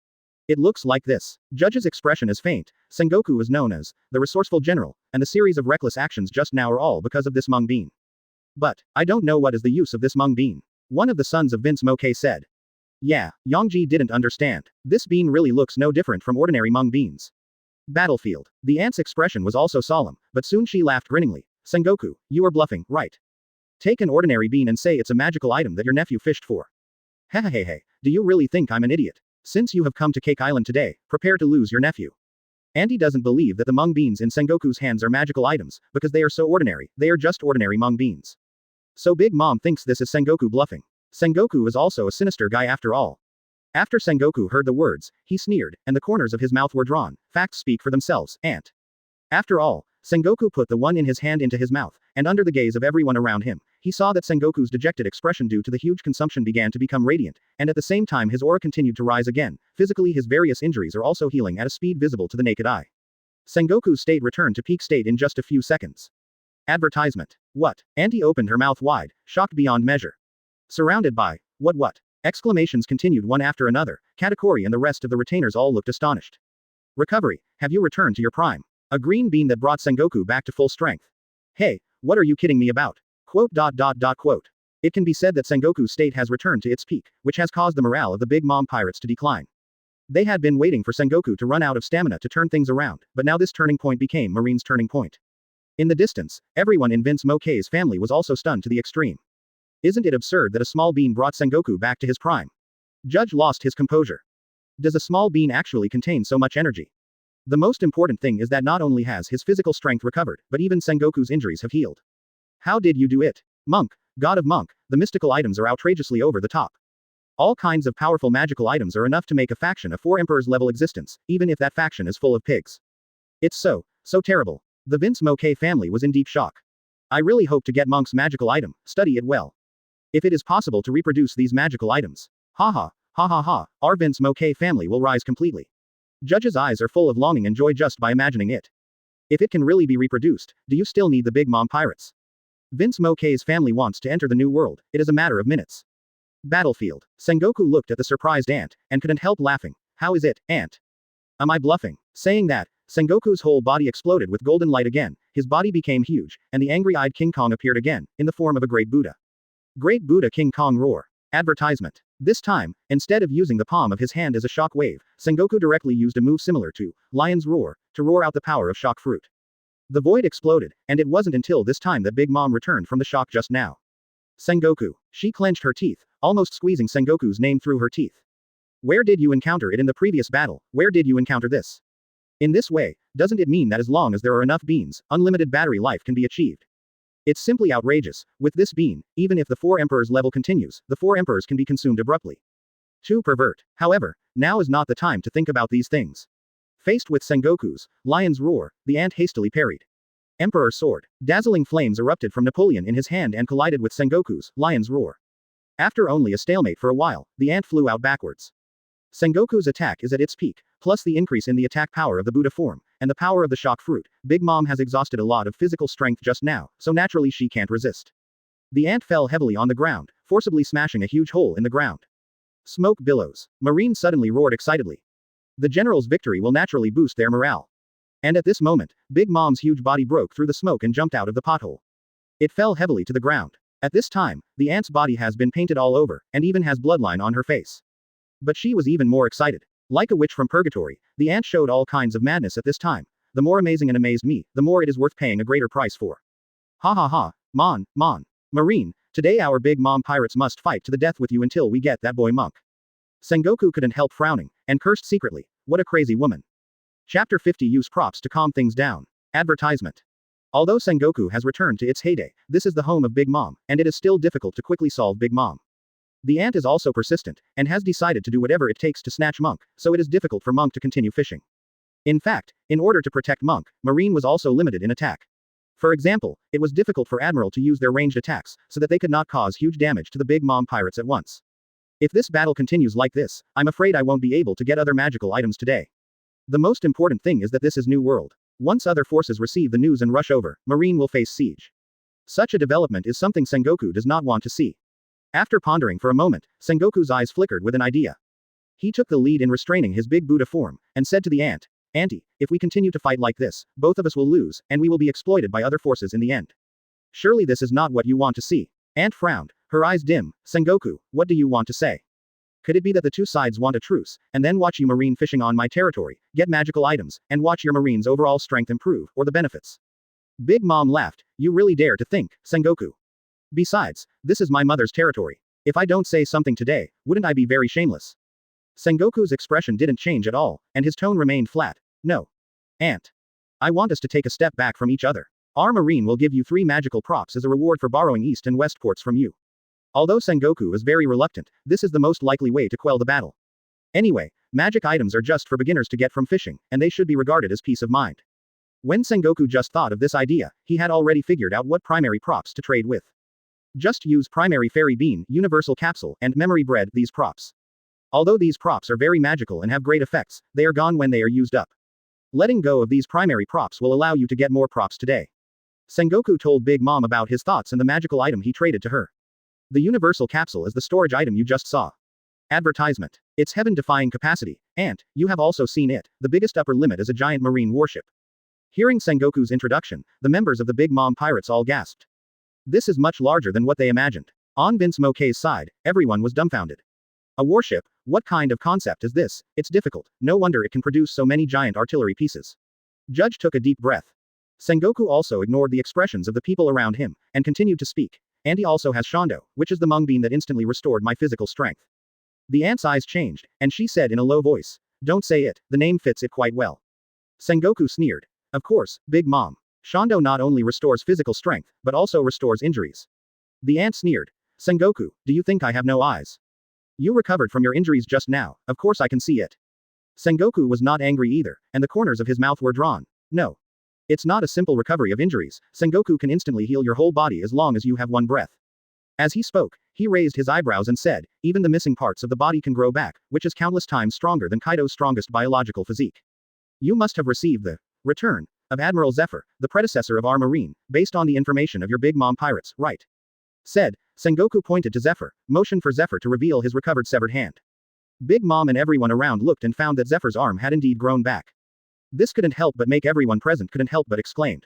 It looks like this. Judge's expression is faint. Sengoku is known as the resourceful general, and the series of reckless actions just now are all because of this Mung Bean. But I don't know what is the use of this Mung Bean. One of the sons of Vinsmoke said. Yeah, Yongji didn't understand. This bean really looks no different from ordinary Mung Beans. Battlefield. The aunt's expression was also solemn, but soon she laughed grinningly. Sengoku, you are bluffing, right? Take an ordinary bean and say it's a magical item that your nephew fished for. Hehehehe, do you really think I'm an idiot? Since you have come to Cake Island today, prepare to lose your nephew. Auntie doesn't believe that the Mung Beans in Sengoku's hands are magical items, because they are so ordinary, they are just ordinary Mung Beans. So Big Mom thinks this is Sengoku bluffing. Sengoku is also a sinister guy after all. After Sengoku heard the words, he sneered, and the corners of his mouth were drawn. Facts speak for themselves, aunt. After all, Sengoku put the one in his hand into his mouth, and under the gaze of everyone around him, he saw that Sengoku's dejected expression due to the huge consumption began to become radiant, and at the same time his aura continued to rise again. Physically his various injuries are also healing at a speed visible to the naked eye. Sengoku's state returned to peak state in just a few seconds. Advertisement. What? Auntie opened her mouth wide, shocked beyond measure. Surrounded by, what? Exclamations continued one after another. Katakuri and the rest of the retainers all looked astonished. Recovery. Have you returned to your prime? A green bean that brought Sengoku back to full strength. Hey, what are you kidding me about? Quote. It can be said that Sengoku's state has returned to its peak, which has caused the morale of the Big Mom pirates to decline. They had been waiting for Sengoku to run out of stamina to turn things around, but now this turning point became Marine's turning point. In the distance, everyone in Vinsmoke's family was also stunned to the extreme. Isn't it absurd that a small bean brought Sengoku back to his prime? Judge lost his composure. Does a small bean actually contain so much energy? The most important thing is that not only has his physical strength recovered, but even Sengoku's injuries have healed. How did you do it? Monk, god of Monk, the mystical items are outrageously over the top. All kinds of powerful magical items are enough to make a faction a 4 emperors level existence, even if that faction is full of pigs. It's so terrible. The Vinsmoke family was in deep shock. I really hope to get Monk's magical item, study it well. If it is possible to reproduce these magical items. Ha, our Vinsmoke family will rise completely. Judge's eyes are full of longing and joy just by imagining it. If it can really be reproduced, do you still need the Big Mom pirates? Vinsmoke's family wants to enter the new world, it is a matter of minutes. Battlefield. Sengoku looked at the surprised aunt, and couldn't help laughing. How is it, aunt? Am I bluffing? Saying that, Sengoku's whole body exploded with golden light again, his body became huge, and the angry-eyed King Kong appeared again, in the form of a great Buddha. Great Buddha King Kong roar. Advertisement. This time, instead of using the palm of his hand as a shock wave, Sengoku directly used a move similar to Lion's Roar, to roar out the power of shock fruit. The void exploded, and it wasn't until this time that Big Mom returned from the shock just now. Sengoku. She clenched her teeth, almost squeezing Sengoku's name through her teeth. Where did you encounter it in the previous battle? Where did you encounter this? In this way, doesn't it mean that as long as there are enough beans, unlimited battery life can be achieved? It's simply outrageous. With this bean, even if the 4 emperors level continues, the 4 emperors can be consumed abruptly. Too pervert. However, now is not the time to think about these things. Faced with Sengoku's Lion's Roar, the ant hastily parried. Emperor Sword. Dazzling flames erupted from Napoleon in his hand and collided with Sengoku's Lion's Roar. After only a stalemate for a while, the ant flew out backwards. Sengoku's attack is at its peak, plus the increase in the attack power of the Buddha form, and the power of the shock fruit. Big Mom has exhausted a lot of physical strength just now, so naturally she can't resist. The ant fell heavily on the ground, forcibly smashing a huge hole in the ground. Smoke billows. Marine suddenly roared excitedly. The general's victory will naturally boost their morale. And at this moment, Big Mom's huge body broke through the smoke and jumped out of the pothole. It fell heavily to the ground. At this time, the ant's body has been painted all over, and even has bloodline on her face. But she was even more excited. Like a witch from purgatory, the ant showed all kinds of madness at this time. The more amazing and amazed me, the more it is worth paying a greater price for. Ha. Mon. Marine, today our Big Mom pirates must fight to the death with you until we get that boy Monk. Sengoku couldn't help frowning, and cursed secretly. What a crazy woman. Chapter 50 Use props to calm things down. Advertisement. Although Sengoku has returned to its heyday, this is the home of Big Mom, and it is still difficult to quickly solve Big Mom. The ant is also persistent, and has decided to do whatever it takes to snatch Monk, so it is difficult for Monk to continue fishing. In fact, in order to protect Monk, Marine was also limited in attack. For example, it was difficult for Admiral to use their ranged attacks, so that they could not cause huge damage to the Big Mom pirates at once. If this battle continues like this, I'm afraid I won't be able to get other magical items today. The most important thing is that this is New World. Once other forces receive the news and rush over, Marine will face siege. Such a development is something Sengoku does not want to see. After pondering for a moment, Sengoku's eyes flickered with an idea. He took the lead in restraining his big Buddha form, and said to the ant, "Auntie, if we continue to fight like this, both of us will lose, and we will be exploited by other forces in the end. Surely this is not what you want to see." Ant frowned, her eyes dim. "Sengoku, what do you want to say? Could it be that the two sides want a truce, and then watch you Marine fishing on my territory, get magical items, and watch your Marine's overall strength improve, or the benefits?" Big Mom laughed. "You really dare to think, Sengoku. Besides, this is my mother's territory. If I don't say something today, wouldn't I be very shameless?" Sengoku's expression didn't change at all, and his tone remained flat. "No. Ant. I want us to take a step back from each other. Our Marine will give you 3 magical props as a reward for borrowing East and West ports from you." Although Sengoku is very reluctant, this is the most likely way to quell the battle. Anyway, magic items are just for beginners to get from fishing, and they should be regarded as peace of mind. When Sengoku just thought of this idea, he had already figured out what primary props to trade with. Just use primary fairy bean, universal capsule, and memory bread these props. Although these props are very magical and have great effects, they are gone when they are used up. Letting go of these primary props will allow you to get more props today. Sengoku told Big Mom about his thoughts and the magical item he traded to her. The universal capsule is the storage item you just saw. Advertisement. Its heaven-defying capacity, and, you have also seen it, the biggest upper limit is a giant marine warship. Hearing Sengoku's introduction, the members of the Big Mom pirates all gasped. This is much larger than what they imagined. On Vinsmoke's side, everyone was dumbfounded. A warship? What kind of concept is this? It's difficult, no wonder it can produce so many giant artillery pieces. Judge took a deep breath. Sengoku also ignored the expressions of the people around him, and continued to speak. "Andy also has Shondo, which is the mung bean that instantly restored my physical strength." The ant's eyes changed, and she said in a low voice, "Don't say it, the name fits it quite well." Sengoku sneered. "Of course, Big Mom. Shondo not only restores physical strength, but also restores injuries." The ant sneered. "Sengoku, do you think I have no eyes? You recovered from your injuries just now, of course I can see it." Sengoku was not angry either, and the corners of his mouth were drawn. "No. It's not a simple recovery of injuries. Sengoku can instantly heal your whole body as long as you have one breath." As he spoke, he raised his eyebrows and said, "Even the missing parts of the body can grow back, which is countless times stronger than Kaido's strongest biological physique. You must have received the return of Admiral Zephyr, the predecessor of our Marine, based on the information of your Big Mom pirates, right?" Said, Sengoku pointed to Zephyr, motioned for Zephyr to reveal his recovered severed hand. Big Mom and everyone around looked and found that Zephyr's arm had indeed grown back. This couldn't help but make everyone present couldn't help but exclaimed.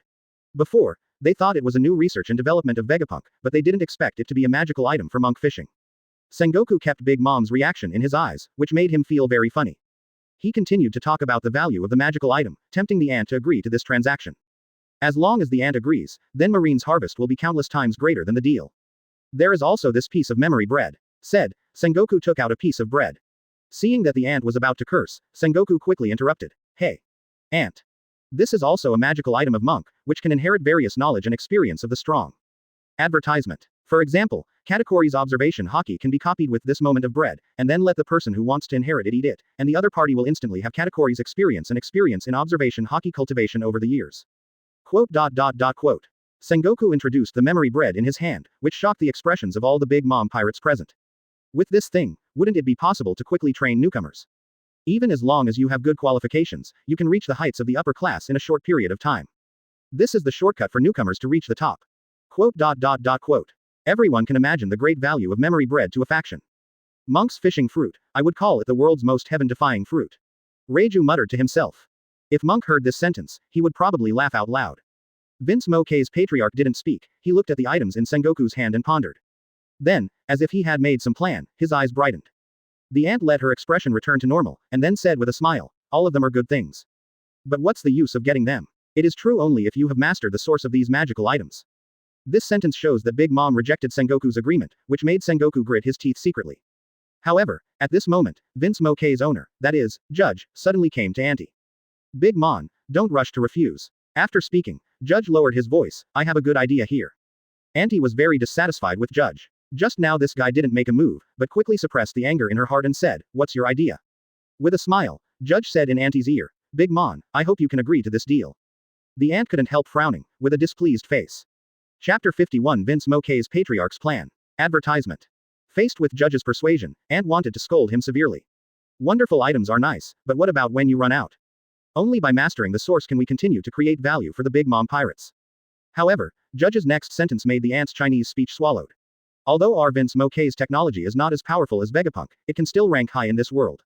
Before, they thought it was a new research and development of Vegapunk, but they didn't expect it to be a magical item for monk fishing. Sengoku kept Big Mom's reaction in his eyes, which made him feel very funny. He continued to talk about the value of the magical item, tempting the ant to agree to this transaction. As long as the ant agrees, then Marine's harvest will be countless times greater than the deal. "There is also this piece of memory bread," said. Sengoku took out a piece of bread. Seeing that the ant was about to curse, Sengoku quickly interrupted. "Hey. Ant. This is also a magical item of monk, which can inherit various knowledge and experience of the strong." Advertisement. For example, Katakori's observation Haki can be copied with this moment of bread, and then let the person who wants to inherit it eat it, and the other party will instantly have Katakori's experience and experience in observation Haki cultivation over the years. Quote. Sengoku introduced the memory bread in his hand, which shocked the expressions of all the Big Mom pirates present. With this thing, wouldn't it be possible to quickly train newcomers? Even as long as you have good qualifications, you can reach the heights of the upper class in a short period of time. This is the shortcut for newcomers to reach the top. Quote. Everyone can imagine the great value of memory bread to a faction. Monk's fishing fruit, I would call it the world's most heaven-defying fruit. Reiju muttered to himself. If Monk heard this sentence, he would probably laugh out loud. Vinsmoke's patriarch didn't speak, he looked at the items in Sengoku's hand and pondered. Then, as if he had made some plan, his eyes brightened. The ant let her expression return to normal, and then said with a smile, "All of them are good things. But what's the use of getting them? It is true only if you have mastered the source of these magical items." This sentence shows that Big Mom rejected Sengoku's agreement, which made Sengoku grit his teeth secretly. However, at this moment, Vinsmoke's owner, that is, Judge, suddenly came to Auntie. "Big Mom, don't rush to refuse." After speaking, Judge lowered his voice, "I have a good idea here." Auntie was very dissatisfied with Judge. Just now this guy didn't make a move, but quickly suppressed the anger in her heart and said, "What's your idea?" With a smile, Judge said in Auntie's ear, Big Mom, I hope you can agree to this deal. The ant couldn't help frowning, with a displeased face. Chapter 51 Vinsmoke's Patriarch's Plan. Advertisement. Faced with Judge's persuasion, Ant wanted to scold him severely. Wonderful items are nice, but what about when you run out? Only by mastering the source can we continue to create value for the Big Mom pirates. However, Judge's next sentence made the ant's Chinese speech swallowed. Although our Vinsmoke's technology is not as powerful as Vegapunk, it can still rank high in this world.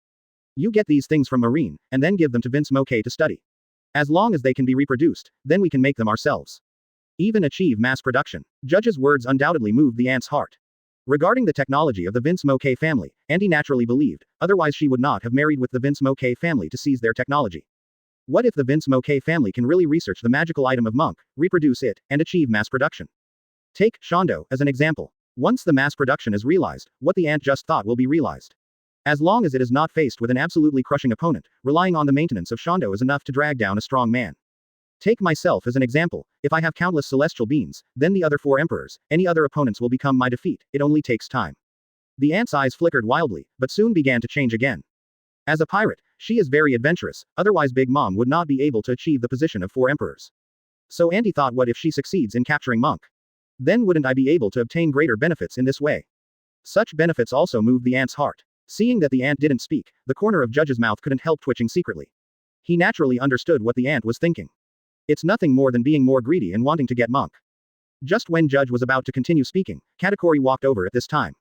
You get these things from Marine, and then give them to Vinsmoke to study. As long as they can be reproduced, then we can make them ourselves. Even achieve mass production. Judge's words undoubtedly moved the ant's heart. Regarding the technology of the Vinsmoke family, Andy naturally believed, otherwise she would not have married with the Vinsmoke family to seize their technology. What if the Vinsmoke family can really research the magical item of Monk, reproduce it, and achieve mass production? Take Shondo as an example. Once the mass production is realized, what the ant just thought will be realized. As long as it is not faced with an absolutely crushing opponent, relying on the maintenance of Shondo is enough to drag down a strong man. Take myself as an example. If I have countless celestial beings, then the other 4 emperors, any other opponents will become my defeat. It only takes time. The ant's eyes flickered wildly, but soon began to change again. As a pirate, she is very adventurous, otherwise Big Mom would not be able to achieve the position of 4 emperors. So Andy thought, what if she succeeds in capturing Monk? Then wouldn't I be able to obtain greater benefits in this way? Such benefits also moved the ant's heart. Seeing that the ant didn't speak, the corner of Judge's mouth couldn't help twitching secretly. He naturally understood what the ant was thinking. It's nothing more than being more greedy and wanting to get Monk. Just when Judge was about to continue speaking, Katakuri walked over at this time.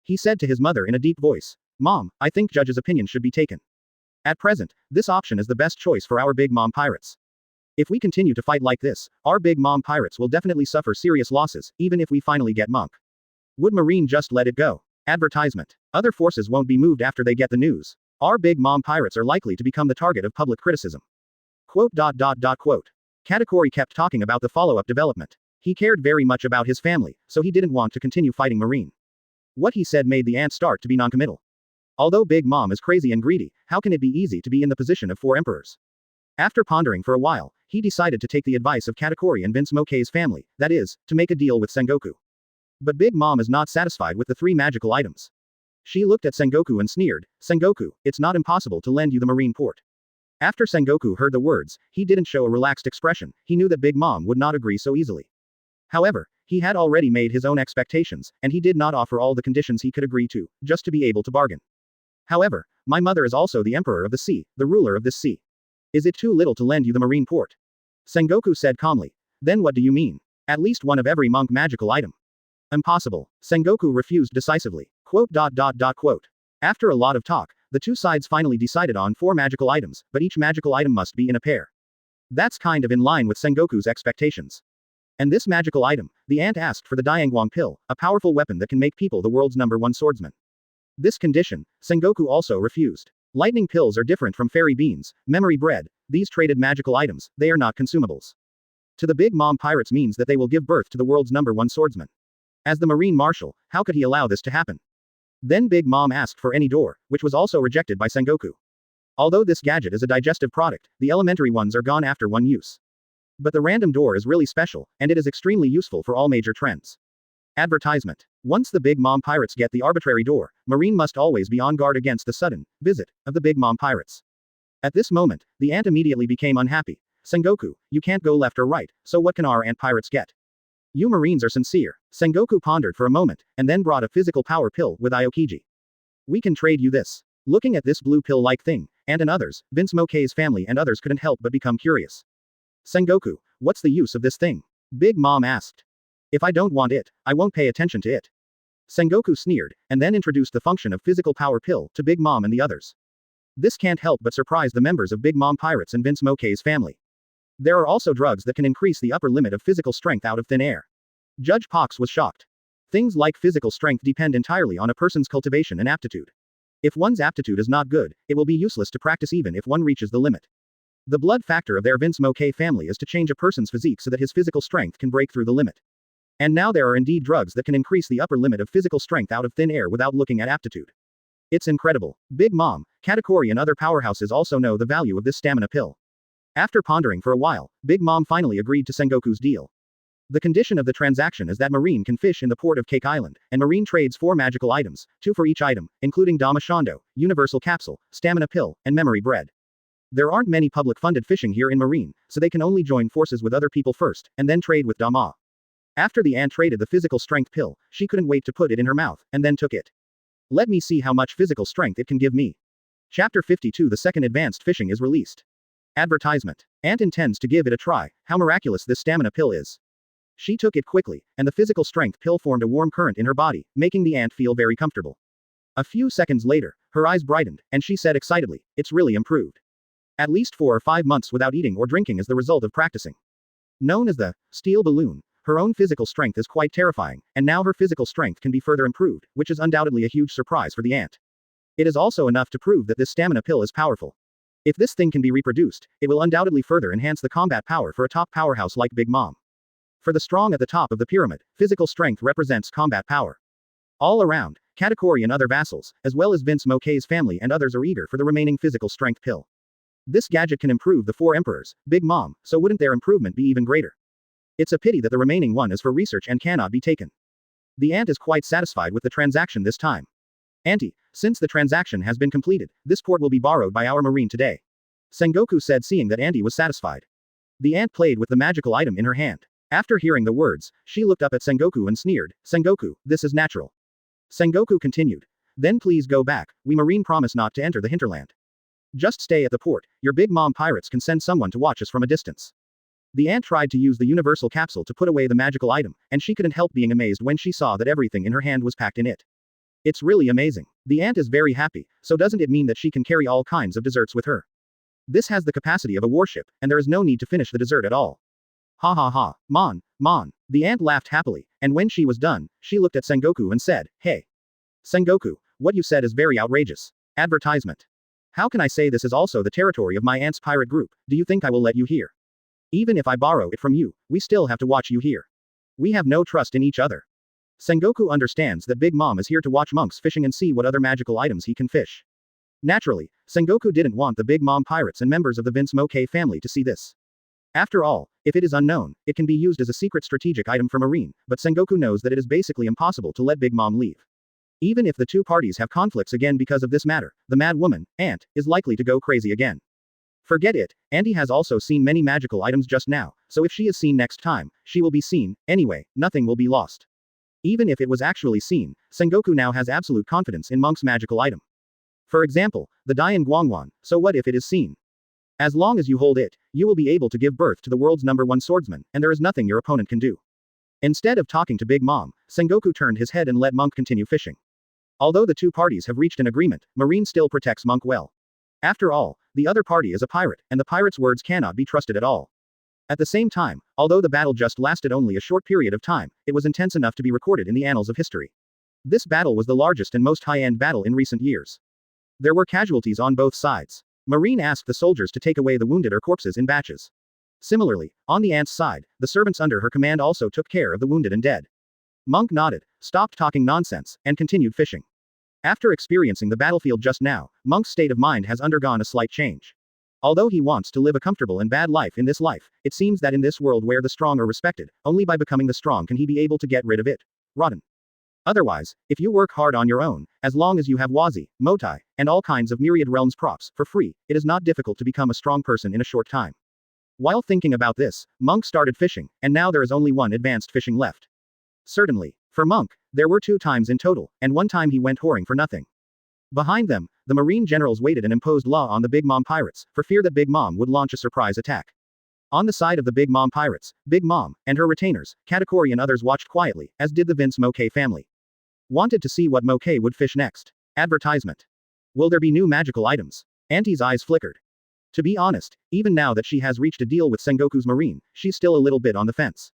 He said to his mother in a deep voice, Mom, I think Judge's opinion should be taken. At present, this option is the best choice for our Big Mom pirates. If we continue to fight like this, our Big Mom pirates will definitely suffer serious losses, even if we finally get Monk. Would Marine just let it go? Advertisement. Other forces won't be moved after they get the news. Our Big Mom pirates are likely to become the target of public criticism. Quote. Katakuri kept talking about the follow-up development. He cared very much about his family, so he didn't want to continue fighting Marine. What he said made the ant start to be noncommittal. Although Big Mom is crazy and greedy, how can it be easy to be in the position of 4 emperors? After pondering for a while, he decided to take the advice of Katakuri and Vinsmoke's family, that is, to make a deal with Sengoku. But Big Mom is not satisfied with the 3 magical items. She looked at Sengoku and sneered, Sengoku, it's not impossible to lend you the marine port. After Sengoku heard the words, he didn't show a relaxed expression. He knew that Big Mom would not agree so easily. However, he had already made his own expectations, and he did not offer all the conditions he could agree to, just to be able to bargain. However, my mother is also the emperor of the sea, the ruler of this sea. Is it too little to lend you the marine port? Sengoku said calmly. Then what do you mean? At least one of every monk magical item. Impossible. Sengoku refused decisively. Quote. After a lot of talk, the 2 sides finally decided on 4 magical items, but each magical item must be in a pair. That's kind of in line with Sengoku's expectations. And this magical item, the ant asked for the Dianguang pill, a powerful weapon that can make people the world's #1 swordsman. This condition, Sengoku also refused. Lightning pills are different from fairy beans, memory bread, these traded magical items, they are not consumables. To the Big Mom pirates means that they will give birth to the world's #1 swordsman. As the Marine Marshal, how could he allow this to happen? Then Big Mom asked for any door, which was also rejected by Sengoku. Although this gadget is a digestive product, the elementary ones are gone after 1 use. But the random door is really special, and it is extremely useful for all major trends. Advertisement. Once the Big Mom pirates get the arbitrary door, Marine must always be on guard against the sudden visit of the Big Mom pirates. At this moment, the ant immediately became unhappy. Sengoku, you can't go left or right, so what can our ant pirates get? You Marines are sincere. Sengoku pondered for a moment, and then brought a physical power pill with Aokiji. We can trade you this. Looking at this blue pill-like thing, and others, Vinsmoke's family and others couldn't help but become curious. Sengoku, what's the use of this thing? Big Mom asked. If I don't want it, I won't pay attention to it. Sengoku sneered, and then introduced the function of physical power pill to Big Mom and the others. This can't help but surprise the members of Big Mom pirates and Vinsmoke's family. There are also drugs that can increase the upper limit of physical strength out of thin air. Judge Pox was shocked. Things like physical strength depend entirely on a person's cultivation and aptitude. If one's aptitude is not good, it will be useless to practice even if one reaches the limit. The blood factor of their Vinsmoke family is to change a person's physique so that his physical strength can break through the limit. And now there are indeed drugs that can increase the upper limit of physical strength out of thin air without looking at aptitude. It's incredible. Big Mom, Katakuri and other powerhouses also know the value of this stamina pill. After pondering for a while, Big Mom finally agreed to Sengoku's deal. The condition of the transaction is that Marine can fish in the port of Cake Island, and Marine trades 4 magical items, 2 for each item, including Dama Shondo, Universal Capsule, Stamina Pill, and Memory Bread. There aren't many public-funded fishing here in Marine, so they can only join forces with other people first, and then trade with Dama. After the ant traded the physical strength pill, she couldn't wait to put it in her mouth, and then took it. Let me see how much physical strength it can give me. Chapter 52 The second advanced fishing is released. Advertisement. Ant intends to give it a try, how miraculous this stamina pill is. She took it quickly, and the physical strength pill formed a warm current in her body, making the ant feel very comfortable. A few seconds later, her eyes brightened, and she said excitedly, "It's really improved. At least 4 or 5 months without eating or drinking is the result of practicing." Known as the steel balloon, her own physical strength is quite terrifying, and now her physical strength can be further improved, which is undoubtedly a huge surprise for the ant. It is also enough to prove that this stamina pill is powerful. If this thing can be reproduced, it will undoubtedly further enhance the combat power for a top powerhouse like Big Mom. For the strong at the top of the pyramid, physical strength represents combat power. All around, Katakuri and other vassals, as well as Vinsmoke's family and others are eager for the remaining physical strength pill. This gadget can improve the 4 emperors, Big Mom, so wouldn't their improvement be even greater? It's a pity that the remaining one is for research and cannot be taken. The ant is quite satisfied with the transaction this time. Auntie, since the transaction has been completed, this port will be borrowed by our marine today. Sengoku said, seeing that Auntie was satisfied. The ant played with the magical item in her hand. After hearing the words, she looked up at Sengoku and sneered, "Sengoku, this is natural." Sengoku continued. "Then please go back, we marine promise not to enter the hinterland. Just stay at the port, your Big Mom pirates can send someone to watch us from a distance." The ant tried to use the universal capsule to put away the magical item, and she couldn't help being amazed when she saw that everything in her hand was packed in it. It's really amazing. The ant is very happy, so doesn't it mean that she can carry all kinds of desserts with her? This has the capacity of a warship, and there is no need to finish the dessert at all. Ha ha ha, Mon. The ant laughed happily, and when she was done, she looked at Sengoku and said, "Hey. Sengoku, what you said is very outrageous." Advertisement. How can I say this is also the territory of my aunt's pirate group? Do you think I will let you here? Even if I borrow it from you, we still have to watch you here. We have no trust in each other. Sengoku understands that Big Mom is here to watch monks fishing and see what other magical items he can fish. Naturally, Sengoku didn't want the Big Mom pirates and members of the Vinsmoke family to see this. After all, if it is unknown, it can be used as a secret strategic item for Marine, but Sengoku knows that it is basically impossible to let Big Mom leave. Even if the two parties have conflicts again because of this matter, the mad woman, Ant, is likely to go crazy again. Forget it, Auntie has also seen many magical items just now, so if she is seen next time, she will be seen, anyway, nothing will be lost. Even if it was actually seen, Sengoku now has absolute confidence in Monk's magical item. For example, the Dianguang, so what if it is seen? As long as you hold it, you will be able to give birth to the world's #1 swordsman, and there is nothing your opponent can do. Instead of talking to Big Mom, Sengoku turned his head and let Monk continue fishing. Although the two parties have reached an agreement, Marine still protects Monk well. After all, the other party is a pirate, and the pirate's words cannot be trusted at all. At the same time, although the battle just lasted only a short period of time, it was intense enough to be recorded in the annals of history. This battle was the largest and most high-end battle in recent years. There were casualties on both sides. Marine asked the soldiers to take away the wounded or corpses in batches. Similarly, on the Ant's side, the servants under her command also took care of the wounded and dead. Monk nodded, stopped talking nonsense, and continued fishing. After experiencing the battlefield just now, Monk's state of mind has undergone a slight change. Although he wants to live a comfortable and bad life in this life, it seems that in this world where the strong are respected, only by becoming the strong can he be able to get rid of it. Rotten. Otherwise, if you work hard on your own, as long as you have wazi, motai, and all kinds of Myriad Realms props, for free, it is not difficult to become a strong person in a short time. While thinking about this, Monk started fishing, and now there is only one advanced fishing left. Certainly. For Monk, there were 2 times in total, and 1 time he went whoring for nothing. Behind them, the Marine generals waited and imposed law on the Big Mom pirates, for fear that Big Mom would launch a surprise attack. On the side of the Big Mom pirates, Big Mom, and her retainers, Katakuri and others watched quietly, as did the Vinsmoke family. Wanted to see what Moke would fish next. Advertisement. Will there be new magical items? Auntie's eyes flickered. To be honest, even now that she has reached a deal with Sengoku's Marine, she's still a little bit on the fence.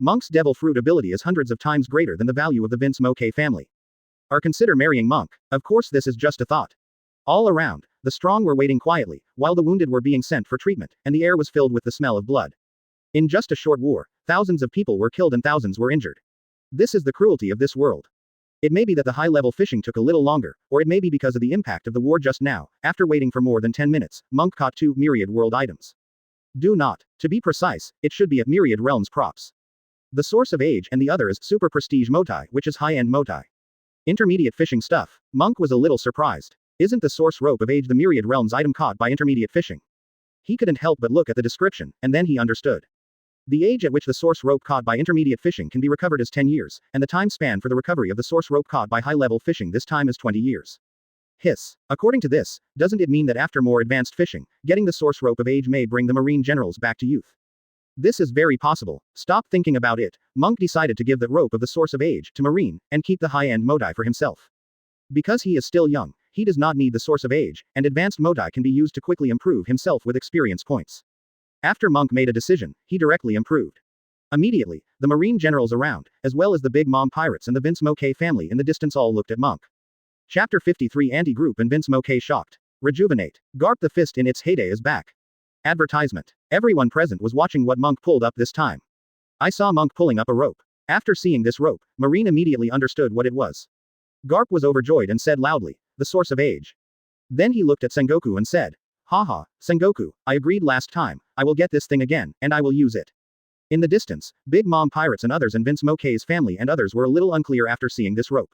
Monk's devil fruit ability is hundreds of times greater than the value of the Vinsmoke family. Or consider marrying Monk. Of course this is just a thought. All around, the strong were waiting quietly, while the wounded were being sent for treatment, and the air was filled with the smell of blood. In just a short war, thousands of people were killed and thousands were injured. This is the cruelty of this world. It may be that the high-level fishing took a little longer, or it may be because of the impact of the war just now. After waiting for more than 10 minutes, Monk caught 2 Myriad World items. Do not. To be precise, it should be a Myriad Realms props. The source of age and the other is Super Prestige Motai, which is high-end Motai. Intermediate fishing stuff. Monk was a little surprised. Isn't the source rope of age the Myriad Realms item caught by intermediate fishing? He couldn't help but look at the description, and then he understood. The age at which the source rope caught by intermediate fishing can be recovered is 10 years, and the time span for the recovery of the source rope caught by high-level fishing this time is 20 years. Hiss. According to this, doesn't it mean that after more advanced fishing, getting the source rope of age may bring the marine generals back to youth? This is very possible. Stop thinking about it. Monk decided to give the rope of the source of age to Marine, and keep the high-end Modai for himself. Because he is still young, he does not need the source of age, and advanced Modai can be used to quickly improve himself with experience points. After Monk made a decision, he directly improved. Immediately, the Marine generals around, as well as the Big Mom pirates and the Vinsmoke family in the distance all looked at Monk. Chapter 53 Anti-Group and Vinsmoke shocked. Rejuvenate. Garp the fist in its heyday is back. Advertisement. Everyone present was watching what Monk pulled up this time. I saw Monk pulling up a rope. After seeing this rope, Marine immediately understood what it was. Garp was overjoyed and said loudly, "The source of age." Then he looked at Sengoku and said, "Haha, Sengoku, I agreed last time, I will get this thing again, and I will use it." In the distance, Big Mom pirates and others and Vinsmoke's family and others were a little unclear after seeing this rope.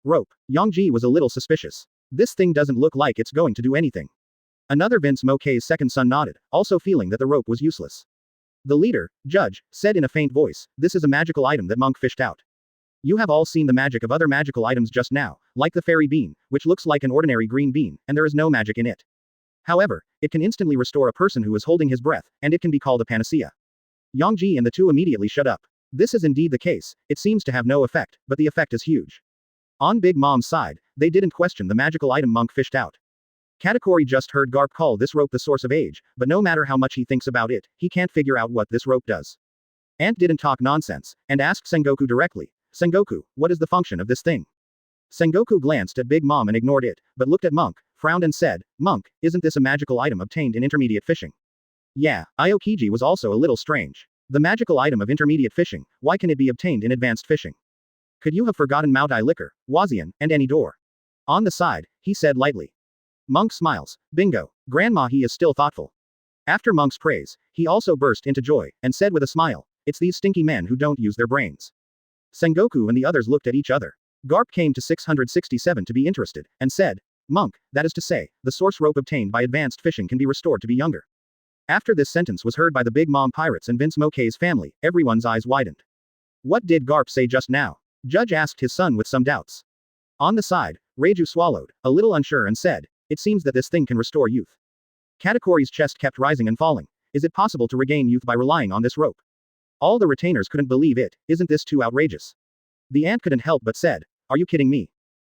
Yongji was a little suspicious. This thing doesn't look like it's going to do anything. Another Vinsmoke's second son nodded, also feeling that the rope was useless. The leader, Judge, said in a faint voice, "This is a magical item that Monk fished out. You have all seen the magic of other magical items just now, like the fairy bean, which looks like an ordinary green bean, and there is no magic in it. However, it can instantly restore a person who is holding his breath, and it can be called a panacea." Yongji and the two immediately shut up. This is indeed the case, it seems to have no effect, but the effect is huge. On Big Mom's side, they didn't question the magical item Monk fished out. Katakuri just heard Garp call this rope the source of age, but no matter how much he thinks about it, he can't figure out what this rope does. Ant didn't talk nonsense, and asked Sengoku directly, "Sengoku, what is the function of this thing?" Sengoku glanced at Big Mom and ignored it, but looked at Monk, frowned and said, "Monk, isn't this a magical item obtained in intermediate fishing?" Yeah, Aokiji was also a little strange. The magical item of intermediate fishing, why can it be obtained in advanced fishing? Could you have forgotten Maudai liquor, Wazian, and any door? On the side, he said lightly. Monk smiles. Bingo. Grandma, he is still thoughtful. After Monk's praise, he also burst into joy, and said with a smile, "It's these stinky men who don't use their brains." Sengoku and the others looked at each other. Garp came to 667 to be interested, and said, "Monk, that is to say, the source rope obtained by advanced fishing can be restored to be younger." After this sentence was heard by the Big Mom pirates and Vinsmoke's family, everyone's eyes widened. What did Garp say just now? Judge asked his son with some doubts. On the side, Reiju swallowed, a little unsure and said, "It seems that this thing can restore youth." Katakuri's chest kept rising and falling. Is it possible to regain youth by relying on this rope? All the retainers couldn't believe it. Isn't this too outrageous? The ant couldn't help but said, "Are you kidding me?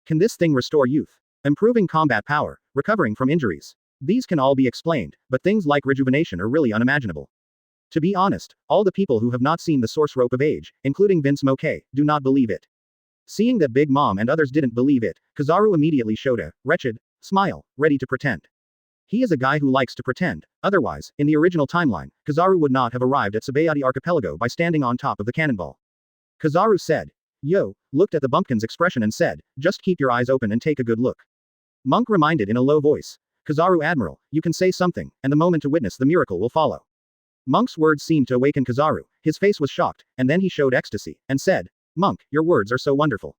Can this thing restore youth? Improving combat power, recovering from injuries. These can all be explained, but things like rejuvenation are really unimaginable." To be honest, all the people who have not seen the source rope of age, including Vinsmoke, do not believe it. Seeing that Big Mom and others didn't believe it, Kizaru immediately showed a wretched smile, ready to pretend. He is a guy who likes to pretend. Otherwise, in the original timeline, Kizaru would not have arrived at Sabayati Archipelago by standing on top of the cannonball. Kizaru said, "Yo," looked at the bumpkin's expression and said, "Just keep your eyes open and take a good look." Monk reminded in a low voice, "Kizaru Admiral, you can say something, and the moment to witness the miracle will follow." Monk's words seemed to awaken Kizaru. His face was shocked, and then he showed ecstasy, and said, "Monk, your words are so wonderful.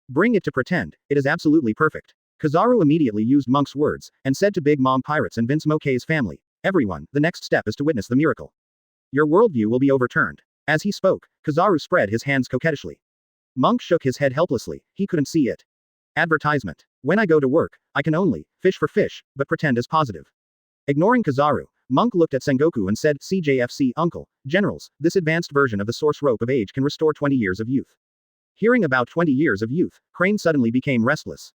Bring it to pretend, it is absolutely perfect." Kizaru immediately used Monk's words, and said to Big Mom pirates and Vinsmoke's family, "Everyone, the next step is to witness the miracle. Your worldview will be overturned." As he spoke, Kizaru spread his hands coquettishly. Monk shook his head helplessly, he couldn't see it. Advertisement. When I go to work, I can only fish for fish, but pretend as positive. Ignoring Kizaru, Monk looked at Sengoku and said, "CJFC, Uncle, Generals, this advanced version of the source rope of age can restore 20 years of youth." Hearing about 20 years of youth, Crane suddenly became restless.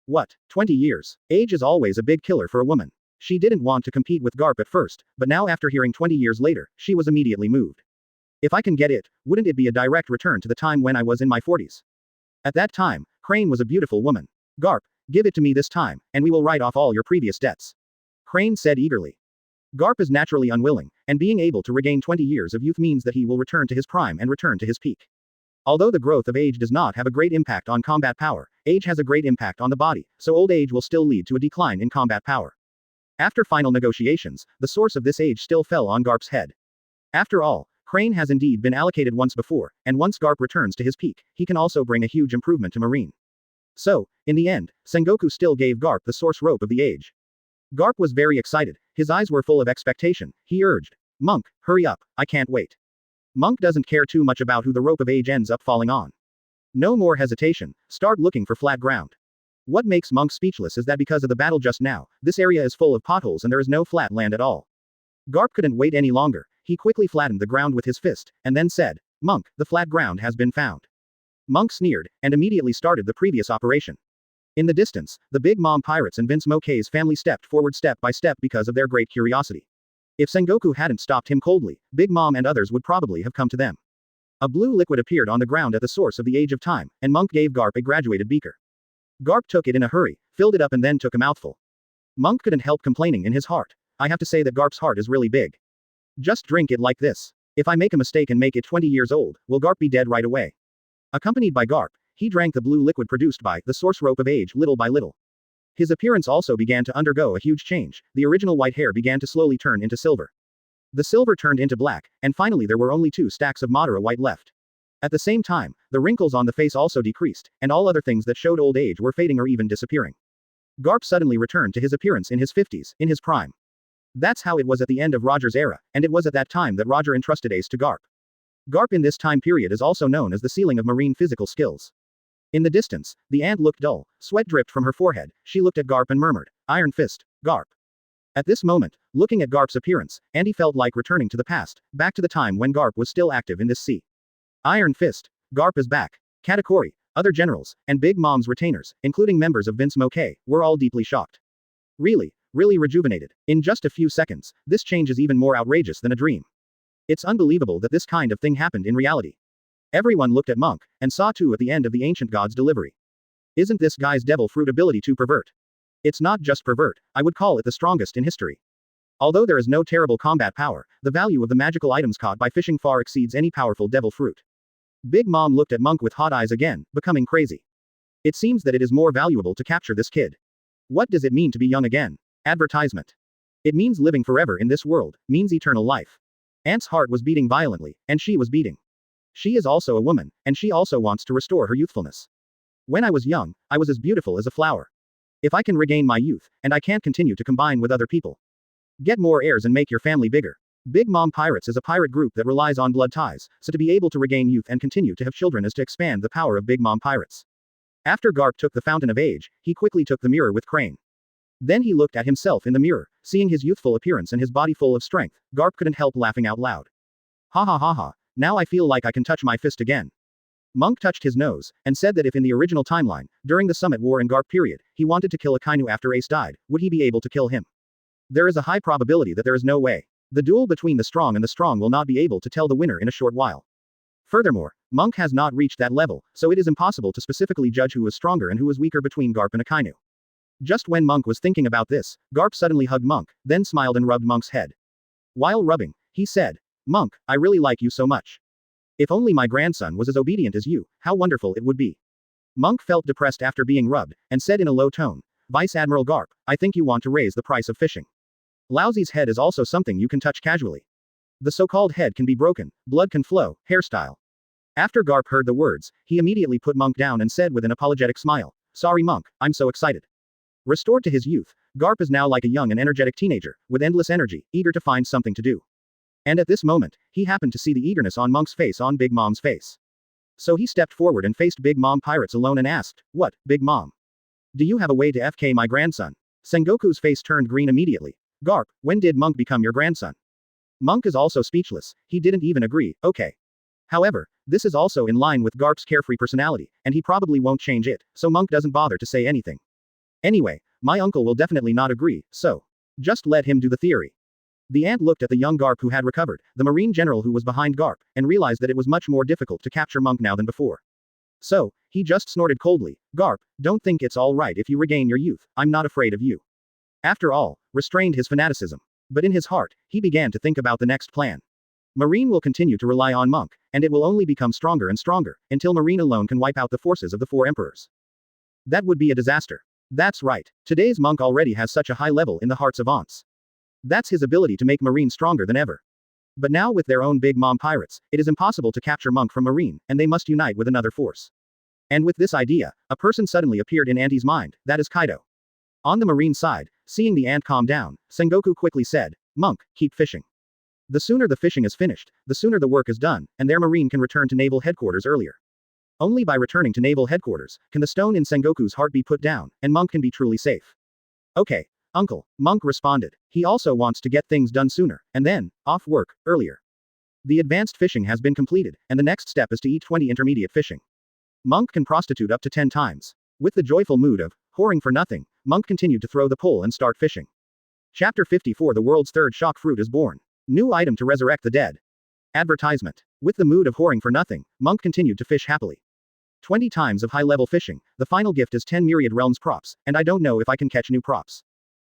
What? 20 years? Age is always a big killer for a woman. She didn't want to compete with Garp at first, but now after hearing 20 years later, she was immediately moved. If I can get it, wouldn't it be a direct return to the time when I was in my 40s? At that time, Crane was a beautiful woman. Garp, give it to me this time, and we will write off all your previous debts. Crane said eagerly. Garp is naturally unwilling, and being able to regain 20 years of youth means that he will return to his prime and return to his peak. Although the growth of age does not have a great impact on combat power, age has a great impact on the body, so old age will still lead to a decline in combat power. After final negotiations, the source of this age still fell on Garp's head. After all, Crane has indeed been allocated once before, and once Garp returns to his peak, he can also bring a huge improvement to Marine. So, in the end, Sengoku still gave Garp the source rope of the age. Garp was very excited, his eyes were full of expectation, he urged. Monk, hurry up, I can't wait. Monk doesn't care too much about who the rope of age ends up falling on. No more hesitation, start looking for flat ground. What makes Monk speechless is that because of the battle just now, this area is full of potholes and there is no flat land at all. Garp couldn't wait any longer, he quickly flattened the ground with his fist, and then said, Monk, the flat ground has been found. Monk sneered, and immediately started the previous operation. In the distance, the Big Mom pirates and Vinsmoke's family stepped forward step by step because of their great curiosity. If Sengoku hadn't stopped him coldly, Big Mom and others would probably have come to them. A blue liquid appeared on the ground at the source of the Age of Time, and Monk gave Garp a graduated beaker. Garp took it in a hurry, filled it up and then took a mouthful. Monk couldn't help complaining in his heart. I have to say that Garp's heart is really big. Just drink it like this. If I make a mistake and make it 20 years old, will Garp be dead right away? Accompanied by Garp, he drank the blue liquid produced by the source rope of age little by little. His appearance also began to undergo a huge change, the original white hair began to slowly turn into silver. The silver turned into black, and finally there were only 2 stacks of Madara white left. At the same time, the wrinkles on the face also decreased, and all other things that showed old age were fading or even disappearing. Garp suddenly returned to his appearance in his 50s, in his prime. That's how it was at the end of Roger's era, and it was at that time that Roger entrusted Ace to Garp. Garp in this time period is also known as the ceiling of marine physical skills. In the distance, the ant looked dull, sweat dripped from her forehead, she looked at Garp and murmured, Iron Fist, Garp. At this moment, looking at Garp's appearance, Andy felt like returning to the past, back to the time when Garp was still active in this sea. Iron Fist, Garp is back. Katakuri, other generals, and Big Mom's retainers, including members of Vinsmoke, were all deeply shocked. Really rejuvenated. In just a few seconds, this change is even more outrageous than a dream. It's unbelievable that this kind of thing happened in reality. Everyone looked at Monk, and saw too at the end of the ancient god's delivery. Isn't this guy's devil fruit ability to pervert? It's not just pervert, I would call it the strongest in history. Although there is no terrible combat power, the value of the magical items caught by fishing far exceeds any powerful devil fruit. Big Mom looked at Monk with hot eyes again, becoming crazy. It seems that it is more valuable to capture this kid. What does it mean to be young again? Advertisement. It means living forever in this world, means eternal life. Ant's heart was beating violently, and she was beating. She is also a woman, and she also wants to restore her youthfulness. When I was young, I was as beautiful as a flower. If I can regain my youth, and I can't continue to combine with other people. Get more heirs and make your family bigger. Big Mom Pirates is a pirate group that relies on blood ties, so to be able to regain youth and continue to have children is to expand the power of Big Mom Pirates. After Garp took the Fountain of Age, he quickly took the mirror with Crane. Then he looked at himself in the mirror, seeing his youthful appearance and his body full of strength, Garp couldn't help laughing out loud. Ha ha ha ha. Now I feel like I can touch my fist again. Monk touched his nose, and said that if in the original timeline, during the Summit War and Garp period, he wanted to kill Akainu after Ace died, would he be able to kill him? There is a high probability that there is no way. The duel between the strong and the strong will not be able to tell the winner in a short while. Furthermore, Monk has not reached that level, so it is impossible to specifically judge who is stronger and who is weaker between Garp and Akainu. Just when Monk was thinking about this, Garp suddenly hugged Monk, then smiled and rubbed Monk's head. While rubbing, he said, Monk, I really like you so much. If only my grandson was as obedient as you, how wonderful it would be. Monk felt depressed after being rubbed, and said in a low tone, Vice Admiral Garp, I think you want to raise the price of fishing. Lousy's head is also something you can touch casually. The so-called head can be broken, blood can flow, hairstyle. After Garp heard the words, he immediately put Monk down and said with an apologetic smile, Sorry Monk, I'm so excited. Restored to his youth, Garp is now like a young and energetic teenager, with endless energy, eager to find something to do. And at this moment, he happened to see the eagerness on Monk's face on Big Mom's face. So he stepped forward and faced Big Mom Pirates alone and asked, What, Big Mom? Do you have a way to FK my grandson? Sengoku's face turned green immediately. Garp, when did Monk become your grandson? Monk is also speechless, he didn't even agree, okay. However, this is also in line with Garp's carefree personality, and he probably won't change it, so Monk doesn't bother to say anything. Anyway, my uncle will definitely not agree, so just let him do the theory. The ant looked at the young Garp who had recovered, the marine general who was behind Garp, and realized that it was much more difficult to capture Monk now than before. So, he just snorted coldly, Garp, don't think it's all right if you regain your youth, I'm not afraid of you. After all, restrained his fanaticism. But in his heart, he began to think about the next plan. Marine will continue to rely on Monk, and it will only become stronger and stronger, until Marine alone can wipe out the forces of the 4 emperors. That would be a disaster. That's right, today's Monk already has such a high level in the hearts of aunts. That's his ability to make Marine stronger than ever. But now with their own Big Mom Pirates, it is impossible to capture Monk from Marine, and they must unite with another force. And with this idea, a person suddenly appeared in Andy's mind, that is Kaido. On the marine side, seeing the ant calm down, Sengoku quickly said, "Monk, keep fishing. The sooner the fishing is finished, the sooner the work is done, and their marine can return to naval headquarters earlier. Only by returning to naval headquarters, can the stone in Sengoku's heart be put down, and Monk can be truly safe." "Okay, uncle," Monk responded. He also wants to get things done sooner, and then, off work, earlier. The advanced fishing has been completed, and the next step is to eat 20 intermediate fishing. Monk can prostitute up to 10 times. With the joyful mood of whoring for nothing, Monk continued to throw the pole and start fishing. Chapter 54 The world's third shock fruit is born. New item to resurrect the dead. Advertisement. With the mood of whoring for nothing, Monk continued to fish happily. 20 times of high-level fishing, the final gift is 10 Myriad Realms props, and I don't know if I can catch new props.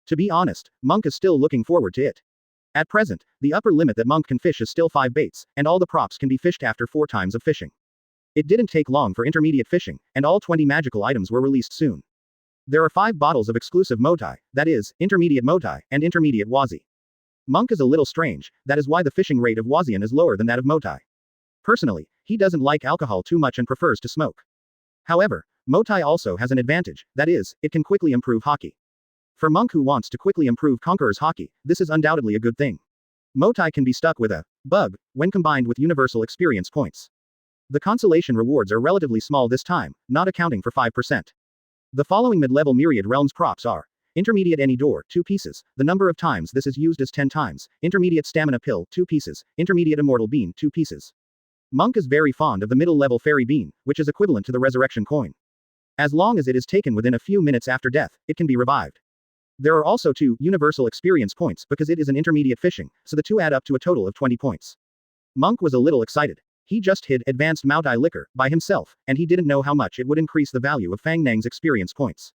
To be honest, Monk is still looking forward to it. At present, the upper limit that Monk can fish is still 5 baits, and all the props can be fished after 4 times of fishing. It didn't take long for intermediate fishing, and all 20 magical items were released soon. There are 5 bottles of exclusive motai, that is, intermediate motai, and intermediate wazi. Monk is a little strange, that is why the fishing rate of wazian is lower than that of motai. Personally, he doesn't like alcohol too much and prefers to smoke. However, motai also has an advantage, that is, it can quickly improve Haki. For Monk who wants to quickly improve Conqueror's Haki, this is undoubtedly a good thing. Motai can be stuck with a bug when combined with universal experience points. The consolation rewards are relatively small this time, not accounting for 5%. The following mid-level Myriad Realms props are intermediate any door, 2 pieces, the number of times this is used is 10 times, intermediate stamina pill, 2 pieces, intermediate immortal bean, 2 pieces. Monk is very fond of the middle-level fairy bean, which is equivalent to the resurrection coin. As long as it is taken within a few minutes after death, it can be revived. There are also 2 universal experience points because it is an intermediate fishing, so the 2 add up to a total of 20 points. Monk was a little excited. He just hid advanced Maotai liquor by himself, and he didn't know how much it would increase the value of Fang Nang's experience points.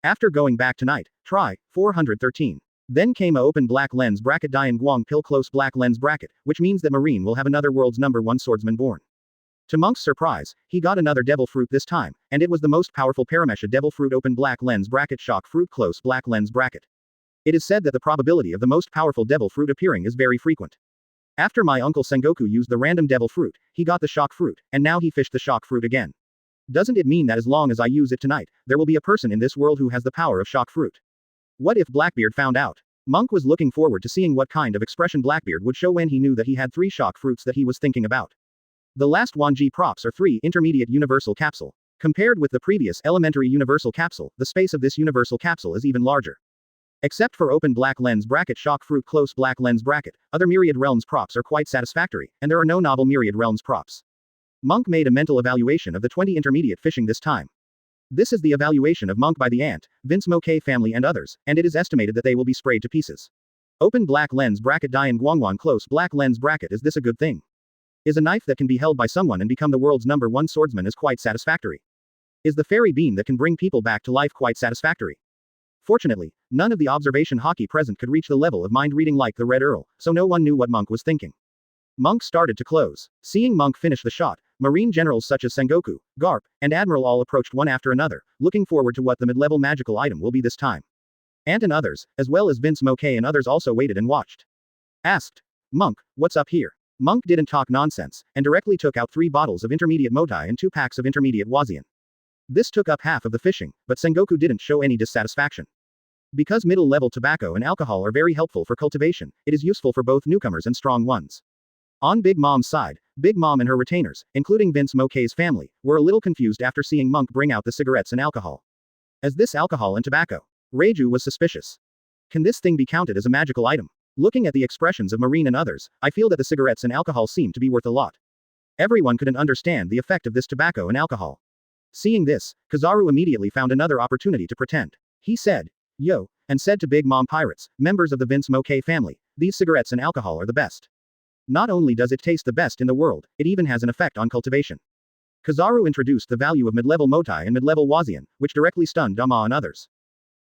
After going back tonight, try 413. Then came a open black lens bracket Dianguang pill close black lens bracket, which means that Marine will have another world's #1 swordsman born. To Monk's surprise, he got another devil fruit this time, and it was the most powerful Paramesha devil fruit open black lens bracket shock fruit close black lens bracket. It is said that the probability of the most powerful devil fruit appearing is very frequent. After my uncle Sengoku used the random devil fruit, he got the shock fruit, and now he fished the shock fruit again. Doesn't it mean that as long as I use it tonight, there will be a person in this world who has the power of shock fruit? What if Blackbeard found out? Monk was looking forward to seeing what kind of expression Blackbeard would show when he knew that he had 3 shock fruits that he was thinking about. The last Wanji props are 3 intermediate universal capsule. Compared with the previous elementary universal capsule, the space of this universal capsule is even larger. Except for open black lens bracket shock fruit close black lens bracket, other Myriad Realms props are quite satisfactory, and there are no novel Myriad Realms props. Monk made a mental evaluation of the 20 intermediate fishing this time. This is the evaluation of Monk by the ant, Vinsmoke family and others, and it is estimated that they will be sprayed to pieces. Open black lens bracket Dianguang close black lens bracket is this a good thing? Is a knife that can be held by someone and become the world's #1 swordsman is quite satisfactory. Is the fairy bean that can bring people back to life quite satisfactory? Fortunately, none of the observation Haki present could reach the level of mind reading like the Red Earl, so no one knew what Monk was thinking. Monk started to close. Seeing Monk finish the shot, Marine generals such as Sengoku, Garp, and Admiral all approached one after another, looking forward to what the mid-level magical item will be this time. Ant and others, as well as Vinsmoke and others also waited and watched. Asked, "Monk, what's up here?" Monk didn't talk nonsense, and directly took out 3 bottles of intermediate motai and 2 packs of intermediate wazian. This took up half of the fishing, but Sengoku didn't show any dissatisfaction. Because middle-level tobacco and alcohol are very helpful for cultivation, it is useful for both newcomers and strong ones. On Big Mom's side, Big Mom and her retainers, including Vinsmoke's family, were a little confused after seeing Monk bring out the cigarettes and alcohol. As this alcohol and tobacco? Reiju was suspicious. Can this thing be counted as a magical item? Looking at the expressions of Marine and others, I feel that the cigarettes and alcohol seem to be worth a lot. Everyone couldn't understand the effect of this tobacco and alcohol. Seeing this, Kizaru immediately found another opportunity to pretend. He said, "Yo," and said to Big Mom pirates, members of the Vinsmoke family, "These cigarettes and alcohol are the best. Not only does it taste the best in the world, it even has an effect on cultivation." Kizaru introduced the value of mid-level motai and mid-level wazian, which directly stunned Dama and others.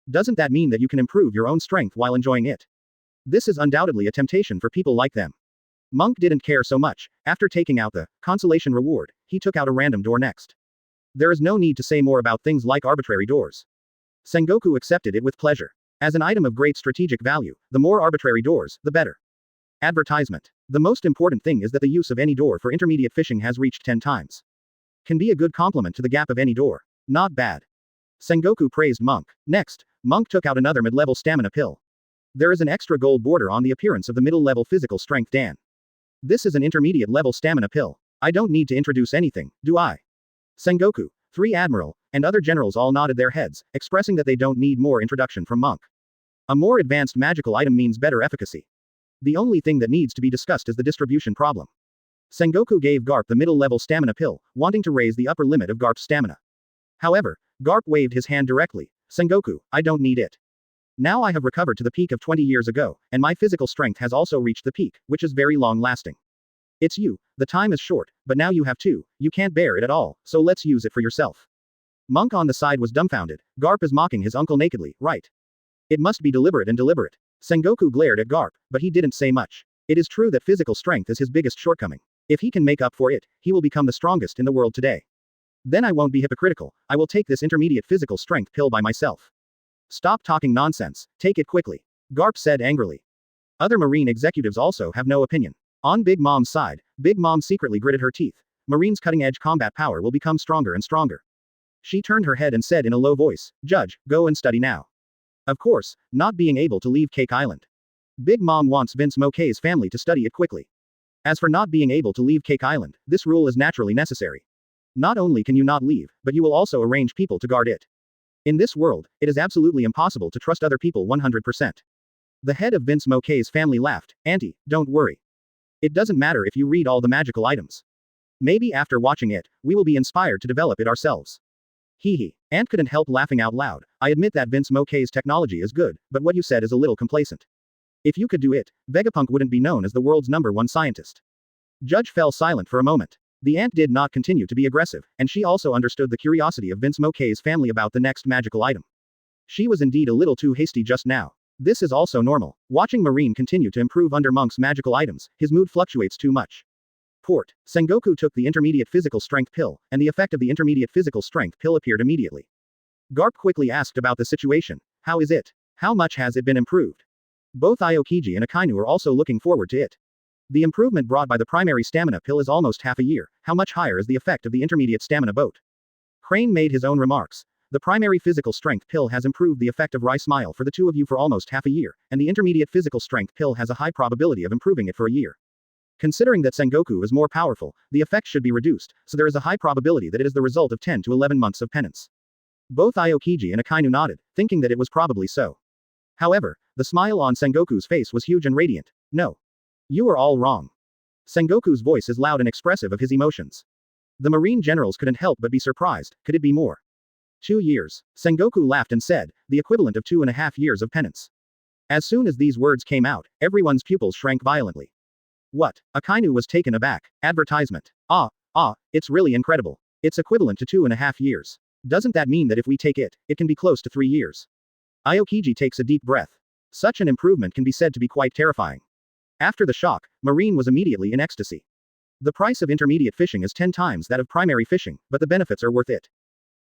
Doesn't that mean that you can improve your own strength while enjoying it? This is undoubtedly a temptation for people like them. Monk didn't care so much. After taking out the consolation reward, he took out a random door next. There is no need to say more about things like arbitrary doors. Sengoku accepted it with pleasure. As an item of great strategic value, the more arbitrary doors, the better. Advertisement. The most important thing is that the use of any door for intermediate fishing has reached 10 times. Can be a good complement to the gap of any door. Not bad. Sengoku praised Monk. Next, Monk took out another mid-level stamina pill. There is an extra gold border on the appearance of the middle-level physical strength Dan. This is an intermediate-level stamina pill. I don't need to introduce anything, do I? Sengoku, 3 Admiral, and other generals all nodded their heads, expressing that they don't need more introduction from Monk. A more advanced magical item means better efficacy. The only thing that needs to be discussed is the distribution problem. Sengoku gave Garp the middle-level stamina pill, wanting to raise the upper limit of Garp's stamina. However, Garp waved his hand directly. Sengoku, I don't need it. Now I have recovered to the peak of 20 years ago, and my physical strength has also reached the peak, which is very long-lasting. It's you, the time is short, but now you have 2, you can't bear it at all, so let's use it for yourself. Monk on the side was dumbfounded. Garp is mocking his uncle nakedly, right? It must be deliberate and deliberate. Sengoku glared at Garp, but he didn't say much. It is true that physical strength is his biggest shortcoming. If he can make up for it, he will become the strongest in the world today. Then I won't be hypocritical, I will take this intermediate physical strength pill by myself. Stop talking nonsense, take it quickly. Garp said angrily. Other Marine executives also have no opinion. On Big Mom's side, Big Mom secretly gritted her teeth. Marine's cutting-edge combat power will become stronger and stronger. She turned her head and said in a low voice, Judge, go and study now. Of course, not being able to leave Cake Island. Big Mom wants Vinsmoke's family to study it quickly. As for not being able to leave Cake Island, this rule is naturally necessary. Not only can you not leave, but you will also arrange people to guard it. In this world, it is absolutely impossible to trust other people 100%. The head of Vinsmoke's family laughed. Auntie, don't worry. It doesn't matter if you read all the magical items. Maybe after watching it, we will be inspired to develop it ourselves. Hee. Aunt couldn't help laughing out loud. I admit that Vinsmoke's technology is good, but what you said is a little complacent. If you could do it, Vegapunk wouldn't be known as the world's #1 scientist. Judge fell silent for a moment. The aunt did not continue to be aggressive, and she also understood the curiosity of Vinsmoke's family about the next magical item. She was indeed a little too hasty just now. This is also normal. Watching Marine continue to improve under Monk's magical items, his mood fluctuates too much. Port. Sengoku took the intermediate physical strength pill, and the effect of the intermediate physical strength pill appeared immediately. Garp quickly asked about the situation. How is it? How much has it been improved? Both Aokiji and Akainu are also looking forward to it. The improvement brought by the primary stamina pill is almost half a year. How much higher is the effect of the intermediate stamina boat? Crane made his own remarks. The primary physical strength pill has improved the effect of Rai Smile for the two of you for almost half a year, and the intermediate physical strength pill has a high probability of improving it for a year. Considering that Sengoku is more powerful, the effect should be reduced, so there is a high probability that it is the result of 10 to 11 months of penance. Both Aokiji and Akainu nodded, thinking that it was probably so. However, the smile on Sengoku's face was huge and radiant. No. You are all wrong. Sengoku's voice is loud and expressive of his emotions. The Marine generals couldn't help but be surprised. Could it be more? 2 years. Sengoku laughed and said, the equivalent of 2.5 years of penance. As soon as these words came out, everyone's pupils shrank violently. What? Akainu was taken aback. Advertisement. It's really incredible. It's equivalent to 2.5 years. Doesn't that mean that if we take it, it can be close to 3 years? Aokiji takes a deep breath. Such an improvement can be said to be quite terrifying. After the shock, Marine was immediately in ecstasy. The price of intermediate fishing is 10 times that of primary fishing, but the benefits are worth it.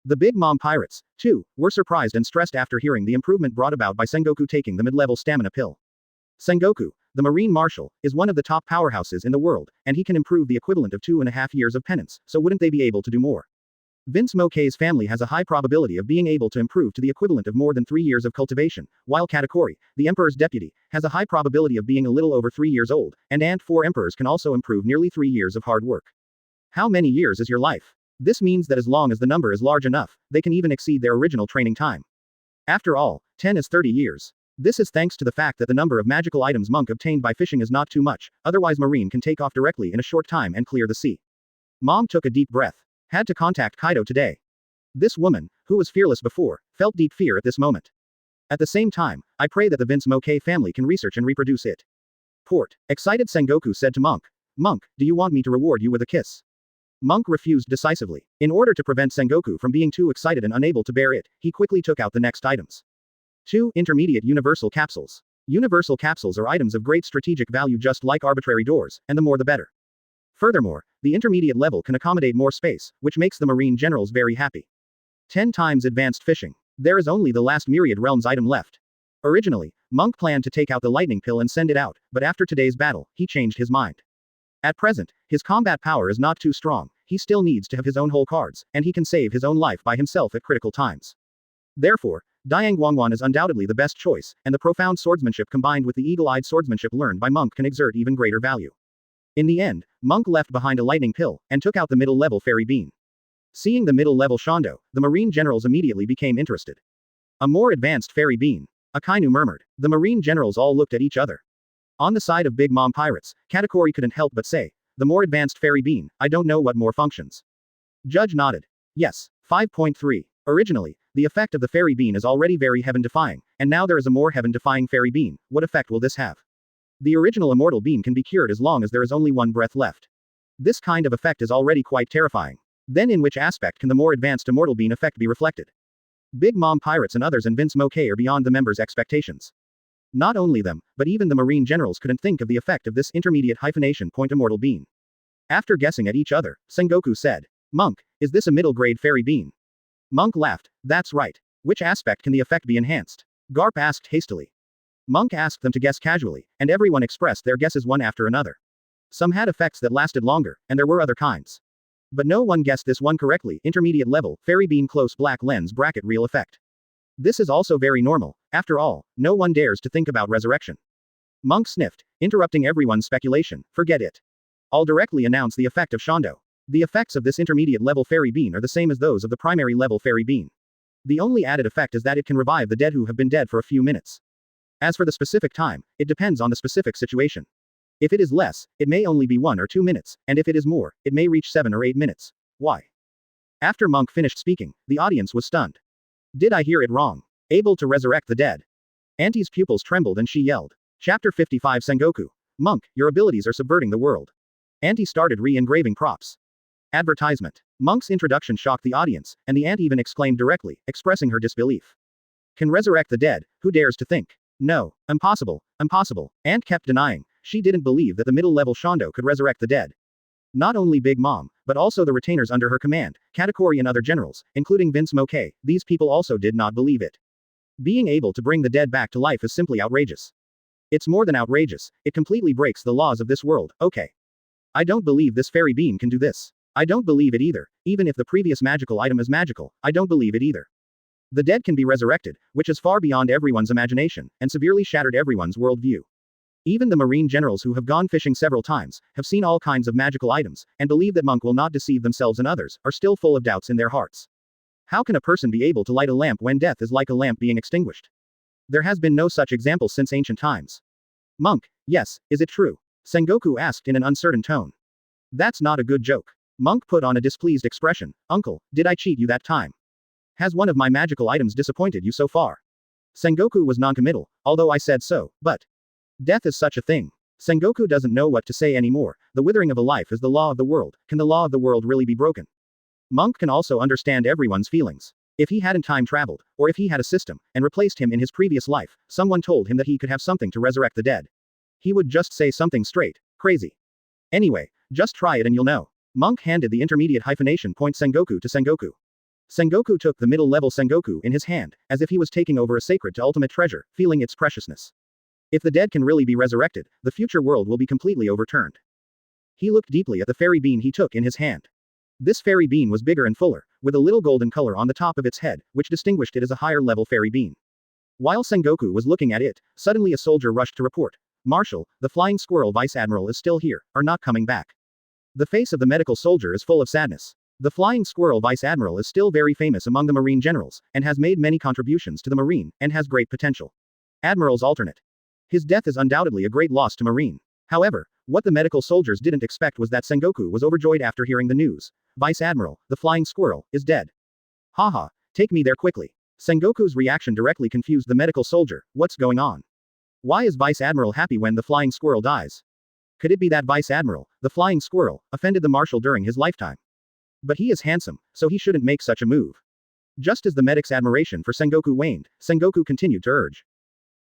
The Big Mom pirates, too, were surprised and stressed after hearing the improvement brought about by Sengoku taking the mid-level stamina pill. Sengoku, the Marine Marshal, is one of the top powerhouses in the world, and he can improve the equivalent of 2.5 years of penance, so wouldn't they be able to do more? Vinsmoke's family has a high probability of being able to improve to the equivalent of more than 3 years of cultivation, while Katakuri, the Emperor's deputy, has a high probability of being a little over 3 years old, and Ant 4 Emperors can also improve nearly 3 years of hard work. How many years is your life? This means that as long as the number is large enough, they can even exceed their original training time. After all, 10 is 30 years. This is thanks to the fact that the number of magical items Monk obtained by fishing is not too much, otherwise Marine can take off directly in a short time and clear the sea. Mom took a deep breath. Had to contact Kaido today. This woman, who was fearless before, felt deep fear at this moment. At the same time, I pray that the Vinsmoke family can research and reproduce it. Port. Excited Sengoku said to Monk. Monk, do you want me to reward you with a kiss? Monk refused decisively. In order to prevent Sengoku from being too excited and unable to bear it, he quickly took out the next items. 2 Intermediate Universal Capsules. Universal capsules are items of great strategic value just like arbitrary doors, and the more the better. Furthermore, the intermediate level can accommodate more space, which makes the Marine generals very happy. 10 times advanced fishing. There is only the last Myriad Realms item left. Originally, Monk planned to take out the lightning pill and send it out, but after today's battle, he changed his mind. At present, his combat power is not too strong, he still needs to have his own whole cards, and he can save his own life by himself at critical times. Therefore, Dianguang is undoubtedly the best choice, and the profound swordsmanship combined with the eagle-eyed swordsmanship learned by Monk can exert even greater value. In the end, Monk left behind a lightning pill, and took out the middle-level fairy bean. Seeing the middle-level Shondo, the marine generals immediately became interested. A more advanced fairy bean. Akainu murmured. The marine generals all looked at each other. On the side of Big Mom Pirates, Katakuri couldn't help but say, the more advanced fairy bean, I don't know what more functions. Judge nodded. Yes. 5.3. Originally, the effect of the fairy bean is already very heaven-defying, and now there is a more heaven-defying fairy bean. What effect will this have? The original immortal bean can be cured as long as there is only one breath left. This kind of effect is already quite terrifying. Then in which aspect can the more advanced immortal bean effect be reflected? Big Mom Pirates and others and Vinsmoke are beyond the members' expectations. Not only them, but even the marine generals couldn't think of the effect of this intermediate hyphenation point immortal bean. After guessing at each other, Sengoku said, Monk, is this a middle-grade fairy bean? Monk laughed. That's right. Which aspect can the effect be enhanced? Garp asked hastily. Monk asked them to guess casually, and everyone expressed their guesses one after another. Some had effects that lasted longer, and there were other kinds. But no one guessed this one correctly. Intermediate level, fairy bean close black lens bracket real effect. This is also very normal. After all, no one dares to think about resurrection. Monk sniffed, interrupting everyone's speculation. Forget it. I'll directly announce the effect of Shondo. The effects of this intermediate level fairy bean are the same as those of the primary level fairy bean. The only added effect is that it can revive the dead who have been dead for a few minutes. As for the specific time, it depends on the specific situation. If it is less, it may only be 1 or 2 minutes, and if it is more, it may reach 7 or 8 minutes. Why? After Monk finished speaking, the audience was stunned. Did I hear it wrong? Able to resurrect the dead? Auntie's pupils trembled and she yelled. Chapter 55 Sengoku. Monk, your abilities are subverting the world. Auntie started re-engraving props. Advertisement. Monk's introduction shocked the audience, and the aunt even exclaimed directly, expressing her disbelief. Can resurrect the dead, who dares to think? No. Impossible. Impossible. Aunt kept denying. She didn't believe that the middle-level Shondo could resurrect the dead. Not only Big Mom, but also the retainers under her command, Katakuri and other generals, including Vinsmoke, these people also did not believe it. Being able to bring the dead back to life is simply outrageous. It's more than outrageous, it completely breaks the laws of this world. Okay. I don't believe this fairy bean can do this. I don't believe it either. Even if the previous magical item is magical, I don't believe it either. The dead can be resurrected, which is far beyond everyone's imagination, and severely shattered everyone's worldview. Even the marine generals who have gone fishing several times, have seen all kinds of magical items, and believe that Monk will not deceive themselves and others, are still full of doubts in their hearts. How can a person be able to light a lamp when death is like a lamp being extinguished? There has been no such example since ancient times. Monk, yes, is it true? Sengoku asked in an uncertain tone. That's not a good joke. Monk put on a displeased expression. Uncle, did I cheat you that time? Has one of my magical items disappointed you so far? Sengoku was noncommittal, although I said so, but death is such a thing. Sengoku doesn't know what to say anymore. The withering of a life is the law of the world. Can the law of the world really be broken? Monk can also understand everyone's feelings. If he hadn't time traveled, or if he had a system, and replaced him in his previous life, someone told him that he could have something to resurrect the dead. He would just say something straight, crazy. Anyway, just try it and you'll know. Monk handed the intermediate hyphenation point Sengoku to Sengoku. Sengoku took the middle-level Sengoku in his hand, as if he was taking over a sacred to ultimate treasure, feeling its preciousness. If the dead can really be resurrected, the future world will be completely overturned. He looked deeply at the fairy bean he took in his hand. This fairy bean was bigger and fuller, with a little golden color on the top of its head, which distinguished it as a higher-level fairy bean. While Sengoku was looking at it, suddenly a soldier rushed to report. Marshal, the flying squirrel vice admiral is still here, are not coming back. The face of the medical soldier is full of sadness. The flying squirrel vice admiral is still very famous among the marine generals, and has made many contributions to the marine, and has great potential. Admiral's alternate. His death is undoubtedly a great loss to marine. However, what the medical soldiers didn't expect was that Sengoku was overjoyed after hearing the news. Vice Admiral, the flying squirrel, is dead. Haha, take me there quickly. Sengoku's reaction directly confused the medical soldier. What's going on? Why is Vice Admiral happy when the flying squirrel dies? Could it be that Vice Admiral, the flying squirrel, offended the marshal during his lifetime? But he is handsome, so he shouldn't make such a move. Just as the medic's admiration for Sengoku waned, Sengoku continued to urge.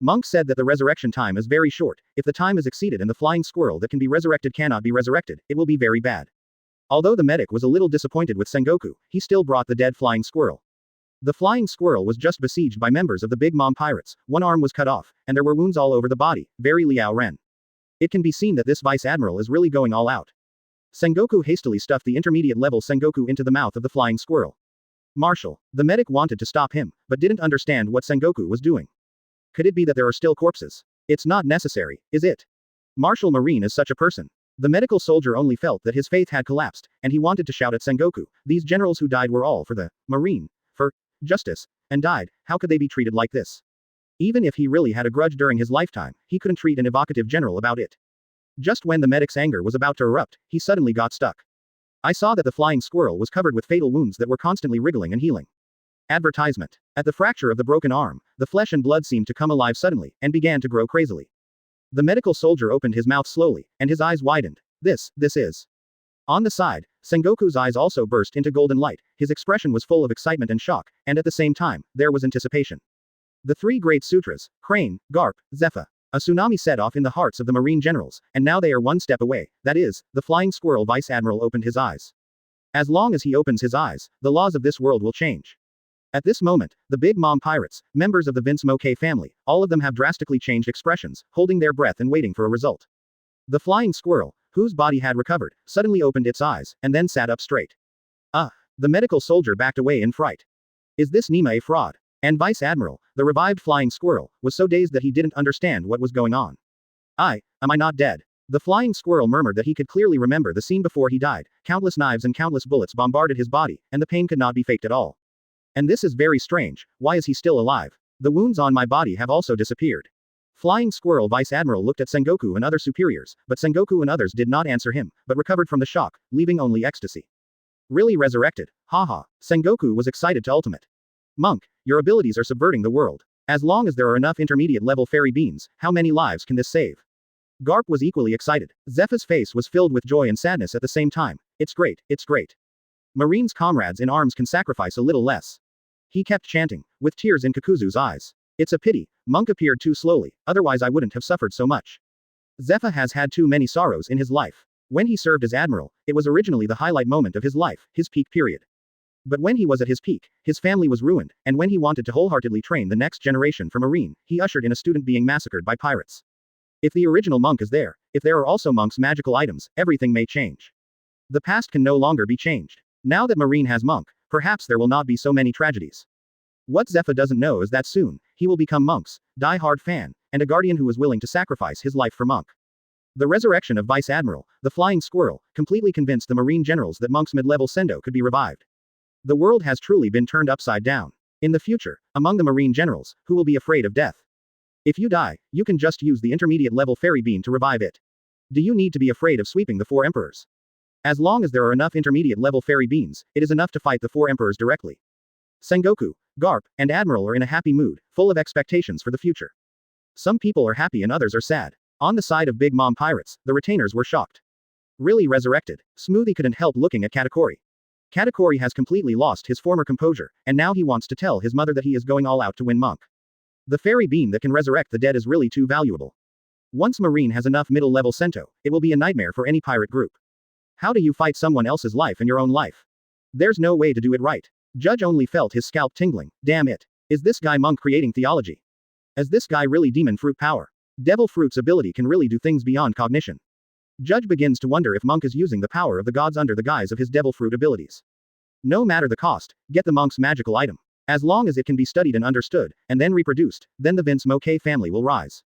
Monk said that the resurrection time is very short. If the time is exceeded and the flying squirrel that can be resurrected cannot be resurrected, it will be very bad. Although the medic was a little disappointed with Sengoku, he still brought the dead flying squirrel. The flying squirrel was just besieged by members of the Big Mom pirates, one arm was cut off, and there were wounds all over the body, very Liao Ren. It can be seen that this vice admiral is really going all out. Sengoku hastily stuffed the intermediate level Sengoku into the mouth of the flying squirrel. Marshal. The medic wanted to stop him, but didn't understand what Sengoku was doing. Could it be that there are still corpses? It's not necessary, is it? Marshal Marine is such a person. The medical soldier only felt that his faith had collapsed, and he wanted to shout at Sengoku, these generals who died were all for the Marine, for justice, and died, how could they be treated like this? Even if he really had a grudge during his lifetime, he couldn't treat an evocative general about it. Just when the medic's anger was about to erupt, he suddenly got stuck. I saw that the flying squirrel was covered with fatal wounds that were constantly wriggling and healing. Advertisement. At the fracture of the broken arm, the flesh and blood seemed to come alive suddenly, and began to grow crazily. The medical soldier opened his mouth slowly, and his eyes widened. This is. On the side, Sengoku's eyes also burst into golden light, his expression was full of excitement and shock, and at the same time, there was anticipation. The three great sutras, Crane, Garp, Zephyr. A tsunami set off in the hearts of the marine generals, and now they are one step away, that is, the flying squirrel vice admiral opened his eyes. As long as he opens his eyes, the laws of this world will change. At this moment, the Big Mom pirates, members of the Vinsmoke family, all of them have drastically changed expressions, holding their breath and waiting for a result. The flying squirrel, whose body had recovered, suddenly opened its eyes, and then sat up straight. The medical soldier backed away in fright. Is this Nima a fraud? And Vice Admiral, the revived flying squirrel, was so dazed that he didn't understand what was going on. Am I not dead? The flying squirrel murmured that he could clearly remember the scene before he died, countless knives and countless bullets bombarded his body, and the pain could not be faked at all. And this is very strange, why is he still alive? The wounds on my body have also disappeared. Flying Squirrel Vice Admiral looked at Sengoku and other superiors, but Sengoku and others did not answer him, but recovered from the shock, leaving only ecstasy. Really resurrected, haha. Sengoku was excited to ultimate. Monk, your abilities are subverting the world. As long as there are enough intermediate level fairy beans, how many lives can this save? Garp was equally excited. Zeph's face was filled with joy and sadness at the same time. It's great, it's great. Marine's comrades in arms can sacrifice a little less. He kept chanting, with tears in Kakuzu's eyes. It's a pity, Monk appeared too slowly, otherwise I wouldn't have suffered so much. Zephyr has had too many sorrows in his life. When he served as admiral, it was originally the highlight moment of his life, his peak period. But when he was at his peak, his family was ruined, and when he wanted to wholeheartedly train the next generation for Marine, he ushered in a student being massacred by pirates. If the original Monk is there, if there are also Monk's magical items, everything may change. The past can no longer be changed. Now that Marine has Monk, perhaps there will not be so many tragedies. What Zephyr doesn't know is that soon, he will become Monk's die-hard fan, and a guardian who is willing to sacrifice his life for Monk. The resurrection of Vice Admiral, the Flying Squirrel, completely convinced the Marine generals that Monk's mid-level Sendo could be revived. The world has truly been turned upside down. In the future, among the Marine generals, who will be afraid of death? If you die, you can just use the intermediate level fairy bean to revive it. Do you need to be afraid of sweeping the 4 emperors? As long as there are enough intermediate level fairy beans, it is enough to fight the 4 emperors directly. Sengoku, Garp, and Admiral are in a happy mood, full of expectations for the future. Some people are happy and others are sad. On the side of Big Mom pirates, the retainers were shocked. Really resurrected. Smoothie couldn't help looking at Katakuri. Katakuri has completely lost his former composure, and now he wants to tell his mother that he is going all out to win Monk. The fairy bean that can resurrect the dead is really too valuable. Once Marine has enough middle-level Sento, it will be a nightmare for any pirate group. How do you fight someone else's life and your own life? There's no way to do it right. Judge only felt his scalp tingling. Damn it. Is this guy Monk creating theology? Is this guy really demon fruit power? Devil fruit's ability can really do things beyond cognition. Judge begins to wonder if Monk is using the power of the gods under the guise of his devil fruit abilities. No matter the cost, get the Monk's magical item. As long as it can be studied and understood, and then reproduced, then the Vinsmoke family will rise.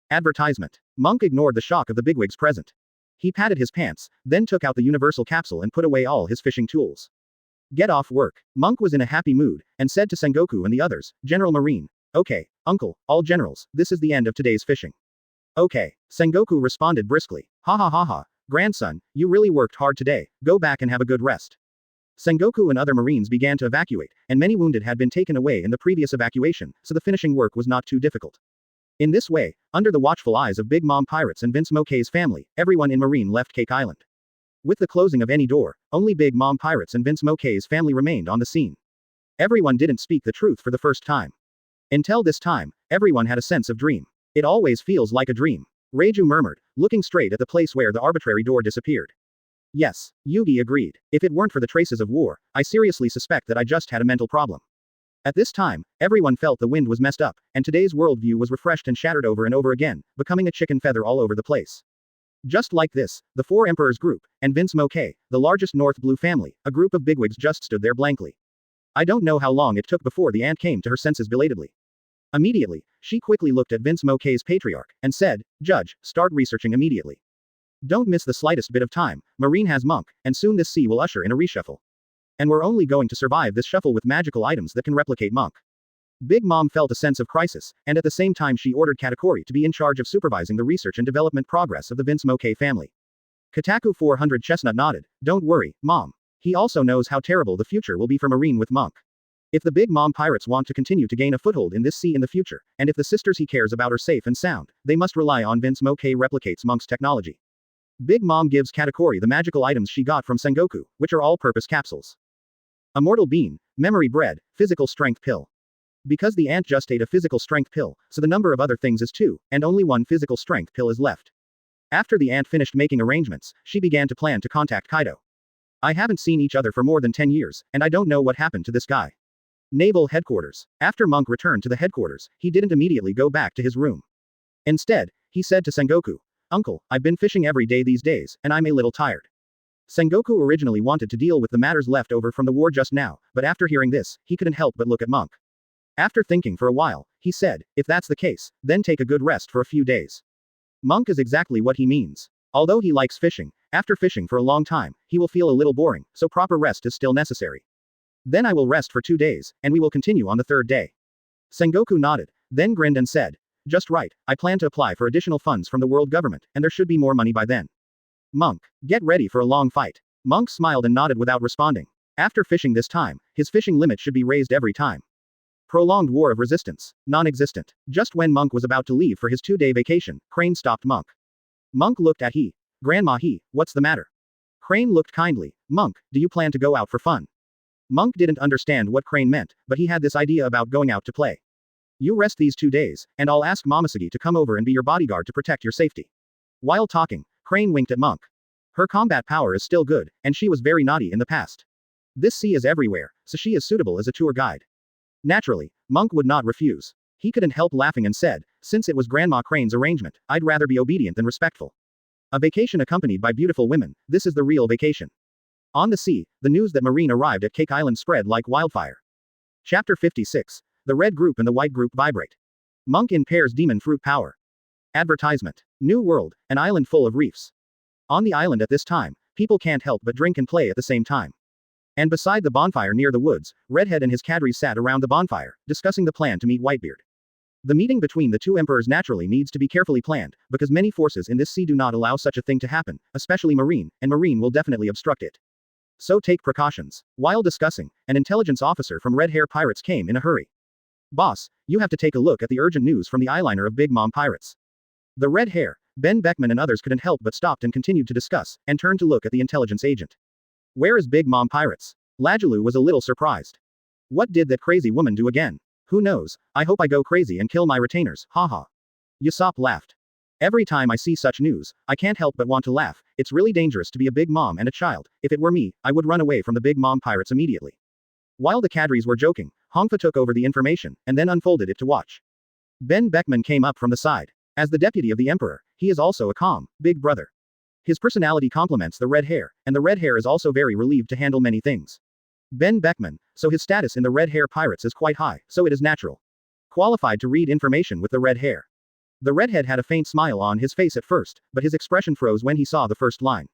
Advertisement. Monk ignored the shock of the bigwigs present. He patted his pants, then took out the universal capsule and put away all his fishing tools. Get off work. Monk was in a happy mood, and said to Sengoku and the others, General Marine. Okay, uncle, all generals, this is the end of today's fishing. Okay. Sengoku responded briskly. Ha ha ha ha, grandson, you really worked hard today, go back and have a good rest. Sengoku and other Marines began to evacuate, and many wounded had been taken away in the previous evacuation, so the finishing work was not too difficult. In this way, under the watchful eyes of Big Mom pirates and Vinsmoke's family, everyone in Marine left Cake Island. With the closing of any door, only Big Mom pirates and Vinsmoke's family remained on the scene. Everyone didn't speak the truth for the first time. Until this time, everyone had a sense of dream. It always feels like a dream. Reiju murmured, looking straight at the place where the arbitrary door disappeared. Yes, Yugi agreed. If it weren't for the traces of war, I seriously suspect that I just had a mental problem. At this time, everyone felt the wind was messed up, and today's worldview was refreshed and shattered over and over again, becoming a chicken feather all over the place. Just like this, the 4 Emperors group, and Vinsmoke, the largest North Blue family, a group of bigwigs just stood there blankly. I don't know how long it took before the ant came to her senses belatedly. Immediately, she quickly looked at Vinsmoke's patriarch, and said, Judge, start researching immediately. Don't miss the slightest bit of time, Marine has Monk, and soon this sea will usher in a reshuffle. And we're only going to survive this shuffle with magical items that can replicate Monk. Big Mom felt a sense of crisis, and at the same time she ordered Katakuri to be in charge of supervising the research and development progress of the Vinsmoke family. Kotaku 400 Chestnut nodded, Don't worry, Mom. He also knows how terrible the future will be for Marine with Monk. If the Big Mom pirates want to continue to gain a foothold in this sea in the future, and if the sisters he cares about are safe and sound, they must rely on Vinsmoke replicates Monk's technology. Big Mom gives Katakuri the magical items she got from Sengoku, which are all-purpose capsules. Immortal Bean, Memory Bread, Physical Strength Pill. Because the ant just ate a physical strength pill, so the number of other things is 2, and only 1 physical strength pill is left. After the ant finished making arrangements, she began to plan to contact Kaido. I haven't seen each other for more than 10 years, and I don't know what happened to this guy. Naval Headquarters. After Monk returned to the headquarters, he didn't immediately go back to his room. Instead, he said to Sengoku, Uncle, I've been fishing every day these days, and I'm a little tired. Sengoku originally wanted to deal with the matters left over from the war just now, but after hearing this, he couldn't help but look at Monk. After thinking for a while, he said, If that's the case, then take a good rest for a few days. Monk is exactly what he means. Although he likes fishing, after fishing for a long time, he will feel a little boring, so proper rest is still necessary. Then I will rest for 2 days, and we will continue on the 3rd day. Sengoku nodded, then grinned and said, Just right, I plan to apply for additional funds from the world government, and there should be more money by then. Monk, get ready for a long fight. Monk smiled and nodded without responding. After fishing this time, his fishing limit should be raised every time. Prolonged war of resistance. Non-existent. Just when Monk was about to leave for his 2-day vacation, Crane stopped Monk. Monk looked at he. Grandma he, what's the matter? Crane looked kindly. Monk, do you plan to go out for fun? Monk didn't understand what Crane meant, but he had this idea about going out to play. You rest these 2 days, and I'll ask Momosugi to come over and be your bodyguard to protect your safety. While talking, Crane winked at Monk. Her combat power is still good, and she was very naughty in the past. This sea is everywhere, so she is suitable as a tour guide. Naturally, Monk would not refuse. He couldn't help laughing and said, Since it was Grandma Crane's arrangement, I'd rather be obedient than respectful. A vacation accompanied by beautiful women, this is the real vacation. On the sea, the news that Marine arrived at Cake Island spread like wildfire. Chapter 56. The red group and the white group vibrate. Monk impairs demon fruit power. Advertisement. New world, an island full of reefs. On the island at this time, people can't help but drink and play at the same time. And beside the bonfire near the woods, Redhead and his cadres sat around the bonfire, discussing the plan to meet Whitebeard. The meeting between the 2 emperors naturally needs to be carefully planned, because many forces in this sea do not allow such a thing to happen, especially Marine, and Marine will definitely obstruct it. So take precautions. While discussing, an intelligence officer from Red Hair Pirates came in a hurry. Boss, you have to take a look at the urgent news from the eyeliner of Big Mom Pirates. The Red Hair, Ben Beckman and others couldn't help but stopped and continued to discuss, and turned to look at the intelligence agent. Where is Big Mom Pirates? Lajalu was a little surprised. What did that crazy woman do again? Who knows, I hope I go crazy and kill my retainers, haha. Usopp laughed. Every time I see such news, I can't help but want to laugh. It's really dangerous to be a big mom and a child. If it were me, I would run away from the Big Mom Pirates immediately. While the cadres were joking, Hongfa took over the information, and then unfolded it to watch. Ben Beckman came up from the side. As the deputy of the emperor, he is also a calm, big brother. His personality complements the red hair, and the red hair is also very relieved to handle many things. Ben Beckman, so his status in the Red Hair Pirates is quite high, so it is natural. Qualified to read information with the red hair. The redhead had a faint smile on his face at first, but his expression froze when he saw the first line.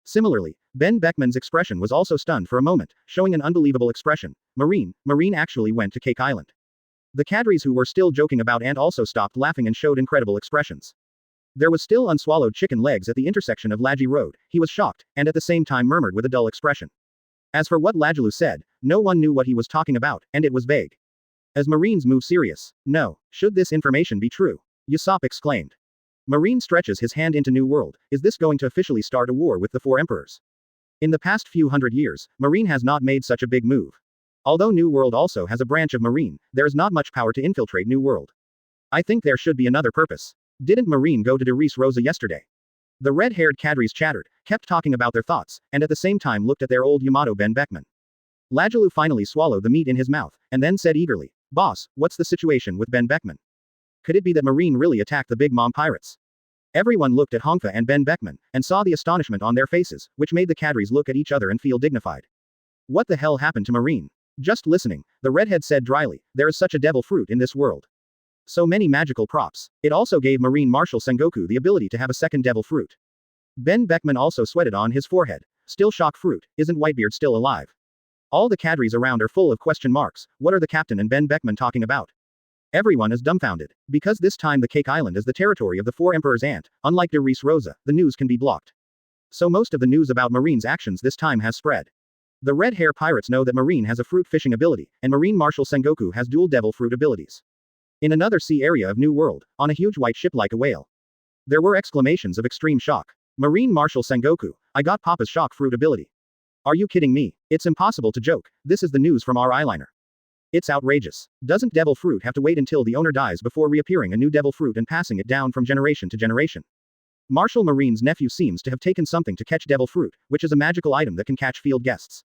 Similarly, Ben Beckman's expression was also stunned for a moment, showing an unbelievable expression. Marine actually went to Cake Island. The cadres who were still joking about Ant also stopped laughing and showed incredible expressions. There was still unswallowed chicken legs at the intersection of Laji Road. He was shocked, and at the same time murmured with a dull expression. As for what Lajalu said, no one knew what he was talking about, and it was vague. As Marine's move serious. No, should this information be true? Usopp exclaimed. Marine stretches his hand into New World. Is this going to officially start a war with the 4 emperors? In the past few hundred years, Marine has not made such a big move. Although New World also has a branch of Marine, there is not much power to infiltrate New World. I think there should be another purpose. Didn't Marine go to Deris Rosa yesterday? The red-haired cadres chattered, kept talking about their thoughts, and at the same time looked at their old Yamato Ben Beckman. Lajalu finally swallowed the meat in his mouth, and then said eagerly, Boss, what's the situation with Ben Beckman? Could it be that Marine really attacked the Big Mom Pirates? Everyone looked at Hongfa and Ben Beckman, and saw the astonishment on their faces, which made the cadres look at each other and feel dignified. What the hell happened to Marine? Just listening, the redhead said dryly, there is such a devil fruit in this world. So many magical props. It also gave Marine Marshal Sengoku the ability to have a second devil fruit. Ben Beckman also sweated on his forehead. Still shock fruit, isn't Whitebeard still alive? All the cadres around are full of question marks, what are the captain and Ben Beckman talking about? Everyone is dumbfounded. Because this time the Cake Island is the territory of the Four Emperors and, unlike de Res Rosa, the news can be blocked. So most of the news about Marine's actions this time has spread. The Red Hair Pirates know that Marine has a fruit fishing ability, and Marine Marshal Sengoku has dual devil fruit abilities. In another sea area of New World, on a huge white ship like a whale. There were exclamations of extreme shock. Marine Marshal Sengoku, I got Papa's shock fruit ability. Are you kidding me? It's impossible to joke, this is the news from our eyeliner. It's outrageous. Doesn't devil fruit have to wait until the owner dies before reappearing a new devil fruit and passing it down from generation to generation? Marshal Marine's nephew seems to have taken something to catch devil fruit, which is a magical item that can catch field guests.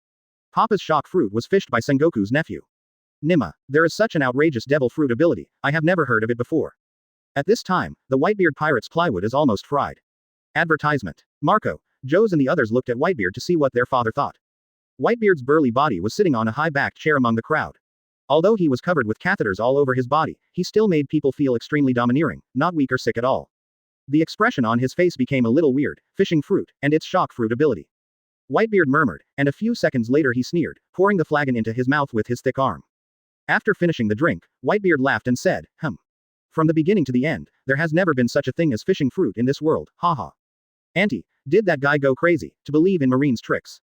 Papa's shock fruit was fished by Sengoku's nephew. Nima, there is such an outrageous devil fruit ability, I have never heard of it before. At this time, the Whitebeard Pirates' plywood is almost fried. Advertisement. Marco, Joes and the others looked at Whitebeard to see what their father thought. Whitebeard's burly body was sitting on a high-backed chair among the crowd. Although he was covered with catheters all over his body, he still made people feel extremely domineering, not weak or sick at all. The expression on his face became a little weird, fishing fruit, and its shock fruit ability. Whitebeard murmured, and a few seconds later he sneered, pouring the flagon into his mouth with his thick arm. After finishing the drink, Whitebeard laughed and said, From the beginning to the end, there has never been such a thing as fishing fruit in this world, haha. Auntie, did that guy go crazy, to believe in Marine's tricks?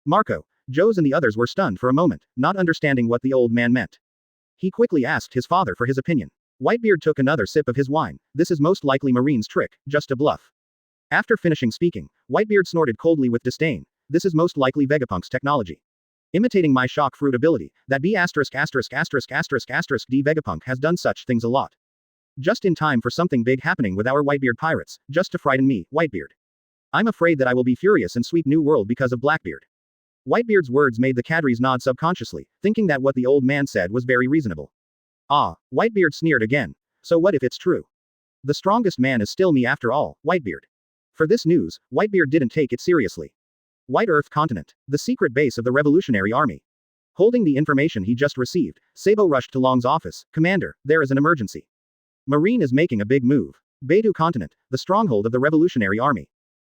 Marco, Joes and the others were stunned for a moment, not understanding what the old man meant. He quickly asked his father for his opinion. Whitebeard took another sip of his wine, this is most likely Marine's trick, just a bluff. After finishing speaking, Whitebeard snorted coldly with disdain, this is most likely Vegapunk's technology. Imitating my shock fruit ability, that B*********** D Vegapunk has done such things a lot. Just in time for something big happening with our Whitebeard pirates, just to frighten me, Whitebeard. I'm afraid that I will be furious and sweep New World because of Blackbeard. Whitebeard's words made the cadres nod subconsciously, thinking that what the old man said was very reasonable. Ah, Whitebeard sneered again. So what if it's true? The strongest man is still me after all, Whitebeard. For this news, Whitebeard didn't take it seriously. White Earth Continent, the secret base of the Revolutionary Army. Holding the information he just received, Sabo rushed to Long's office. Commander, there is an emergency. Marine is making a big move. Beidu Continent, the stronghold of the Revolutionary Army.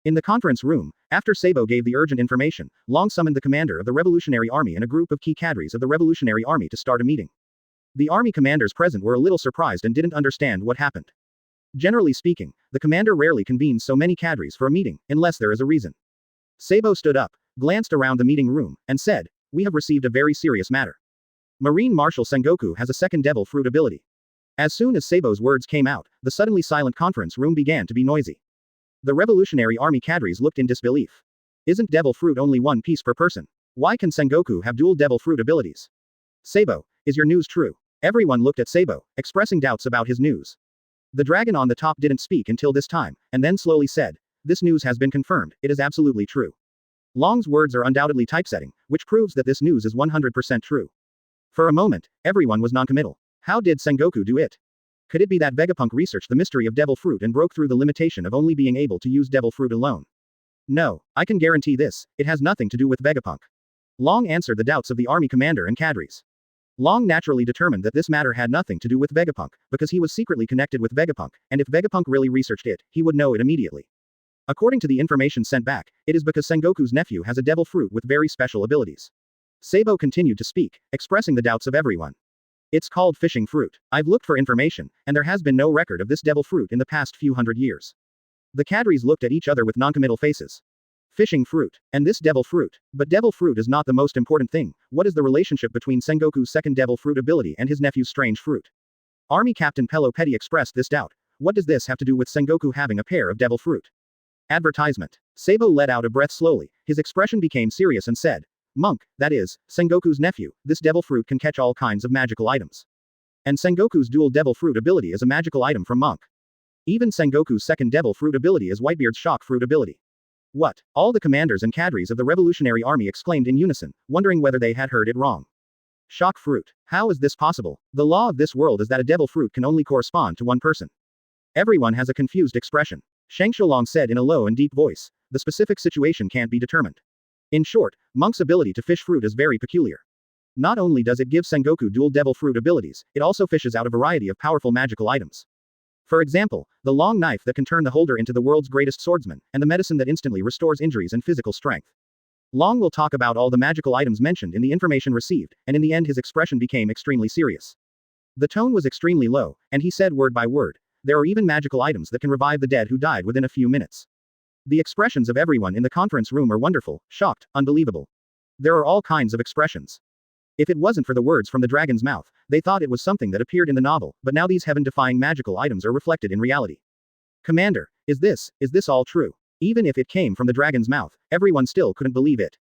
In the conference room, after Sabo gave the urgent information, Long summoned the commander of the Revolutionary Army and a group of key cadres of the Revolutionary Army to start a meeting. The army commanders present were a little surprised and didn't understand what happened. Generally speaking, the commander rarely convenes so many cadres for a meeting, unless there is a reason. Sabo stood up, glanced around the meeting room, and said, we have received a very serious matter. Marine Marshal Sengoku has a second devil fruit ability. As soon as Sabo's words came out, the suddenly silent conference room began to be noisy. The Revolutionary Army cadres looked in disbelief. Isn't devil fruit only one piece per person? Why can Sengoku have dual devil fruit abilities? Sabo, is your news true? Everyone looked at Sabo, expressing doubts about his news. The dragon on the top didn't speak until this time, and then slowly said, this news has been confirmed, it is absolutely true. Long's words are undoubtedly typesetting, which proves that this news is 100% true. For a moment, everyone was noncommittal. How did Sengoku do it? Could it be that Vegapunk researched the mystery of devil fruit and broke through the limitation of only being able to use devil fruit alone? No, I can guarantee this, it has nothing to do with Vegapunk. Long answered the doubts of the army commander and cadres. Long naturally determined that this matter had nothing to do with Vegapunk, because he was secretly connected with Vegapunk, and if Vegapunk really researched it, he would know it immediately. According to the information sent back, it is because Sengoku's nephew has a devil fruit with very special abilities. Sabo continued to speak, expressing the doubts of everyone. It's called fishing fruit. I've looked for information, and there has been no record of this devil fruit in the past few hundred years. The cadres looked at each other with noncommittal faces. Fishing fruit. And this devil fruit. But devil fruit is not the most important thing. What is the relationship between Sengoku's second devil fruit ability and his nephew's strange fruit? Army Captain Pello Petty expressed this doubt. What does this have to do with Sengoku having a pair of devil fruit? Advertisement. Sabo let out a breath slowly, his expression became serious and said, Monk, that is, Sengoku's nephew, this devil fruit can catch all kinds of magical items. And Sengoku's dual devil fruit ability is a magical item from Monk. Even Sengoku's second devil fruit ability is Whitebeard's shock fruit ability. What? All the commanders and cadres of the Revolutionary Army exclaimed in unison, wondering whether they had heard it wrong. Shock fruit. How is this possible? The law of this world is that a devil fruit can only correspond to one person. Everyone has a confused expression. Shang Shuolong said in a low and deep voice, the specific situation can't be determined. In short, Monk's ability to fish fruit is very peculiar. Not only does it give Sengoku dual devil fruit abilities, it also fishes out a variety of powerful magical items. For example, the long knife that can turn the holder into the world's greatest swordsman, and the medicine that instantly restores injuries and physical strength. Long will talk about all the magical items mentioned in the information received, and in the end his expression became extremely serious. The tone was extremely low, and he said word by word, "There are even magical items that can revive the dead who died within a few minutes." The expressions of everyone in the conference room are wonderful, shocked, unbelievable. There are all kinds of expressions. If it wasn't for the words from the dragon's mouth, they thought it was something that appeared in the novel, but now these heaven-defying magical items are reflected in reality. Commander, is this all true? Even if it came from the dragon's mouth, everyone still couldn't believe it.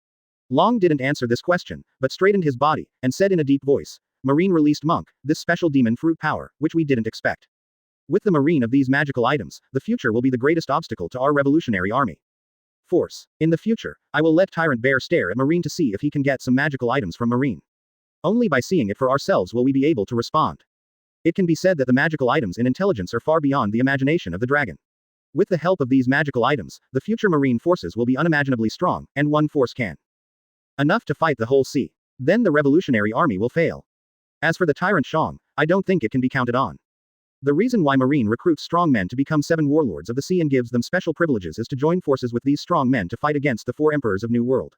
Long didn't answer this question, but straightened his body, and said in a deep voice, "Marine released Monk, this special demon fruit power, which we didn't expect. With the marine of these magical items, the future will be the greatest obstacle to our revolutionary army. Force. In the future, I will let Tyrant Bear stare at Marine to see if he can get some magical items from Marine. Only by seeing it for ourselves will we be able to respond. It can be said that the magical items in intelligence are far beyond the imagination of the dragon. With the help of these magical items, the future marine forces will be unimaginably strong, and one force can enough to fight the whole sea. Then the revolutionary army will fail. As for the tyrant Shang, I don't think it can be counted on. The reason why Marine recruits strong men to become 7 warlords of the sea and gives them special privileges is to join forces with these strong men to fight against the 4 emperors of New World.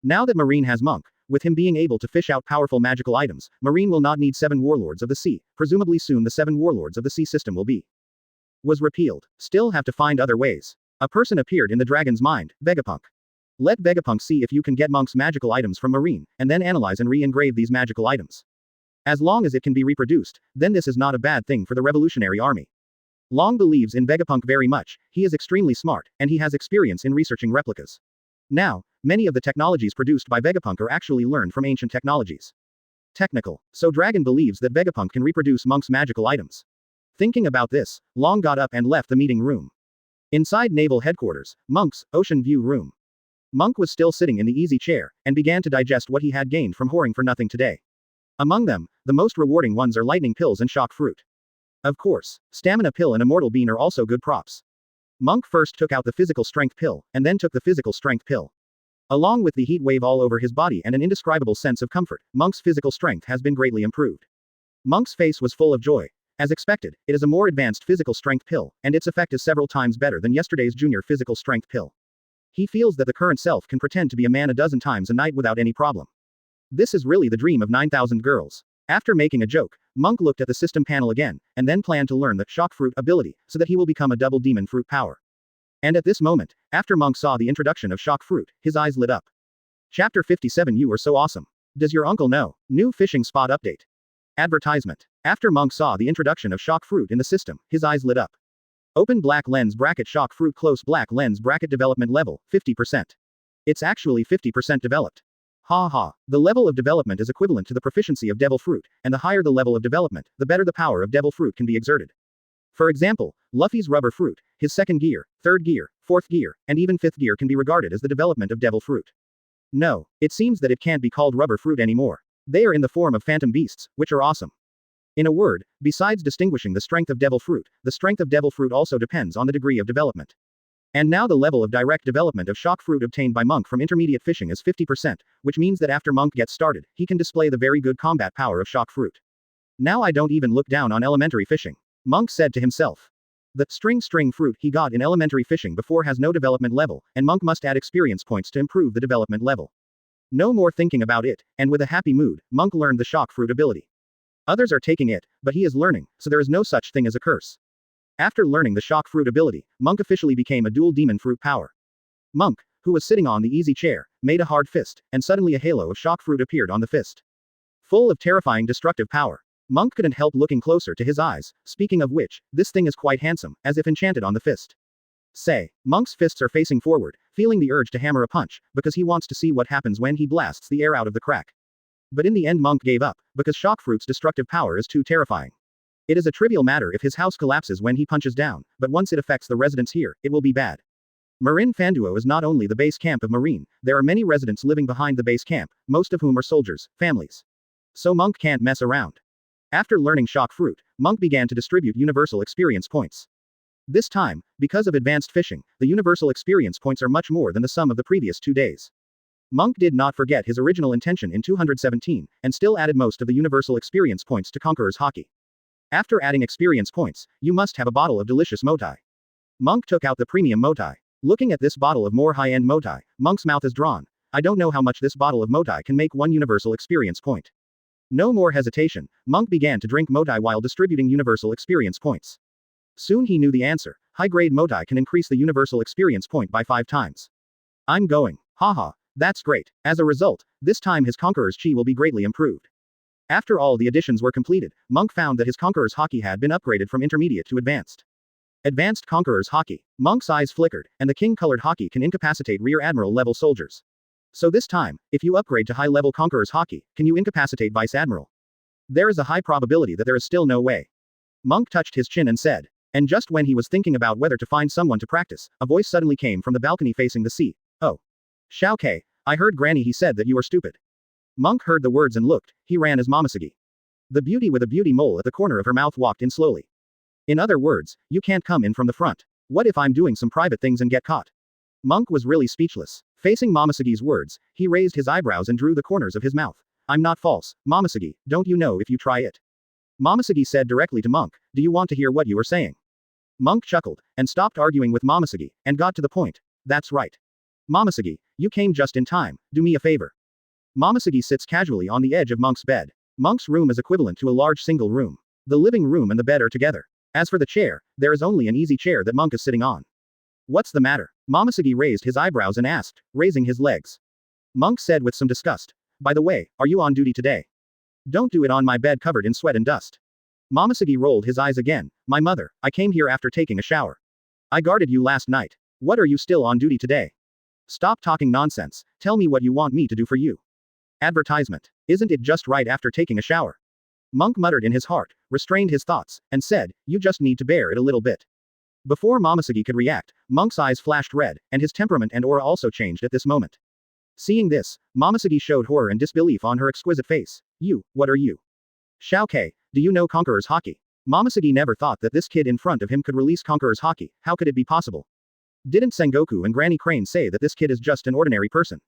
Now that Marine has Monk, with him being able to fish out powerful magical items, Marine will not need 7 warlords of the sea, presumably soon the 7 warlords of the sea system will be was repealed. Still have to find other ways. A person appeared in the dragon's mind, Vegapunk. Let Vegapunk see if you can get Monk's magical items from Marine, and then analyze and re-engrave these magical items. As long as it can be reproduced, then this is not a bad thing for the revolutionary army. Long believes in Vegapunk very much, he is extremely smart, and he has experience in researching replicas. Now, many of the technologies produced by Vegapunk are actually learned from ancient technologies. Technical. So Dragon believes that Vegapunk can reproduce Monk's magical items. Thinking about this, Long got up and left the meeting room. Inside Naval Headquarters, Monk's Ocean View room. Monk was still sitting in the easy chair, and began to digest what he had gained from whoring for nothing today. Among them, the most rewarding ones are lightning pills and shock fruit. Of course, stamina pill and immortal bean are also good props. Monk first took out the physical strength pill, and then took the physical strength pill. Along with the heat wave all over his body and an indescribable sense of comfort, Monk's physical strength has been greatly improved. Monk's face was full of joy. As expected, it is a more advanced physical strength pill, and its effect is several times better than yesterday's junior physical strength pill. He feels that the current self can pretend to be a man a dozen times a night without any problem. This is really the dream of 9,000 girls. After making a joke, Monk looked at the system panel again, and then planned to learn the shock fruit ability, so that he will become a double demon fruit power. And at this moment, after Monk saw the introduction of shock fruit, his eyes lit up. Chapter 57. You are so awesome. Does your uncle know? New fishing spot update. Advertisement. After Monk saw the introduction of shock fruit in the system, his eyes lit up. Open black lens bracket shock fruit close black lens bracket development level, 50%. It's actually 50% developed. Ha ha. The level of development is equivalent to the proficiency of devil fruit, and the higher the level of development, the better the power of devil fruit can be exerted. For example, Luffy's rubber fruit, his 2nd gear, 3rd gear, 4th gear, and even 5th gear can be regarded as the development of devil fruit. No, it seems that it can't be called rubber fruit anymore. They are in the form of phantom beasts, which are awesome. In a word, besides distinguishing the strength of devil fruit, the strength of devil fruit also depends on the degree of development. And now the level of direct development of shock fruit obtained by Monk from intermediate fishing is 50%, which means that after Monk gets started, he can display the very good combat power of shock fruit. Now I don't even look down on elementary fishing. Monk said to himself. The string fruit he got in elementary fishing before has no development level, and Monk must add experience points to improve the development level. No more thinking about it, and with a happy mood, Monk learned the shock fruit ability. Others are taking it, but he is learning, so there is no such thing as a curse. After learning the shock fruit ability, Monk officially became a dual demon fruit power. Monk, who was sitting on the easy chair, made a hard fist, and suddenly a halo of shock fruit appeared on the fist. Full of terrifying destructive power. Monk couldn't help looking closer to his eyes, speaking of which, this thing is quite handsome, as if enchanted on the fist. Say, Monk's fists are facing forward, feeling the urge to hammer a punch, because he wants to see what happens when he blasts the air out of the crack. But in the end Monk gave up, because shock fruit's destructive power is too terrifying. It is a trivial matter if his house collapses when he punches down, but once it affects the residents here, it will be bad. Marin Fanduo is not only the base camp of Marine, there are many residents living behind the base camp, most of whom are soldiers, families. So Monk can't mess around. After learning shock fruit, Monk began to distribute universal experience points. This time, because of advanced fishing, the universal experience points are much more than the sum of the previous 2 days. Monk did not forget his original intention in 217, and still added most of the universal experience points to Conqueror's Haki. After adding experience points, you must have a bottle of delicious motai. Monk took out the premium motai. Looking at this bottle of more high-end motai, Monk's mouth is drawn. I don't know how much this bottle of motai can make one universal experience point. No more hesitation, Monk began to drink motai while distributing universal experience points. Soon he knew the answer. High-grade motai can increase the universal experience point by 5 times. I'm going. Haha, that's great. As a result, this time his Conqueror's chi will be greatly improved. After all the additions were completed, Monk found that his Conqueror's Haki had been upgraded from intermediate to advanced. Advanced Conqueror's Haki. Monk's eyes flickered, and the king-colored Haki can incapacitate Rear Admiral level soldiers. So this time, if you upgrade to high-level Conqueror's Haki, can you incapacitate Vice Admiral? There is a high probability that there is still no way. Monk touched his chin and said. And just when he was thinking about whether to find someone to practice, a voice suddenly came from the balcony facing the sea. Oh. Xiao Kei, I heard Granny he said that you are stupid. Monk heard the words and looked. He ran as Momosugi. The beauty with a beauty mole at the corner of her mouth walked in slowly. In other words, you can't come in from the front. What if I'm doing some private things and get caught? Monk was really speechless. Facing Momosugi's words, he raised his eyebrows and drew the corners of his mouth. I'm not false, Momosugi, don't you know if you try it? Momosugi said directly to Monk, do you want to hear what you are saying? Monk chuckled, and stopped arguing with Momosugi, and got to the point. That's right. Momosugi, you came just in time, do me a favor. Momosugi sits casually on the edge of Monk's bed. Monk's room is equivalent to a large single room. The living room and the bed are together. As for the chair, there is only an easy chair that Monk is sitting on. What's the matter? Momosugi raised his eyebrows and asked, raising his legs. Monk said with some disgust. By the way, are you on duty today? Don't do it on my bed covered in sweat and dust. Momosugi rolled his eyes again. My mother, I came here after taking a shower. I guarded you last night. What are you still on duty today? Stop talking nonsense. Tell me what you want me to do for you. Advertisement. Isn't it just right after taking a shower? Monk muttered in his heart, restrained his thoughts, and said, you just need to bear it a little bit. Before Momosugi could react, Monk's eyes flashed red, and his temperament and aura also changed at this moment. Seeing this, Momosugi showed horror and disbelief on her exquisite face. You, what are you? Xiao Kei, do you know Conqueror's Haki? Momosugi never thought that this kid in front of him could release Conqueror's Haki. How could it be possible? Didn't Sengoku and Granny Crane say that this kid is just an ordinary person?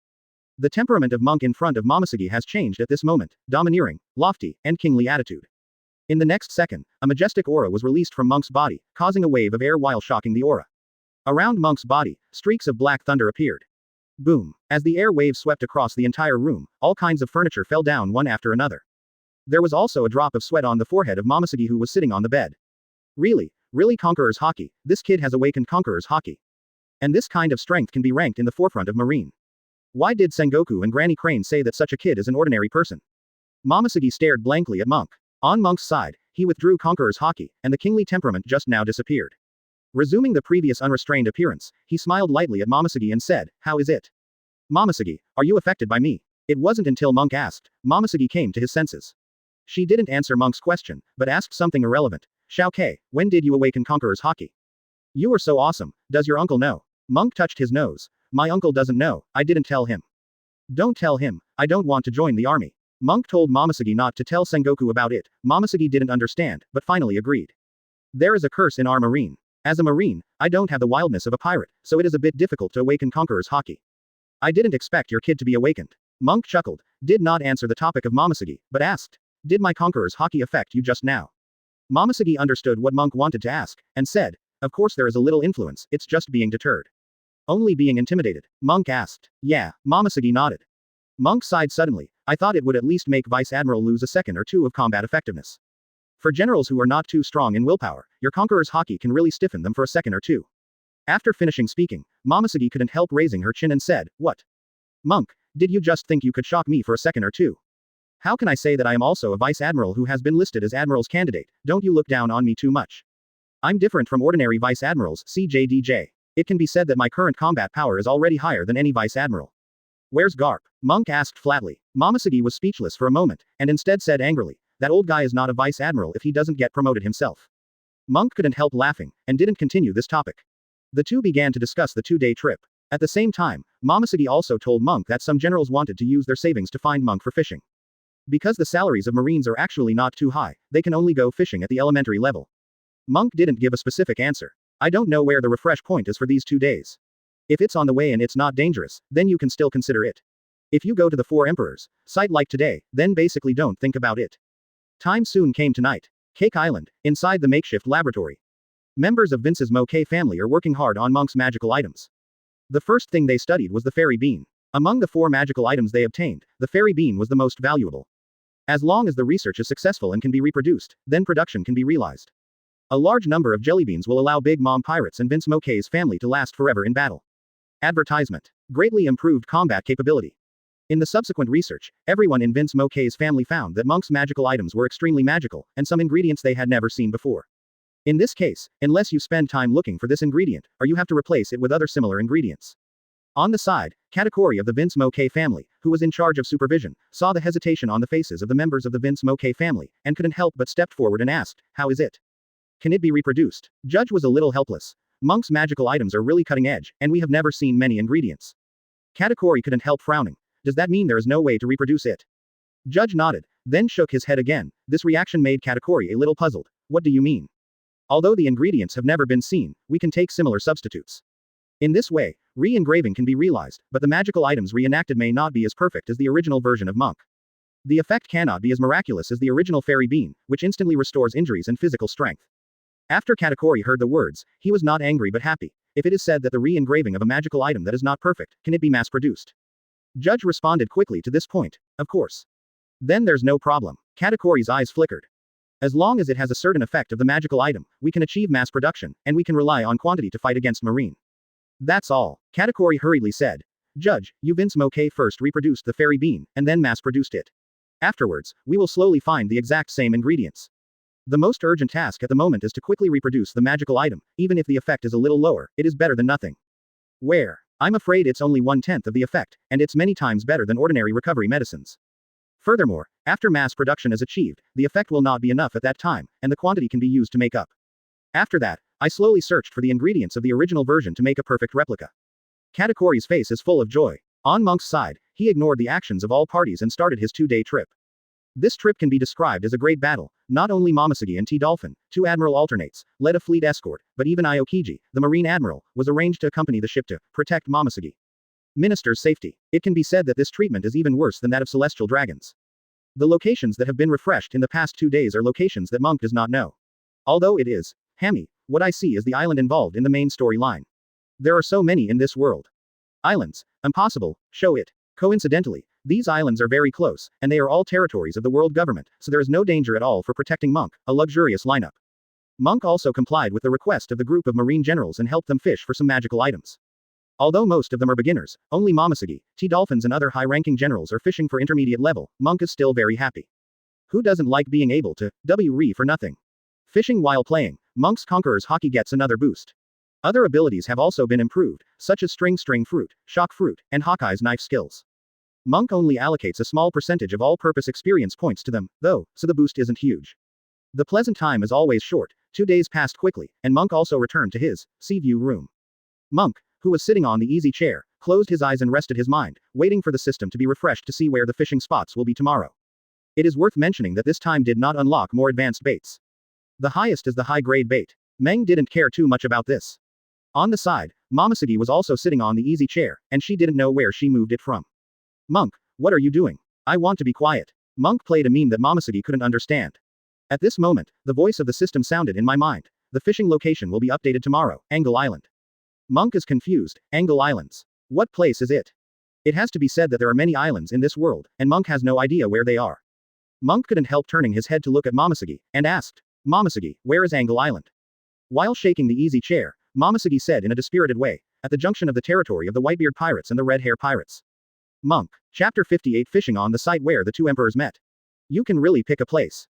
The temperament of Monk in front of Momosugi has changed at this moment, domineering, lofty, and kingly attitude. In the next second, a majestic aura was released from Monk's body, causing a wave of air while shocking the aura. Around Monk's body, streaks of black thunder appeared. Boom. As the air wave swept across the entire room, all kinds of furniture fell down one after another. There was also a drop of sweat on the forehead of Momosugi who was sitting on the bed. Really Conqueror's Haki, this kid has awakened Conqueror's Haki. And this kind of strength can be ranked in the forefront of Marine. Why did Sengoku and Granny Crane say that such a kid is an ordinary person? Momosugi stared blankly at Monk. On Monk's side, he withdrew Conqueror's Haki, and the kingly temperament just now disappeared. Resuming the previous unrestrained appearance, he smiled lightly at Momosugi and said, how is it? Momosugi, are you affected by me? It wasn't until Monk asked, Momosugi came to his senses. She didn't answer Monk's question, but asked something irrelevant. Xiao Kei, when did you awaken Conqueror's Haki? You are so awesome, does your uncle know? Monk touched his nose. My uncle doesn't know, I didn't tell him. Don't tell him, I don't want to join the army. Monk told Momosugi not to tell Sengoku about it. Momosugi didn't understand, but finally agreed. There is a curse in our marine. As a marine, I don't have the wildness of a pirate, so it is a bit difficult to awaken Conqueror's Haki. I didn't expect your kid to be awakened. Monk chuckled, did not answer the topic of Momosugi, but asked, did my Conqueror's Haki affect you just now? Momosugi understood what Monk wanted to ask, and said, of course there is a little influence, it's just being deterred. Only being intimidated. Monk asked. Yeah, Momosugi nodded. Monk sighed suddenly, I thought it would at least make Vice Admiral lose a second or two of combat effectiveness. For generals who are not too strong in willpower, your Conqueror's Haki can really stiffen them for a second or two. After finishing speaking, Momosugi couldn't help raising her chin and said, what? Monk, did you just think you could shock me for a second or two? How can I say that I am also a Vice Admiral who has been listed as Admiral's candidate? Don't you look down on me too much. I'm different from ordinary Vice Admirals, CJDJ. It can be said that my current combat power is already higher than any Vice Admiral. Where's Garp? Monk asked flatly. Momosugi was speechless for a moment, and instead said angrily, that old guy is not a Vice Admiral if he doesn't get promoted himself. Monk couldn't help laughing, and didn't continue this topic. The two began to discuss the 2-day trip. At the same time, Momosugi also told Monk that some generals wanted to use their savings to find Monk for fishing. Because the salaries of Marines are actually not too high, they can only go fishing at the elementary level. Monk didn't give a specific answer. I don't know where the refresh point is for these 2 days. If it's on the way and it's not dangerous, then you can still consider it. If you go to the Four Emperors, site like today, then basically don't think about it. Time soon came tonight. Cake Island, inside the makeshift laboratory. Members of Vinsmoke family are working hard on Monk's magical items. The first thing they studied was the fairy bean. Among the 4 magical items they obtained, the fairy bean was the most valuable. As long as the research is successful and can be reproduced, then production can be realized. A large number of jellybeans will allow Big Mom Pirates and Vinsmoke's family to last forever in battle. Advertisement. Greatly improved combat capability. In the subsequent research, everyone in Vinsmoke's family found that Monk's magical items were extremely magical, and some ingredients they had never seen before. In this case, unless you spend time looking for this ingredient, or you have to replace it with other similar ingredients. On the side, Katakuri of the Vinsmoke family, who was in charge of supervision, saw the hesitation on the faces of the members of the Vinsmoke family, and couldn't help but stepped forward and asked, "How is it? Can it be reproduced?" Judge was a little helpless. Monk's magical items are really cutting edge, and we have never seen many ingredients. Katakuri couldn't help frowning. Does that mean there is no way to reproduce it? Judge nodded, then shook his head again. This reaction made Katakuri a little puzzled. What do you mean? Although the ingredients have never been seen, we can take similar substitutes. In this way, re-engraving can be realized, but the magical items reenacted may not be as perfect as the original version of Monk. The effect cannot be as miraculous as the original fairy bean, which instantly restores injuries and physical strength. After Katakuri heard the words, he was not angry but happy. If it is said that the re-engraving of a magical item that is not perfect, can it be mass-produced? Judge responded quickly to this point. Of course. Then there's no problem. Katakuri's eyes flickered. As long as it has a certain effect of the magical item, we can achieve mass production, and we can rely on quantity to fight against Marine. That's all. Katakuri hurriedly said. Judge, you Vinsmoke first reproduced the fairy bean, and then mass-produced it. Afterwards, we will slowly find the exact same ingredients. The most urgent task at the moment is to quickly reproduce the magical item. Even if the effect is a little lower, it is better than nothing. Where? I'm afraid it's only 1/10 of the effect, and it's many times better than ordinary recovery medicines. Furthermore, after mass production is achieved, the effect will not be enough at that time, and the quantity can be used to make up. After that, I slowly searched for the ingredients of the original version to make a perfect replica. Katakuri's face is full of joy. On Monk's side, he ignored the actions of all parties and started his 2-day trip. This trip can be described as a great battle. Not only Momoshiki and T-Dolphin, 2 admiral alternates, led a fleet escort, but even Aokiji, the marine admiral, was arranged to accompany the ship to protect Momoshiki. Minister's safety. It can be said that this treatment is even worse than that of celestial dragons. The locations that have been refreshed in the past 2 days are locations that Monk does not know. Although it is hammy, what I see is the island involved in the main storyline. There are so many in this world. Islands. Impossible. Show it. Coincidentally, these islands are very close, and they are all territories of the world government, so there is no danger at all for protecting Monk, a luxurious lineup. Monk also complied with the request of the group of marine generals and helped them fish for some magical items. Although most of them are beginners, only Momoshiki, T-Dolphins and other high-ranking generals are fishing for intermediate level. Monk is still very happy. Who doesn't like being able to re for nothing? Fishing while playing, Monk's Conqueror's Haki gets another boost. Other abilities have also been improved, such as string fruit, shock fruit, and Hawkeye's knife skills. Monk only allocates a small percentage of all-purpose experience points to them, though, so the boost isn't huge. The pleasant time is always short. 2 days passed quickly, and Monk also returned to his sea view room. Monk, who was sitting on the easy chair, closed his eyes and rested his mind, waiting for the system to be refreshed to see where the fishing spots will be tomorrow. It is worth mentioning that this time did not unlock more advanced baits. The highest is the high-grade bait. Meng didn't care too much about this. On the side, Momoshiki was also sitting on the easy chair, and she didn't know where she moved it from. Monk, what are you doing? I want to be quiet. Monk played a meme that Momoshiki couldn't understand. At this moment, the voice of the system sounded in my mind. The fishing location will be updated tomorrow, Angle Island. Monk is confused. Angle Islands. What place is it? It has to be said that there are many islands in this world, and Monk has no idea where they are. Monk couldn't help turning his head to look at Momoshiki, and asked, Momoshiki, where is Angle Island? While shaking the easy chair, Momoshiki said in a dispirited way, at the junction of the territory of the Whitebeard Pirates and the Red Hair Pirates. Monk. Chapter 58 Fishing on the site where the 2 emperors met. You can really pick a place.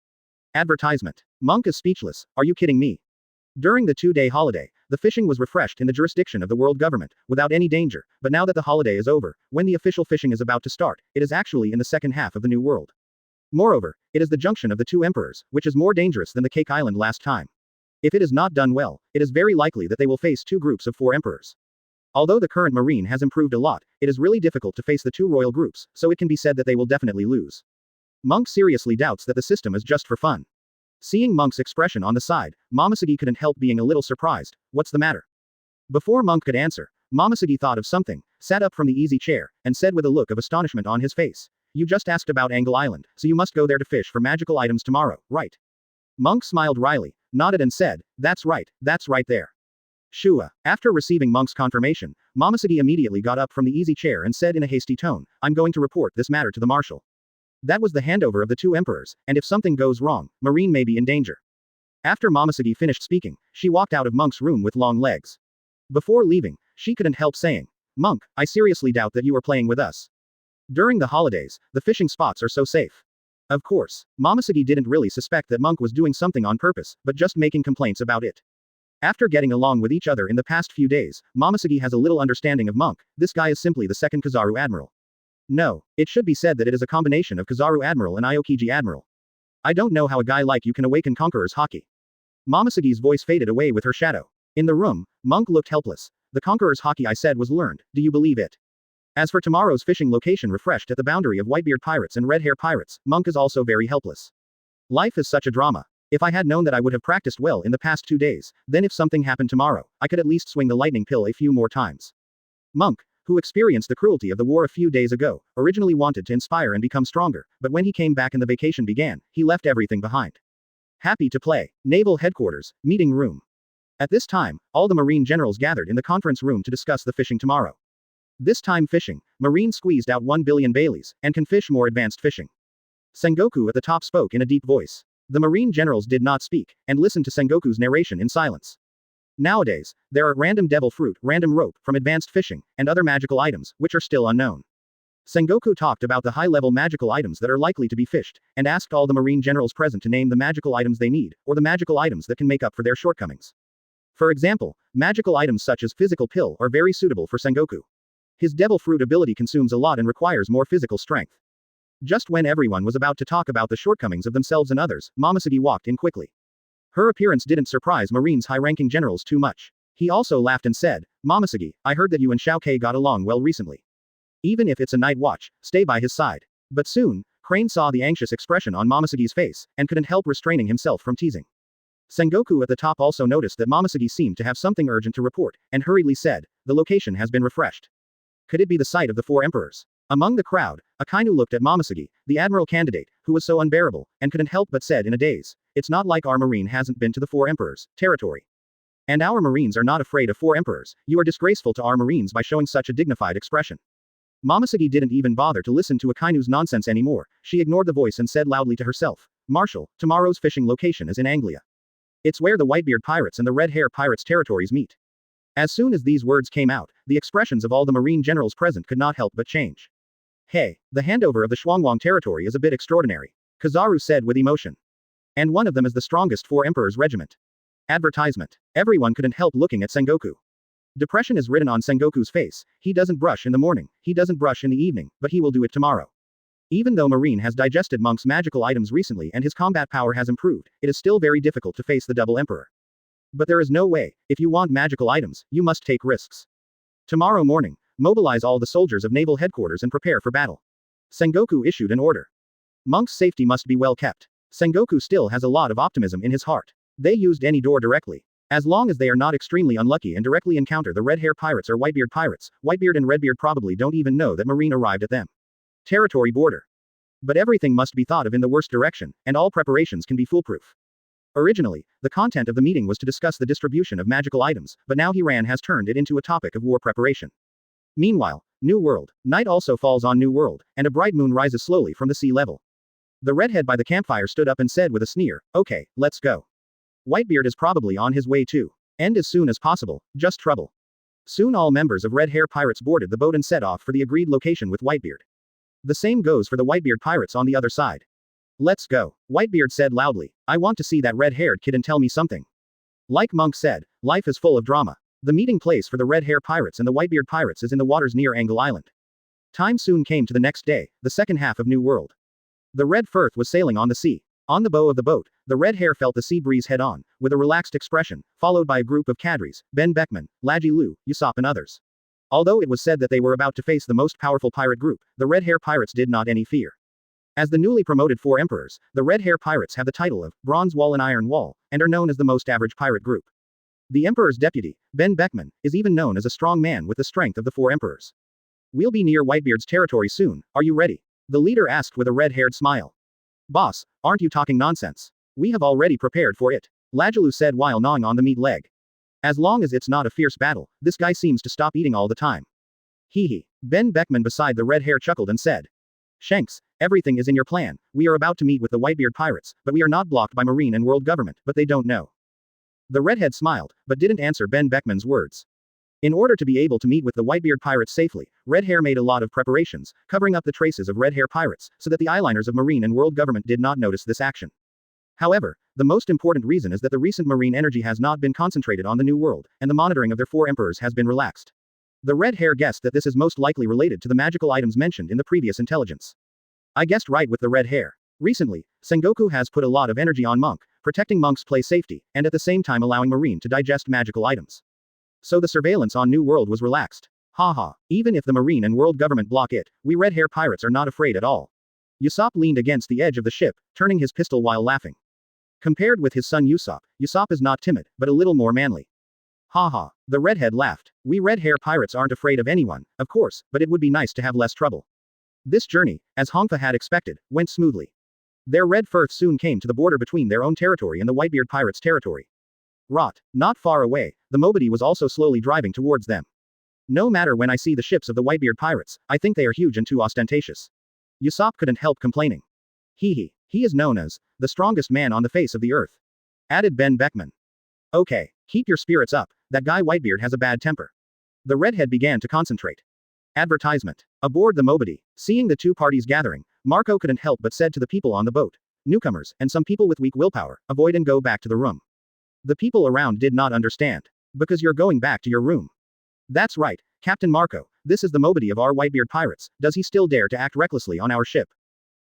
Advertisement. Monk is speechless. Are you kidding me? During the 2-day holiday, the fishing was refreshed in the jurisdiction of the world government, without any danger, but now that the holiday is over, when the official fishing is about to start, it is actually in the second half of the new world. Moreover, it is the junction of the 2 emperors, which is more dangerous than the Cake Island last time. If it is not done well, it is very likely that they will face 2 groups of 4 emperors. Although the current marine has improved a lot, it is really difficult to face the 2 royal groups, so it can be said that they will definitely lose. Monk seriously doubts that the system is just for fun. Seeing Monk's expression on the side, Momoshiki couldn't help being a little surprised. What's the matter? Before Monk could answer, Momosuke thought of something, sat up from the easy chair, and said with a look of astonishment on his face. You just asked about Angle Island, so you must go there to fish for magical items tomorrow, right? Monk smiled wryly, nodded and said, that's right there. Shua. After receiving Monk's confirmation, Momosuke immediately got up from the easy chair and said in a hasty tone, I'm going to report this matter to the marshal. That was the handover of the two emperors, and if something goes wrong, Marine may be in danger. After Momosuke finished speaking, she walked out of Monk's room with long legs. Before leaving, she couldn't help saying, Monk, I seriously doubt that you are playing with us. During the holidays, the fishing spots are so safe. Of course, Momosuke didn't really suspect that Monk was doing something on purpose, but just making complaints about it. After getting along with each other in the past few days, Momosuke has a little understanding of Monk. This guy is simply the second Kizaru Admiral. No, it should be said that it is a combination of Kizaru Admiral and Aokiji Admiral. I don't know how a guy like you can awaken Conqueror's Haki. Momosuke's voice faded away with her shadow. In the room, Monk looked helpless. The Conqueror's Haki I said was learned, do you believe it? As for tomorrow's fishing location refreshed at the boundary of Whitebeard Pirates and Red Hair Pirates, Monk is also very helpless. Life is such a drama. If I had known that I would have practiced well in the past 2 days, then if something happened tomorrow, I could at least swing the lightning pill a few more times. Monk, who experienced the cruelty of the war a few days ago, originally wanted to inspire and become stronger, but when he came back and the vacation began, he left everything behind. Happy to play. Naval Headquarters, Meeting Room. At this time, all the Marine generals gathered in the conference room to discuss the fishing tomorrow. This time fishing, Marine squeezed out 1 billion Baileys, and can fish more advanced fishing. Sengoku at the top spoke in a deep voice. The Marine generals did not speak, and listened to Sengoku's narration in silence. Nowadays, there are random devil fruit, random rope, from advanced fishing, and other magical items, which are still unknown. Sengoku talked about the high-level magical items that are likely to be fished, and asked all the Marine generals present to name the magical items they need, or the magical items that can make up for their shortcomings. For example, magical items such as physical pill are very suitable for Sengoku. His devil fruit ability consumes a lot and requires more physical strength. Just when everyone was about to talk about the shortcomings of themselves and others, Momosuke walked in quickly. Her appearance didn't surprise Marine's high-ranking generals too much. He also laughed and said, Momosuke, I heard that you and Xiaokei got along well recently. Even if it's a night watch, stay by his side. But soon, Crane saw the anxious expression on Momosuke's face, and couldn't help restraining himself from teasing. Sengoku at the top also noticed that Momosuke seemed to have something urgent to report, and hurriedly said, the location has been refreshed. Could it be the site of the 4 emperors? Among the crowd, Akainu looked at Momosuke, the admiral candidate, who was so unbearable, and couldn't help but said in a daze, it's not like our marine hasn't been to the 4 emperors' territory. And our marines are not afraid of 4 emperors, you are disgraceful to our marines by showing such a dignified expression. Momosuke didn't even bother to listen to Akainu's nonsense anymore, she ignored the voice and said loudly to herself, Marshal, tomorrow's fishing location is in Anglia. It's where the Whitebeard Pirates and the Red Hair Pirates' territories meet. As soon as these words came out, the expressions of all the marine generals present could not help but change. Hey, the handover of the Shuangwang territory is a bit extraordinary, Kizaru said with emotion. And one of them is the strongest 4 emperors regiment. Advertisement. Everyone couldn't help looking at Sengoku. Depression is written on Sengoku's face, he doesn't brush in the morning, he doesn't brush in the evening, but he will do it tomorrow. Even though Marine has digested Monk's magical items recently and his combat power has improved, it is still very difficult to face the double emperor. But there is no way, if you want magical items, you must take risks. Tomorrow morning, mobilize all the soldiers of naval headquarters and prepare for battle. Sengoku issued an order. Monk's safety must be well kept. Sengoku still has a lot of optimism in his heart. They used any door directly. As long as they are not extremely unlucky and directly encounter the Red Hair Pirates or Whitebeard Pirates, Whitebeard and Redbeard probably don't even know that Marine arrived at them. Territory border. But everything must be thought of in the worst direction, and all preparations can be foolproof. Originally, the content of the meeting was to discuss the distribution of magical items, but now Hiran has turned it into a topic of war preparation. Meanwhile, New World. Night also falls on New World, and a bright moon rises slowly from the sea level. The redhead by the campfire stood up and said with a sneer, okay, let's go. Whitebeard is probably on his way too. End as soon as possible, just trouble. Soon all members of Red Hair Pirates boarded the boat and set off for the agreed location with Whitebeard. The same goes for the Whitebeard Pirates on the other side. Let's go. Whitebeard said loudly, I want to see that red-haired kid and tell me something. Like Monk said, life is full of drama. The meeting place for the Red Hair Pirates and the Whitebeard Pirates is in the waters near Angle Island. Time soon came to the next day, the second half of New World. The Red Firth was sailing on the sea. On the bow of the boat, the red hair felt the sea breeze head on, with a relaxed expression, followed by a group of cadres, Ben Beckman, Laji Lu, Usopp and others. Although it was said that they were about to face the most powerful pirate group, the Red Hair Pirates did not any fear. As the newly promoted 4 emperors, the Red Hair Pirates have the title of Bronze Wall and Iron Wall, and are known as the most average pirate group. The Emperor's deputy, Ben Beckman, is even known as a strong man with the strength of the 4 emperors. We'll be near Whitebeard's territory soon, are you ready? The leader asked with a red-haired smile. Boss, aren't you talking nonsense? We have already prepared for it, Lajalu said while gnawing on the meat leg. As long as it's not a fierce battle, this guy seems to stop eating all the time. Hee hee. Ben Beckman beside the red hair chuckled and said. Shanks, everything is in your plan. We are about to meet with the Whitebeard pirates, but we are not blocked by Marine and world government, but they don't know. The redhead smiled, but didn't answer Ben Beckman's words. In order to be able to meet with the Whitebeard pirates safely, Redhair made a lot of preparations, covering up the traces of Redhair pirates, so that the eyeliners of Marine and world government did not notice this action. However, the most important reason is that the recent Marine energy has not been concentrated on the New World, and the monitoring of their 4 emperors has been relaxed. The red hair guessed that this is most likely related to the magical items mentioned in the previous intelligence. I guessed right with the red hair. Recently, Sengoku has put a lot of energy on Monk, protecting Monk's play safety, and at the same time allowing Marine to digest magical items. So the surveillance on New World was relaxed. Haha, even if the Marine and world government block it, we red hair pirates are not afraid at all. Usopp leaned against the edge of the ship, turning his pistol while laughing. Compared with his son Usopp, Usopp is not timid, but a little more manly. Haha, the redhead laughed. We red hair pirates aren't afraid of anyone, of course, but it would be nice to have less trouble. This journey, as Hongfa had expected, went smoothly. Their red firth soon came to the border between their own territory and the Whitebeard pirates' territory. Rot, not far away, the Mobity was also slowly driving towards them. No matter when I see the ships of the Whitebeard pirates, I think they are huge and too ostentatious. Usopp couldn't help complaining. He is known as the strongest man on the face of the earth, added Ben Beckman. Okay, keep your spirits up, that guy Whitebeard has a bad temper. The redhead began to concentrate. Advertisement. Aboard the Mobity, seeing the 2 parties gathering, Marco couldn't help but said to the people on the boat, newcomers, and some people with weak willpower, avoid and go back to the room. The people around did not understand. Because you're going back to your room. That's right, Captain Marco, this is the Mobity of our Whitebeard pirates, does he still dare to act recklessly on our ship?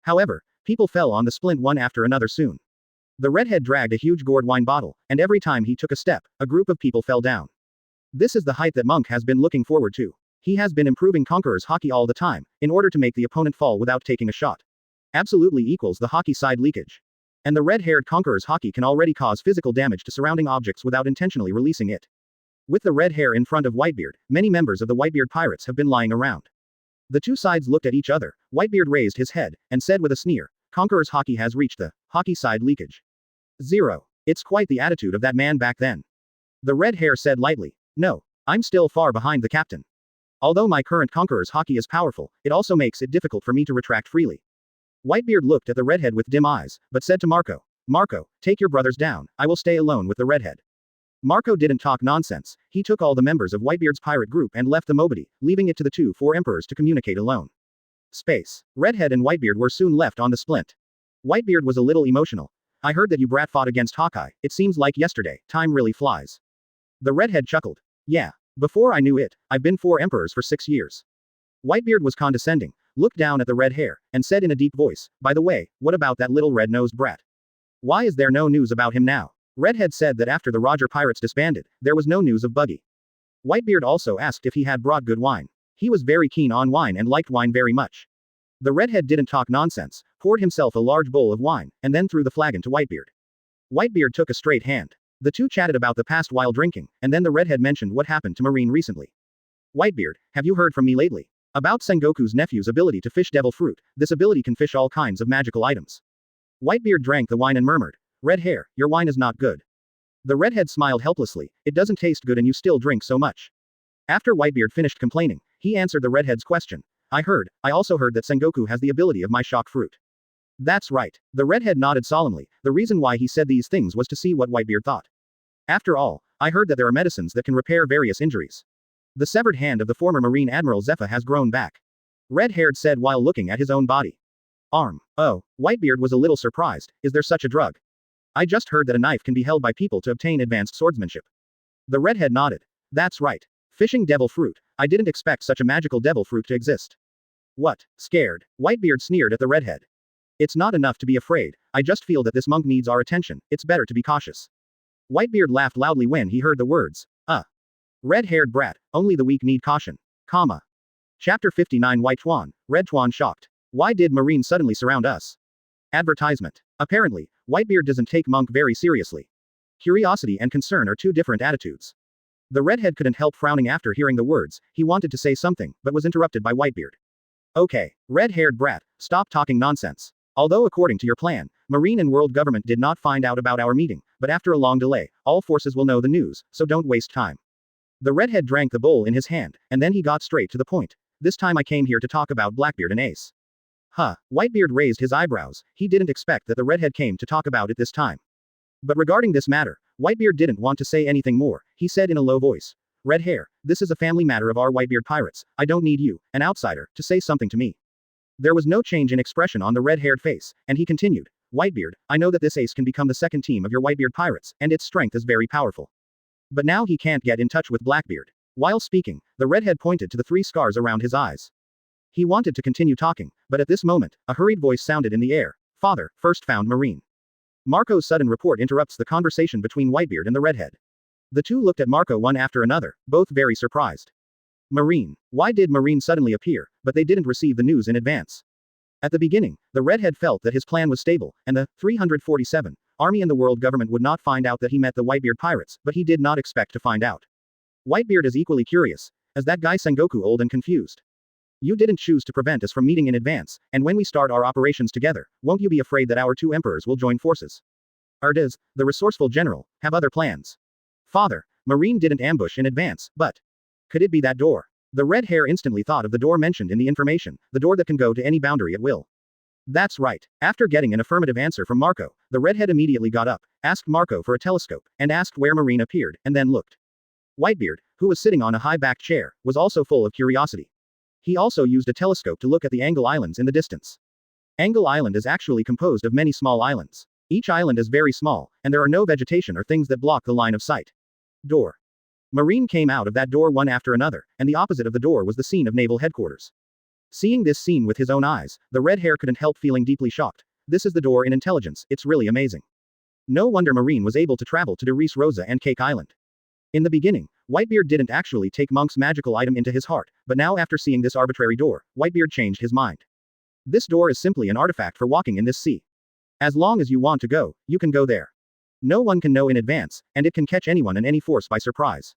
However, people fell on the splint one after another soon. The redhead dragged a huge gourd wine bottle, and every time he took a step, a group of people fell down. This is the height that Monk has been looking forward to. He has been improving Conqueror's Haki all the time, in order to make the opponent fall without taking a shot. Absolutely equals the Haki side leakage. And the red-haired Conqueror's Haki can already cause physical damage to surrounding objects without intentionally releasing it. With the red hair in front of Whitebeard, many members of the Whitebeard pirates have been lying around. The 2 sides looked at each other, Whitebeard raised his head, and said with a sneer, Conqueror's Haki has reached the Haki side leakage. 0. It's quite the attitude of that man back then. The red hair said lightly, no, I'm still far behind the captain. Although my current Conqueror's Haki is powerful, it also makes it difficult for me to retract freely. Whitebeard looked at the redhead with dim eyes, but said to Marco, Marco, take your brothers down, I will stay alone with the redhead. Marco didn't talk nonsense, he took all the members of Whitebeard's pirate group and left the Mobity, leaving it to the 4 emperors to communicate alone. Space. Redhead and Whitebeard were soon left on the splint. Whitebeard was a little emotional. I heard that you brat fought against Hawkeye, it seems like yesterday, time really flies. The redhead chuckled. Yeah. Before I knew it, I've been 4 emperors for 6 years. Whitebeard was condescending, looked down at the red hair, and said in a deep voice, by the way, what about that little red-nosed brat? Why is there no news about him now? Redhead said that after the Roger pirates disbanded, there was no news of Buggy. Whitebeard also asked if he had brought good wine. He was very keen on wine and liked wine very much. The redhead didn't talk nonsense, poured himself a large bowl of wine, and then threw the flagon to Whitebeard. Whitebeard took a straight hand. The 2 chatted about the past while drinking, and then the redhead mentioned what happened to Marine recently. Whitebeard, have you heard from me lately? About Sengoku's nephew's ability to fish devil fruit, this ability can fish all kinds of magical items. Whitebeard drank the wine and murmured, red hair, your wine is not good. The redhead smiled helplessly, it doesn't taste good and you still drink so much. After Whitebeard finished complaining, he answered the redhead's question. I also heard that Sengoku has the ability of my shock fruit. That's right. The redhead nodded solemnly, the reason why he said these things was to see what Whitebeard thought. After all, I heard that there are medicines that can repair various injuries. The severed hand of the former Marine Admiral Zephyr has grown back. Red-haired said while looking at his own body. Arm. Oh, Whitebeard was a little surprised, is there such a drug? I just heard that a knife can be held by people to obtain advanced swordsmanship. The redhead nodded. That's right. Fishing devil fruit, I didn't expect such a magical devil fruit to exist. What? Scared? Whitebeard sneered at the redhead. It's not enough to be afraid, I just feel that this monk needs our attention, it's better to be cautious. Whitebeard laughed loudly when he heard the words, red-haired brat, only the weak need caution. Comma. Chapter 59 White Tuan, Red Tuan shocked. Why did Marine suddenly surround us? Advertisement. Apparently, Whitebeard doesn't take Monk very seriously. Curiosity and concern are two different attitudes. The redhead couldn't help frowning after hearing the words. He wanted to say something, but was interrupted by Whitebeard. Okay, red-haired brat, stop talking nonsense. Although according to your plan, Marine and world government did not find out about our meeting, but after a long delay, all forces will know the news, so don't waste time. The redhead drank the bowl in his hand, and then he got straight to the point. This time I came here to talk about Blackbeard and Ace. Huh, Whitebeard raised his eyebrows. He didn't expect that the redhead came to talk about it this time. But regarding this matter, Whitebeard didn't want to say anything more. He said in a low voice. Red hair, this is a family matter of our Whitebeard pirates. I don't need you, an outsider, to say something to me. There was no change in expression on the red-haired face, and he continued. Whitebeard, I know that this ace can become the second team of your Whitebeard pirates, and its strength is very powerful. But now he can't get in touch with Blackbeard. While speaking, the redhead pointed to the 3 scars around his eyes. He wanted to continue talking, but at this moment, a hurried voice sounded in the air. Father, first found Marine. Marco's sudden report interrupts the conversation between Whitebeard and the redhead. The two looked at Marco one after another, both very surprised. Marine. Why did Marine suddenly appear, but they didn't receive the news in advance? At the beginning, the redhead felt that his plan was stable, and the 347 army and the world government would not find out that he met the Whitebeard pirates, but he did not expect to find out. Whitebeard is equally curious, as that guy Sengoku old and confused. You didn't choose to prevent us from meeting in advance, and when we start our operations together, won't you be afraid that our 2 emperors will join forces? Ardez, the resourceful general, have other plans. Father, Marine didn't ambush in advance, but could it be that door? The red hair instantly thought of the door mentioned in the information, the door that can go to any boundary at will. That's right. After getting an affirmative answer from Marco, the redhead immediately got up, asked Marco for a telescope, and asked where Marine appeared, and then looked. Whitebeard, who was sitting on a high-backed chair, was also full of curiosity. He also used a telescope to look at the Angle Islands in the distance. Angle Island is actually composed of many small islands. Each island is very small, and there are no vegetation or things that block the line of sight. Door. Marine came out of that door one after another, and the opposite of the door was the scene of naval headquarters. Seeing this scene with his own eyes, the red hair couldn't help feeling deeply shocked. This is the door in intelligence, it's really amazing. No wonder Marine was able to travel to Reese Rosa and Cake Island. In the beginning, Whitebeard didn't actually take Monk's magical item into his heart, but now after seeing this arbitrary door, Whitebeard changed his mind. This door is simply an artifact for walking in this sea. As long as you want to go, you can go there. No one can know in advance, and it can catch anyone and any force by surprise.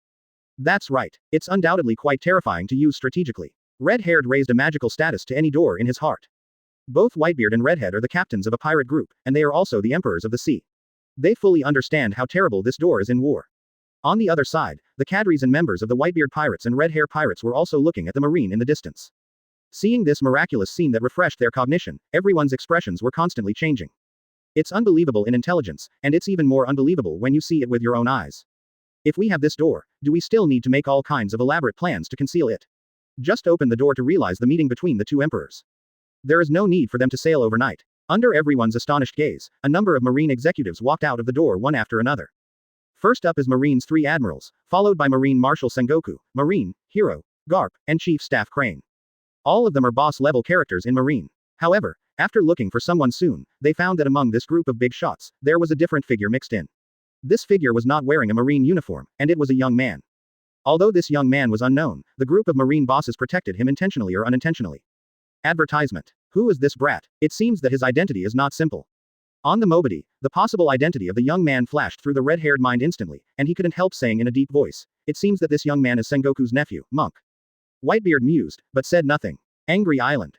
That's right, it's undoubtedly quite terrifying to use strategically. Red-haired raised a magical status to any door in his heart. Both Whitebeard and Redhead are the captains of a pirate group, and they are also the emperors of the sea. They fully understand how terrible this door is in war. On the other side, the cadres and members of the Whitebeard pirates and Red-hair pirates were also looking at the Marine in the distance. Seeing this miraculous scene that refreshed their cognition, everyone's expressions were constantly changing. It's unbelievable in intelligence, and it's even more unbelievable when you see it with your own eyes. If we have this door, do we still need to make all kinds of elaborate plans to conceal it? Just open the door to realize the meeting between the 2 emperors. There is no need for them to sail overnight. Under everyone's astonished gaze, a number of Marine executives walked out of the door one after another. First up is Marine's 3 admirals, followed by Marine Marshal Sengoku, Marine, Hero, Garp, and Chief Staff Crane. All of them are boss-level characters in Marine. However, after looking for someone soon, they found that among this group of big shots, there was a different figure mixed in. This figure was not wearing a Marine uniform, and it was a young man. Although this young man was unknown, the group of Marine bosses protected him intentionally or unintentionally. Advertisement. Who is this brat? It seems that his identity is not simple. On the Mobity, the possible identity of the young man flashed through the red-haired mind instantly, and he couldn't help saying in a deep voice, it seems that this young man is Sengoku's nephew, Monk. Whitebeard mused, but said nothing. Angry Island.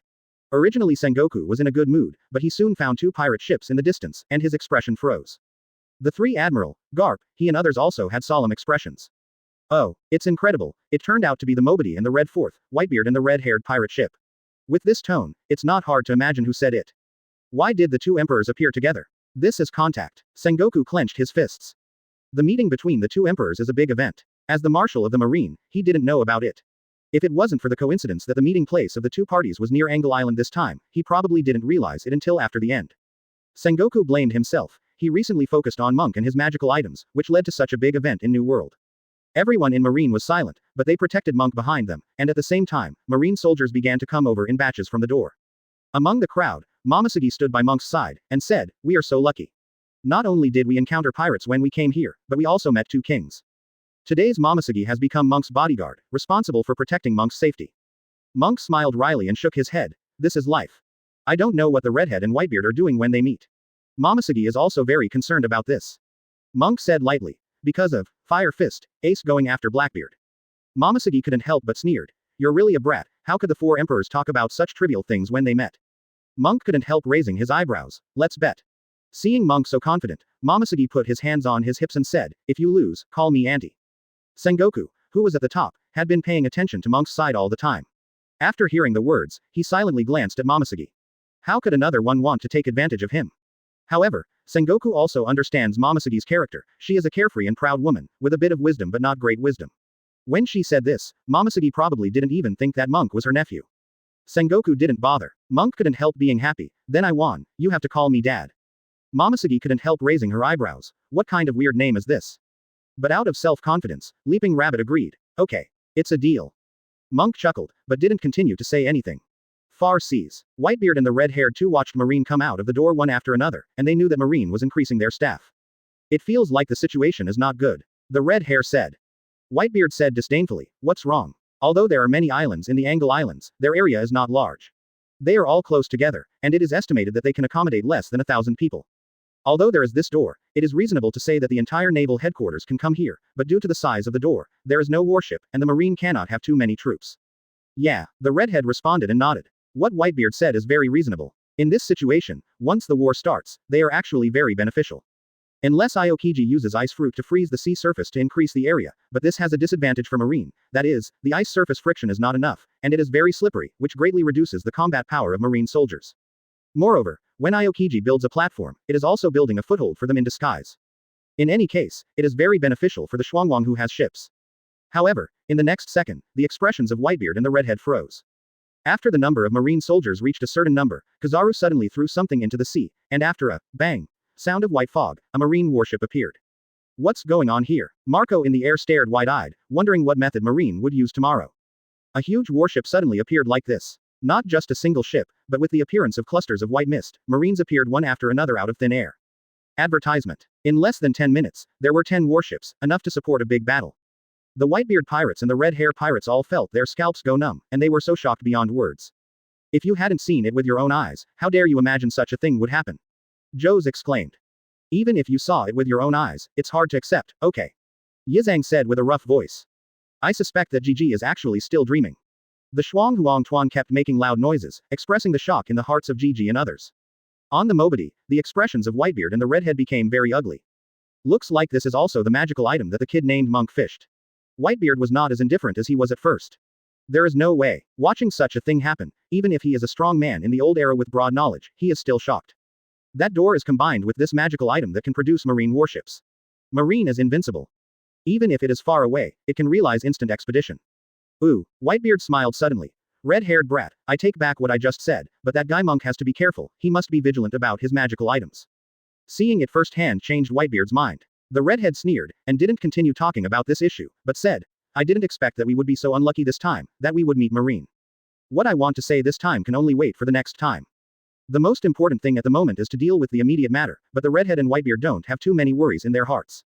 Originally Sengoku was in a good mood, but he soon found 2 pirate ships in the distance, and his expression froze. The 3 Admiral, Garp, he and others also had solemn expressions. Oh, it's incredible, it turned out to be the Mobity and the Red Fourth, Whitebeard and the red-haired pirate ship. With this tone, it's not hard to imagine who said it. Why did the 2 emperors appear together? This is contact. Sengoku clenched his fists. The meeting between the 2 emperors is a big event. As the marshal of the Marine, he didn't know about it. If it wasn't for the coincidence that the meeting place of the 2 parties was near Angle Island this time, he probably didn't realize it until after the end. Sengoku blamed himself. He recently focused on Monk and his magical items, which led to such a big event in New World. Everyone in Marine was silent, but they protected Monk behind them, and at the same time, Marine soldiers began to come over in batches from the door. Among the crowd, Momosugi stood by Monk's side, and said, we are so lucky. Not only did we encounter pirates when we came here, but we also met 2 kings. Today's Momosugi has become Monk's bodyguard, responsible for protecting Monk's safety. Monk smiled wryly and shook his head. This is life. I don't know what the Redhead and Whitebeard are doing when they meet. Momosugi is also very concerned about this. Monk said lightly. Because of Fire Fist, Ace going after Blackbeard. Momosuke couldn't help but sneered. You're really a brat, how could the four emperors talk about such trivial things when they met? Monk couldn't help raising his eyebrows. Let's bet. Seeing Monk so confident, Momosuke put his hands on his hips and said, if you lose, call me auntie. Sengoku, who was at the top, had been paying attention to Monk's side all the time. After hearing the words, he silently glanced at Momosuke. How could another one want to take advantage of him? However, Sengoku also understands Momosuke's character. She is a carefree and proud woman, with a bit of wisdom but not great wisdom. When she said this, Momosuke probably didn't even think that Monk was her nephew. Sengoku didn't bother. Monk couldn't help being happy. Then I won. You have to call me dad. Momosuke couldn't help raising her eyebrows. What kind of weird name is this? But out of self-confidence, Leaping Rabbit agreed. Okay. It's a deal. Monk chuckled, but didn't continue to say anything. Far seas. Whitebeard and the red-haired two watched Marine come out of the door one after another, and they knew that Marine was increasing their staff. It feels like the situation is not good. The red hair said. Whitebeard said disdainfully, what's wrong? Although there are many islands in the Angle Islands, their area is not large. They are all close together, and it is estimated that they can accommodate less than 1,000 people. Although there is this door, it is reasonable to say that the entire naval headquarters can come here, but due to the size of the door, there is no warship, and the Marine cannot have too many troops. Yeah, the redhead responded and nodded. What Whitebeard said is very reasonable. In this situation, once the war starts, they are actually very beneficial. Unless Aokiji uses ice fruit to freeze the sea surface to increase the area, but this has a disadvantage for Marine, that is, the ice surface friction is not enough, and it is very slippery, which greatly reduces the combat power of Marine soldiers. Moreover, when Aokiji builds a platform, it is also building a foothold for them in disguise. In any case, it is very beneficial for the Xuanguang who has ships. However, in the next second, the expressions of Whitebeard and the redhead froze. After the number of Marine soldiers reached a certain number, Kizaru suddenly threw something into the sea, and after a bang sound of white fog, a Marine warship appeared. What's going on here? Marco in the air stared wide-eyed, wondering what method Marine would use tomorrow. A huge warship suddenly appeared like this. Not just a single ship, but with the appearance of clusters of white mist, Marines appeared one after another out of thin air. Advertisement. In less than 10 minutes, there were 10 warships, enough to support a big battle. The Whitebeard pirates and the Red Hair pirates all felt their scalps go numb, and they were so shocked beyond words. If you hadn't seen it with your own eyes, how dare you imagine such a thing would happen? Joes exclaimed. Even if you saw it with your own eyes, it's hard to accept, okay. Yizang said with a rough voice. I suspect that Gigi is actually still dreaming. The Shuang Huang Tuan kept making loud noises, expressing the shock in the hearts of Gigi and others. On the Mobity, the expressions of Whitebeard and the redhead became very ugly. Looks like this is also the magical item that the kid named Monk fished. Whitebeard was not as indifferent as he was at first. There is no way. Watching such a thing happen, even if he is a strong man in the old era with broad knowledge, he is still shocked. That door is combined with this magical item that can produce marine warships. Marine is invincible. Even if it is far away, it can realize instant expedition. Ooh, Whitebeard smiled suddenly. Red-haired brat, I take back what I just said, but that guy Monk has to be careful, he must be vigilant about his magical items. Seeing it firsthand changed Whitebeard's mind. The redhead sneered, and didn't continue talking about this issue, but said, I didn't expect that we would be so unlucky this time, that we would meet Marine. What I want to say this time can only wait for the next time. The most important thing at the moment is to deal with the immediate matter, but the redhead and Whitebeard don't have too many worries in their hearts.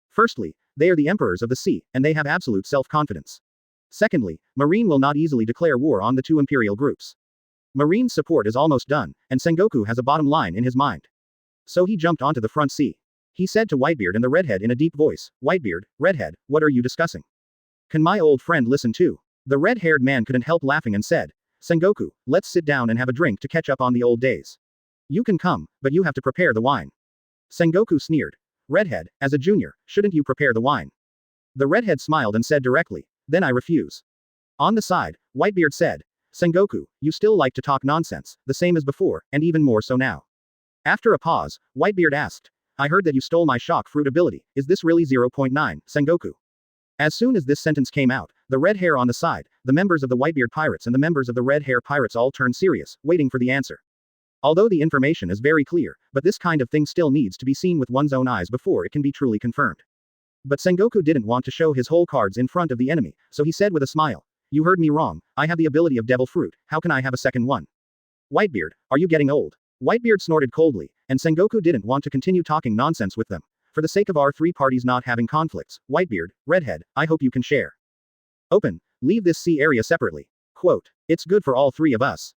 Firstly, they are the emperors of the sea, and they have absolute self-confidence. Secondly, Marine will not easily declare war on the two imperial groups. Marine's support is almost done, and Sengoku has a bottom line in his mind. So he jumped onto the front seat. He said to Whitebeard and the redhead in a deep voice, Whitebeard, redhead, what are you discussing? Can my old friend listen too? The red-haired man couldn't help laughing and said, Sengoku, let's sit down and have a drink to catch up on the old days. You can come, but you have to prepare the wine. Sengoku sneered. Redhead, as a junior, shouldn't you prepare the wine? The redhead smiled and said directly, then I refuse. On the side, Whitebeard said, Sengoku, you still like to talk nonsense, the same as before, and even more so now. After a pause, Whitebeard asked, I heard that you stole my shock fruit ability, is this really 0.9, Sengoku? As soon as this sentence came out, the red hair on the side, the members of the Whitebeard pirates and the members of the red hair pirates all turned serious, waiting for the answer. Although the information is very clear, but this kind of thing still needs to be seen with one's own eyes before it can be truly confirmed. But Sengoku didn't want to show his whole cards in front of the enemy, so he said with a smile, you heard me wrong, I have the ability of devil fruit, how can I have a second one? Whitebeard, are you getting old? Whitebeard snorted coldly, and Sengoku didn't want to continue talking nonsense with them. For the sake of our three parties not having conflicts, Whitebeard, redhead, I hope you can share. Open, leave this sea area separately. Quote, it's good for all three of us.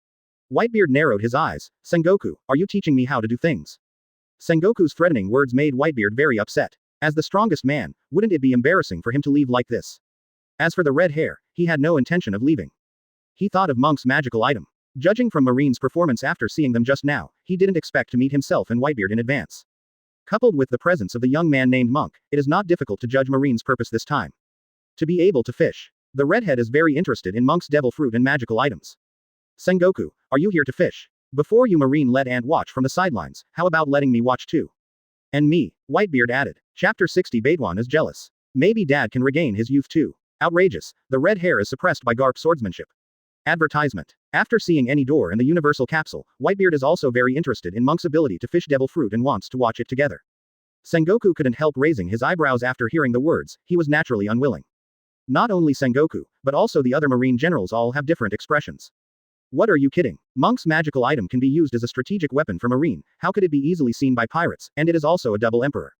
Whitebeard narrowed his eyes, Sengoku, are you teaching me how to do things? Sengoku's threatening words made Whitebeard very upset. As the strongest man, wouldn't it be embarrassing for him to leave like this? As for the red hair, he had no intention of leaving. He thought of Monk's magical item. Judging from Marine's performance after seeing them just now, he didn't expect to meet himself and Whitebeard in advance. Coupled with the presence of the young man named Monk, it is not difficult to judge Marine's purpose this time. To be able to fish. The redhead is very interested in Monk's devil fruit and magical items. Sengoku, are you here to fish? Before you Marine let Ant watch from the sidelines, how about letting me watch too? And me, Whitebeard added. Chapter 60 Baitwan is jealous. Maybe dad can regain his youth too. Outrageous, the red hair is suppressed by Garp swordsmanship. Advertisement. After seeing any door in the universal capsule, Whitebeard is also very interested in Monk's ability to fish devil fruit and wants to watch it together. Sengoku couldn't help raising his eyebrows after hearing the words, he was naturally unwilling. Not only Sengoku, but also the other marine generals all have different expressions. What are you kidding? Monk's magical item can be used as a strategic weapon for marine, how could it be easily seen by pirates, and it is also a double emperor.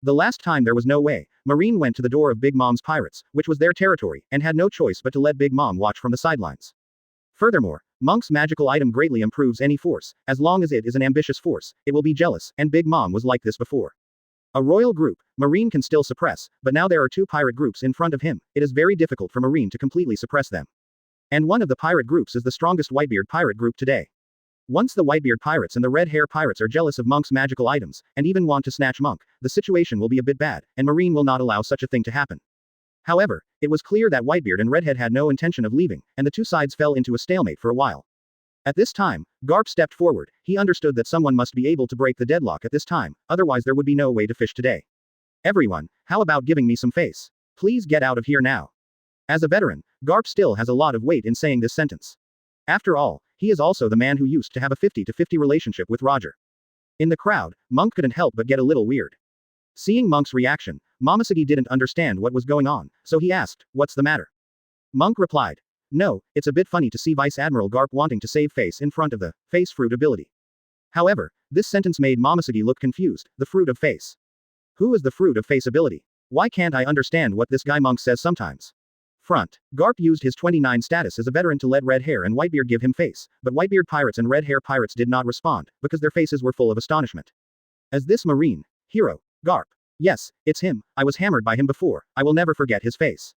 The last time there was no way, Marine went to the door of Big Mom's pirates, which was their territory, and had no choice but to let Big Mom watch from the sidelines. Furthermore, Monk's magical item greatly improves any force, as long as it is an ambitious force, it will be jealous, and Big Mom was like this before. A royal group, Marine can still suppress, but now there are two pirate groups in front of him, it is very difficult for Marine to completely suppress them. And one of the pirate groups is the strongest Whitebeard pirate group today. Once the Whitebeard pirates and the red hair pirates are jealous of Monk's magical items, and even want to snatch Monk, the situation will be a bit bad, and Marine will not allow such a thing to happen. However, it was clear that Whitebeard and Redhead had no intention of leaving, and the two sides fell into a stalemate for a while. At this time, Garp stepped forward, he understood that someone must be able to break the deadlock at this time, otherwise there would be no way to fish today. Everyone, how about giving me some face? Please get out of here now. As a veteran, Garp still has a lot of weight in saying this sentence. After all, he is also the man who used to have a 50-50 relationship with Roger. In the crowd, Monk couldn't help but get a little weird. Seeing Monk's reaction, Momosuke didn't understand what was going on, so he asked, "What's the matter?" Monk replied, "No, it's a bit funny to see Vice Admiral Garp wanting to save face in front of the face fruit ability." However, this sentence made Momosuke look confused, the fruit of face. Who is the fruit of face ability? Why can't I understand what this guy Monk says sometimes? Front. Garp used his 29 status as a veteran to let Red Hair and Whitebeard give him face, but Whitebeard pirates and Red Hair pirates did not respond, because their faces were full of astonishment. As this marine hero, Garp. Yes, it's him, I was hammered by him before, I will never forget his face.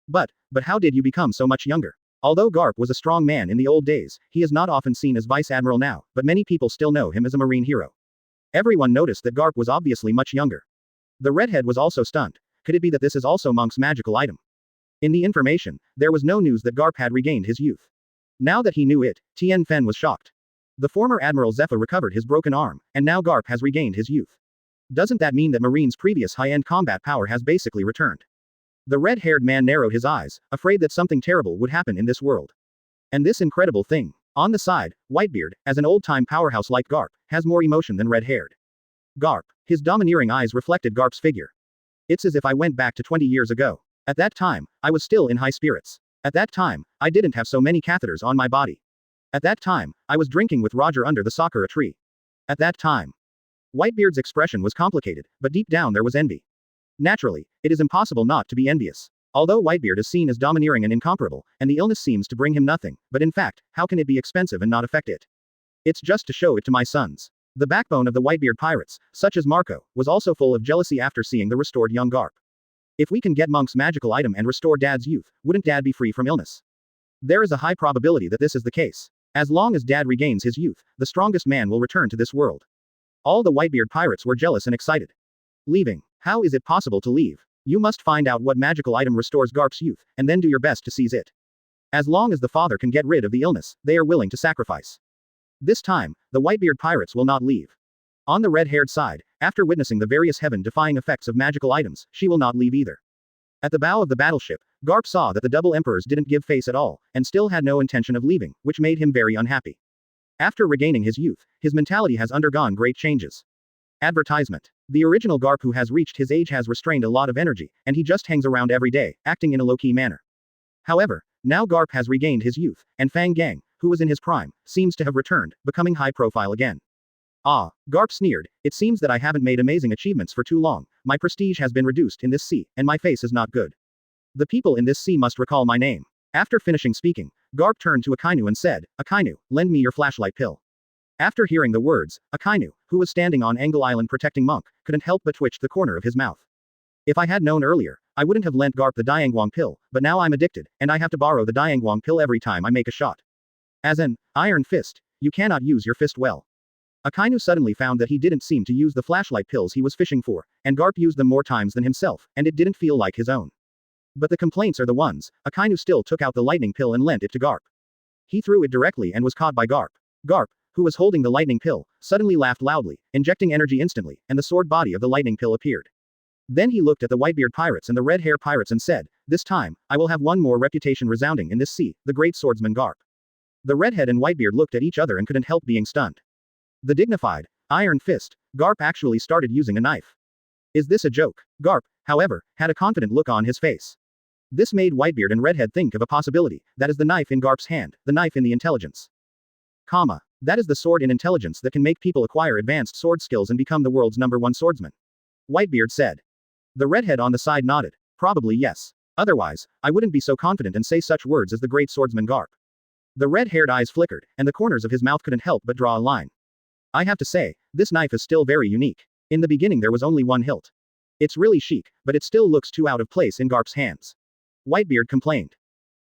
But how did you become so much younger? Although Garp was a strong man in the old days, he is not often seen as Vice Admiral now, but many people still know him as a marine hero. Everyone noticed that Garp was obviously much younger. The redhead was also stunned. Could it be that this is also Monk's magical item? In the information, there was no news that Garp had regained his youth. Now that he knew it, Tien Fen was shocked. The former Admiral Zephyr recovered his broken arm, and now Garp has regained his youth. Doesn't that mean that Marine's previous high-end combat power has basically returned? The red-haired man narrowed his eyes, afraid that something terrible would happen in this world. And this incredible thing. On the side, Whitebeard, as an old-time powerhouse like Garp, has more emotion than red-haired. Garp. His domineering eyes reflected Garp's figure. It's as if I went back to 20 years ago. At that time, I was still in high spirits. At that time, I didn't have so many catheters on my body. At that time, I was drinking with Roger under the sakura tree. At that time. Whitebeard's expression was complicated, but deep down there was envy. Naturally, it is impossible not to be envious. Although Whitebeard is seen as domineering and incomparable, and the illness seems to bring him nothing, but in fact, how can it be expensive and not affect it? It's just to show it to my sons. The backbone of the Whitebeard pirates, such as Marco, was also full of jealousy after seeing the restored young Garp. If we can get Monk's magical item and restore Dad's youth, wouldn't Dad be free from illness? There is a high probability that this is the case. As long as Dad regains his youth, the strongest man will return to this world. All the Whitebeard pirates were jealous and excited. Leaving. How is it possible to leave? You must find out what magical item restores Garp's youth, and then do your best to seize it. As long as the father can get rid of the illness, they are willing to sacrifice. This time, the Whitebeard pirates will not leave. On the red-haired side, after witnessing the various heaven-defying effects of magical items, she will not leave either. At the bow of the battleship, Garp saw that the double emperors didn't give face at all, and still had no intention of leaving, which made him very unhappy. After regaining his youth, his mentality has undergone great changes. Advertisement. The original Garp who has reached his age has restrained a lot of energy, and he just hangs around every day, acting in a low-key manner. However, now Garp has regained his youth, and Fang Gang, who was in his prime, seems to have returned, becoming high-profile again. Ah, Garp sneered, it seems that I haven't made amazing achievements for too long, my prestige has been reduced in this sea, and my face is not good. The people in this sea must recall my name. After finishing speaking, Garp turned to Akainu and said, Akainu, lend me your flashlight pill. After hearing the words, Akainu, who was standing on Angle Island protecting Monk, couldn't help but twitch the corner of his mouth. If I had known earlier, I wouldn't have lent Garp the Dianguang pill, but now I'm addicted, and I have to borrow the Dianguang pill every time I make a shot. As an iron fist, you cannot use your fist well. Akainu suddenly found that he didn't seem to use the flashlight pills he was fishing for, and Garp used them more times than himself, and it didn't feel like his own. But the complaints are the ones. Akainu still took out the lightning pill and lent it to Garp. He threw it directly and was caught by Garp. Garp, who was holding the lightning pill, suddenly laughed loudly, injecting energy instantly, and the sword body of the lightning pill appeared. Then he looked at the Whitebeard pirates and the Red Hair pirates and said, "This time, I will have one more reputation resounding in this sea, the great swordsman Garp." The Redhead and Whitebeard looked at each other and couldn't help being stunned. The dignified, iron fist, Garp actually started using a knife. Is this a joke? Garp, however, had a confident look on his face. This made Whitebeard and Redhead think of a possibility, that is the knife in Garp's hand, the knife in the intelligence. That is the sword in intelligence that can make people acquire advanced sword skills and become the world's #1 swordsman. Whitebeard said. The Redhead on the side nodded. Probably yes. Otherwise, I wouldn't be so confident and say such words as the great swordsman Garp. The red-haired eyes flickered, and the corners of his mouth couldn't help but draw a line. I have to say, this knife is still very unique. In the beginning there was only one hilt. It's really chic, but it still looks too out of place in Garp's hands. Whitebeard complained.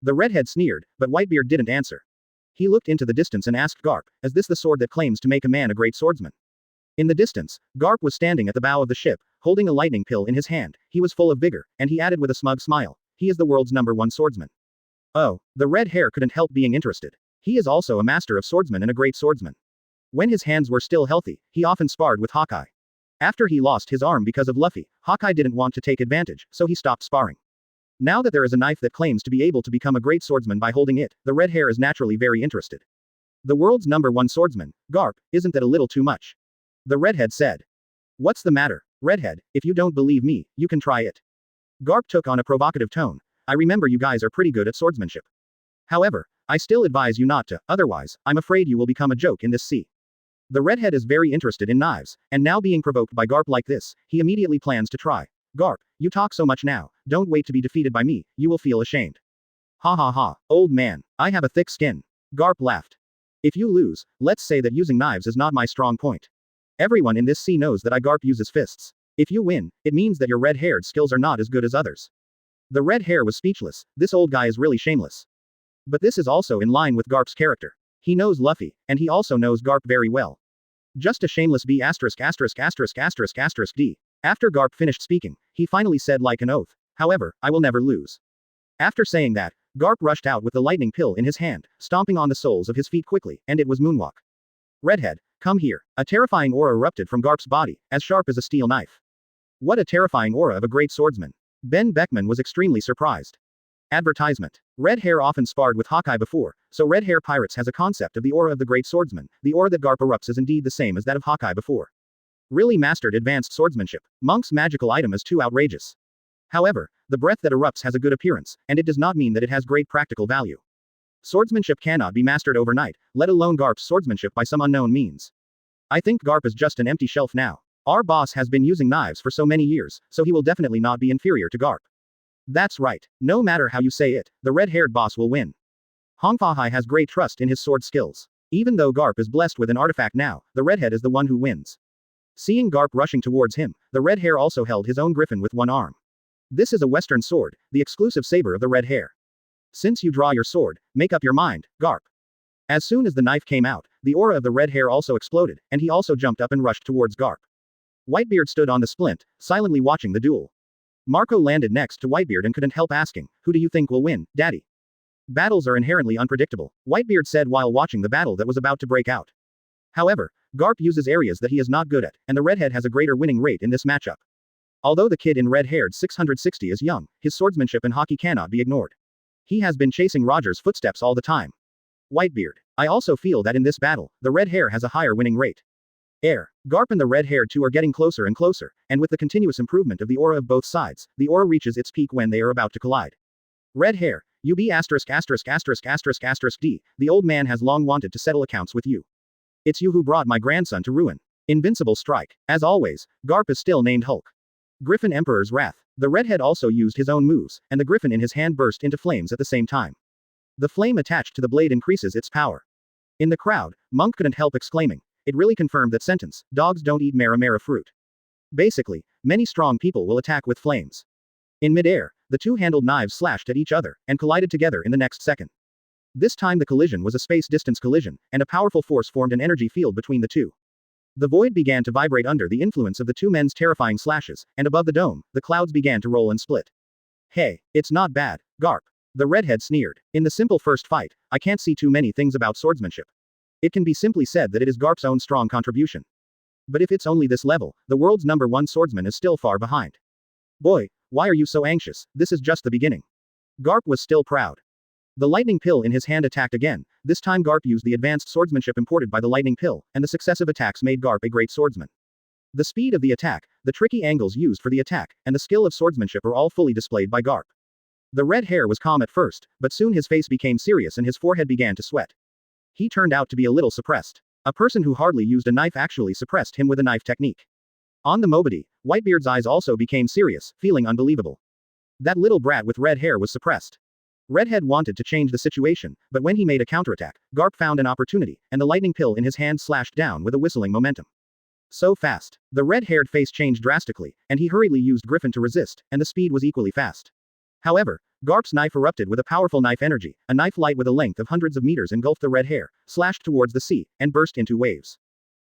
The Redhead sneered, but Whitebeard didn't answer. He looked into the distance and asked Garp, "Is this the sword that claims to make a man a great swordsman?" In the distance, Garp was standing at the bow of the ship, holding a lightning pill in his hand. He was full of vigor, and he added with a smug smile, "He is the world's #1 swordsman." Oh, the red hair couldn't help being interested. He is also a master of swordsman and a great swordsman. When his hands were still healthy, he often sparred with Haki. After he lost his arm because of Luffy, Haki didn't want to take advantage, so he stopped sparring. Now that there is a knife that claims to be able to become a great swordsman by holding it, the red hair is naturally very interested. The world's #1 swordsman, Garp, isn't that a little too much? The Redhead said. What's the matter, Redhead? If you don't believe me, you can try it. Garp took on a provocative tone. I remember you guys are pretty good at swordsmanship. However, I still advise you not to, otherwise, I'm afraid you will become a joke in this sea. The Redhead is very interested in knives, and now being provoked by Garp like this, he immediately plans to try. Garp, you talk so much now, don't wait to be defeated by me, you will feel ashamed. Ha ha ha, old man, I have a thick skin. Garp laughed. If you lose, let's say that using knives is not my strong point. Everyone in this sea knows that Garp uses fists. If you win, it means that your red-haired skills are not as good as others. The red hair was speechless. This old guy is really shameless. But this is also in line with Garp's character. He knows Luffy, and he also knows Garp very well. Just a shameless B******************. D. After Garp finished speaking, he finally said like an oath, however, I will never lose. After saying that, Garp rushed out with the lightning pill in his hand, stomping on the soles of his feet quickly, and it was moonwalk. Redhead, come here. A terrifying aura erupted from Garp's body, as sharp as a steel knife. What a terrifying aura of a great swordsman. Ben Beckman was extremely surprised. Advertisement. Red Hair often sparred with Hawkeye before, so Red Hair Pirates has a concept of the aura of the great swordsman. The aura that Garp erupts is indeed the same as that of Hawkeye before. Really mastered advanced swordsmanship. Monk's magical item is too outrageous. However, the breath that erupts has a good appearance, and it does not mean that it has great practical value. Swordsmanship cannot be mastered overnight, let alone Garp's swordsmanship by some unknown means. I think Garp is just an empty shelf now. Our boss has been using knives for so many years, so he will definitely not be inferior to Garp. That's right. No matter how you say it, the red-haired boss will win. Hongfahai has great trust in his sword skills. Even though Garp is blessed with an artifact now, the redhead is the one who wins. Seeing Garp rushing towards him, the red hair also held his own griffin with one arm. This is a western sword, the exclusive saber of the red hair. Since you draw your sword, make up your mind, Garp. As soon as the knife came out, the aura of the red hair also exploded, and he also jumped up and rushed towards Garp. Whitebeard stood on the splint, silently watching the duel. Marco landed next to Whitebeard and couldn't help asking, who do you think will win, Daddy? Battles are inherently unpredictable, Whitebeard said while watching the battle that was about to break out. However, Garp uses areas that he is not good at, and the redhead has a greater winning rate in this matchup. Although the kid in red-haired 660 is young, his swordsmanship and hockey cannot be ignored. He has been chasing Roger's footsteps all the time. Whitebeard. I also feel that in this battle, the red hair has a higher winning rate. Garp and the red-haired two are getting closer and closer, and with the continuous improvement of the aura of both sides, the aura reaches its peak when they are about to collide. Red hair, you be ***************** D, the old man has long wanted to settle accounts with you. It's you who brought my grandson to ruin. Invincible strike. As always, Garp is still named Hulk. Griffin Emperor's Wrath. The redhead also used his own moves, and the griffin in his hand burst into flames at the same time. The flame attached to the blade increases its power. In the crowd, Monk couldn't help exclaiming. It really confirmed that sentence, dogs don't eat Mara fruit. Basically, many strong people will attack with flames. In midair, the two-handled knives slashed at each other, and collided together in the next second. This time the collision was a space-distance collision, and a powerful force formed an energy field between the two. The void began to vibrate under the influence of the two men's terrifying slashes, and above the dome, the clouds began to roll and split. Hey, it's not bad, Garp. The redhead sneered. In the simple first fight, I can't see too many things about swordsmanship. It can be simply said that it is Garp's own strong contribution. But if it's only this level, the world's #1 swordsman is still far behind. Boy, why are you so anxious? This is just the beginning. Garp was still proud. The lightning pill in his hand attacked again. This time Garp used the advanced swordsmanship imported by the lightning pill, and the successive attacks made Garp a great swordsman. The speed of the attack, the tricky angles used for the attack, and the skill of swordsmanship are all fully displayed by Garp. The red hair was calm at first, but soon his face became serious and his forehead began to sweat. He turned out to be a little suppressed. A person who hardly used a knife actually suppressed him with a knife technique. On the Mobity, Whitebeard's eyes also became serious, feeling unbelievable. That little brat with red hair was suppressed. Redhead wanted to change the situation, but when he made a counterattack, Garp found an opportunity, and the lightning pill in his hand slashed down with a whistling momentum. So fast. The red-haired face changed drastically, and he hurriedly used Griffin to resist, and the speed was equally fast. However, Garp's knife erupted with a powerful knife energy, a knife light with a length of hundreds of meters engulfed the red hair, slashed towards the sea, and burst into waves.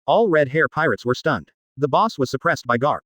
All red hair pirates were stunned. The boss was suppressed by Garp.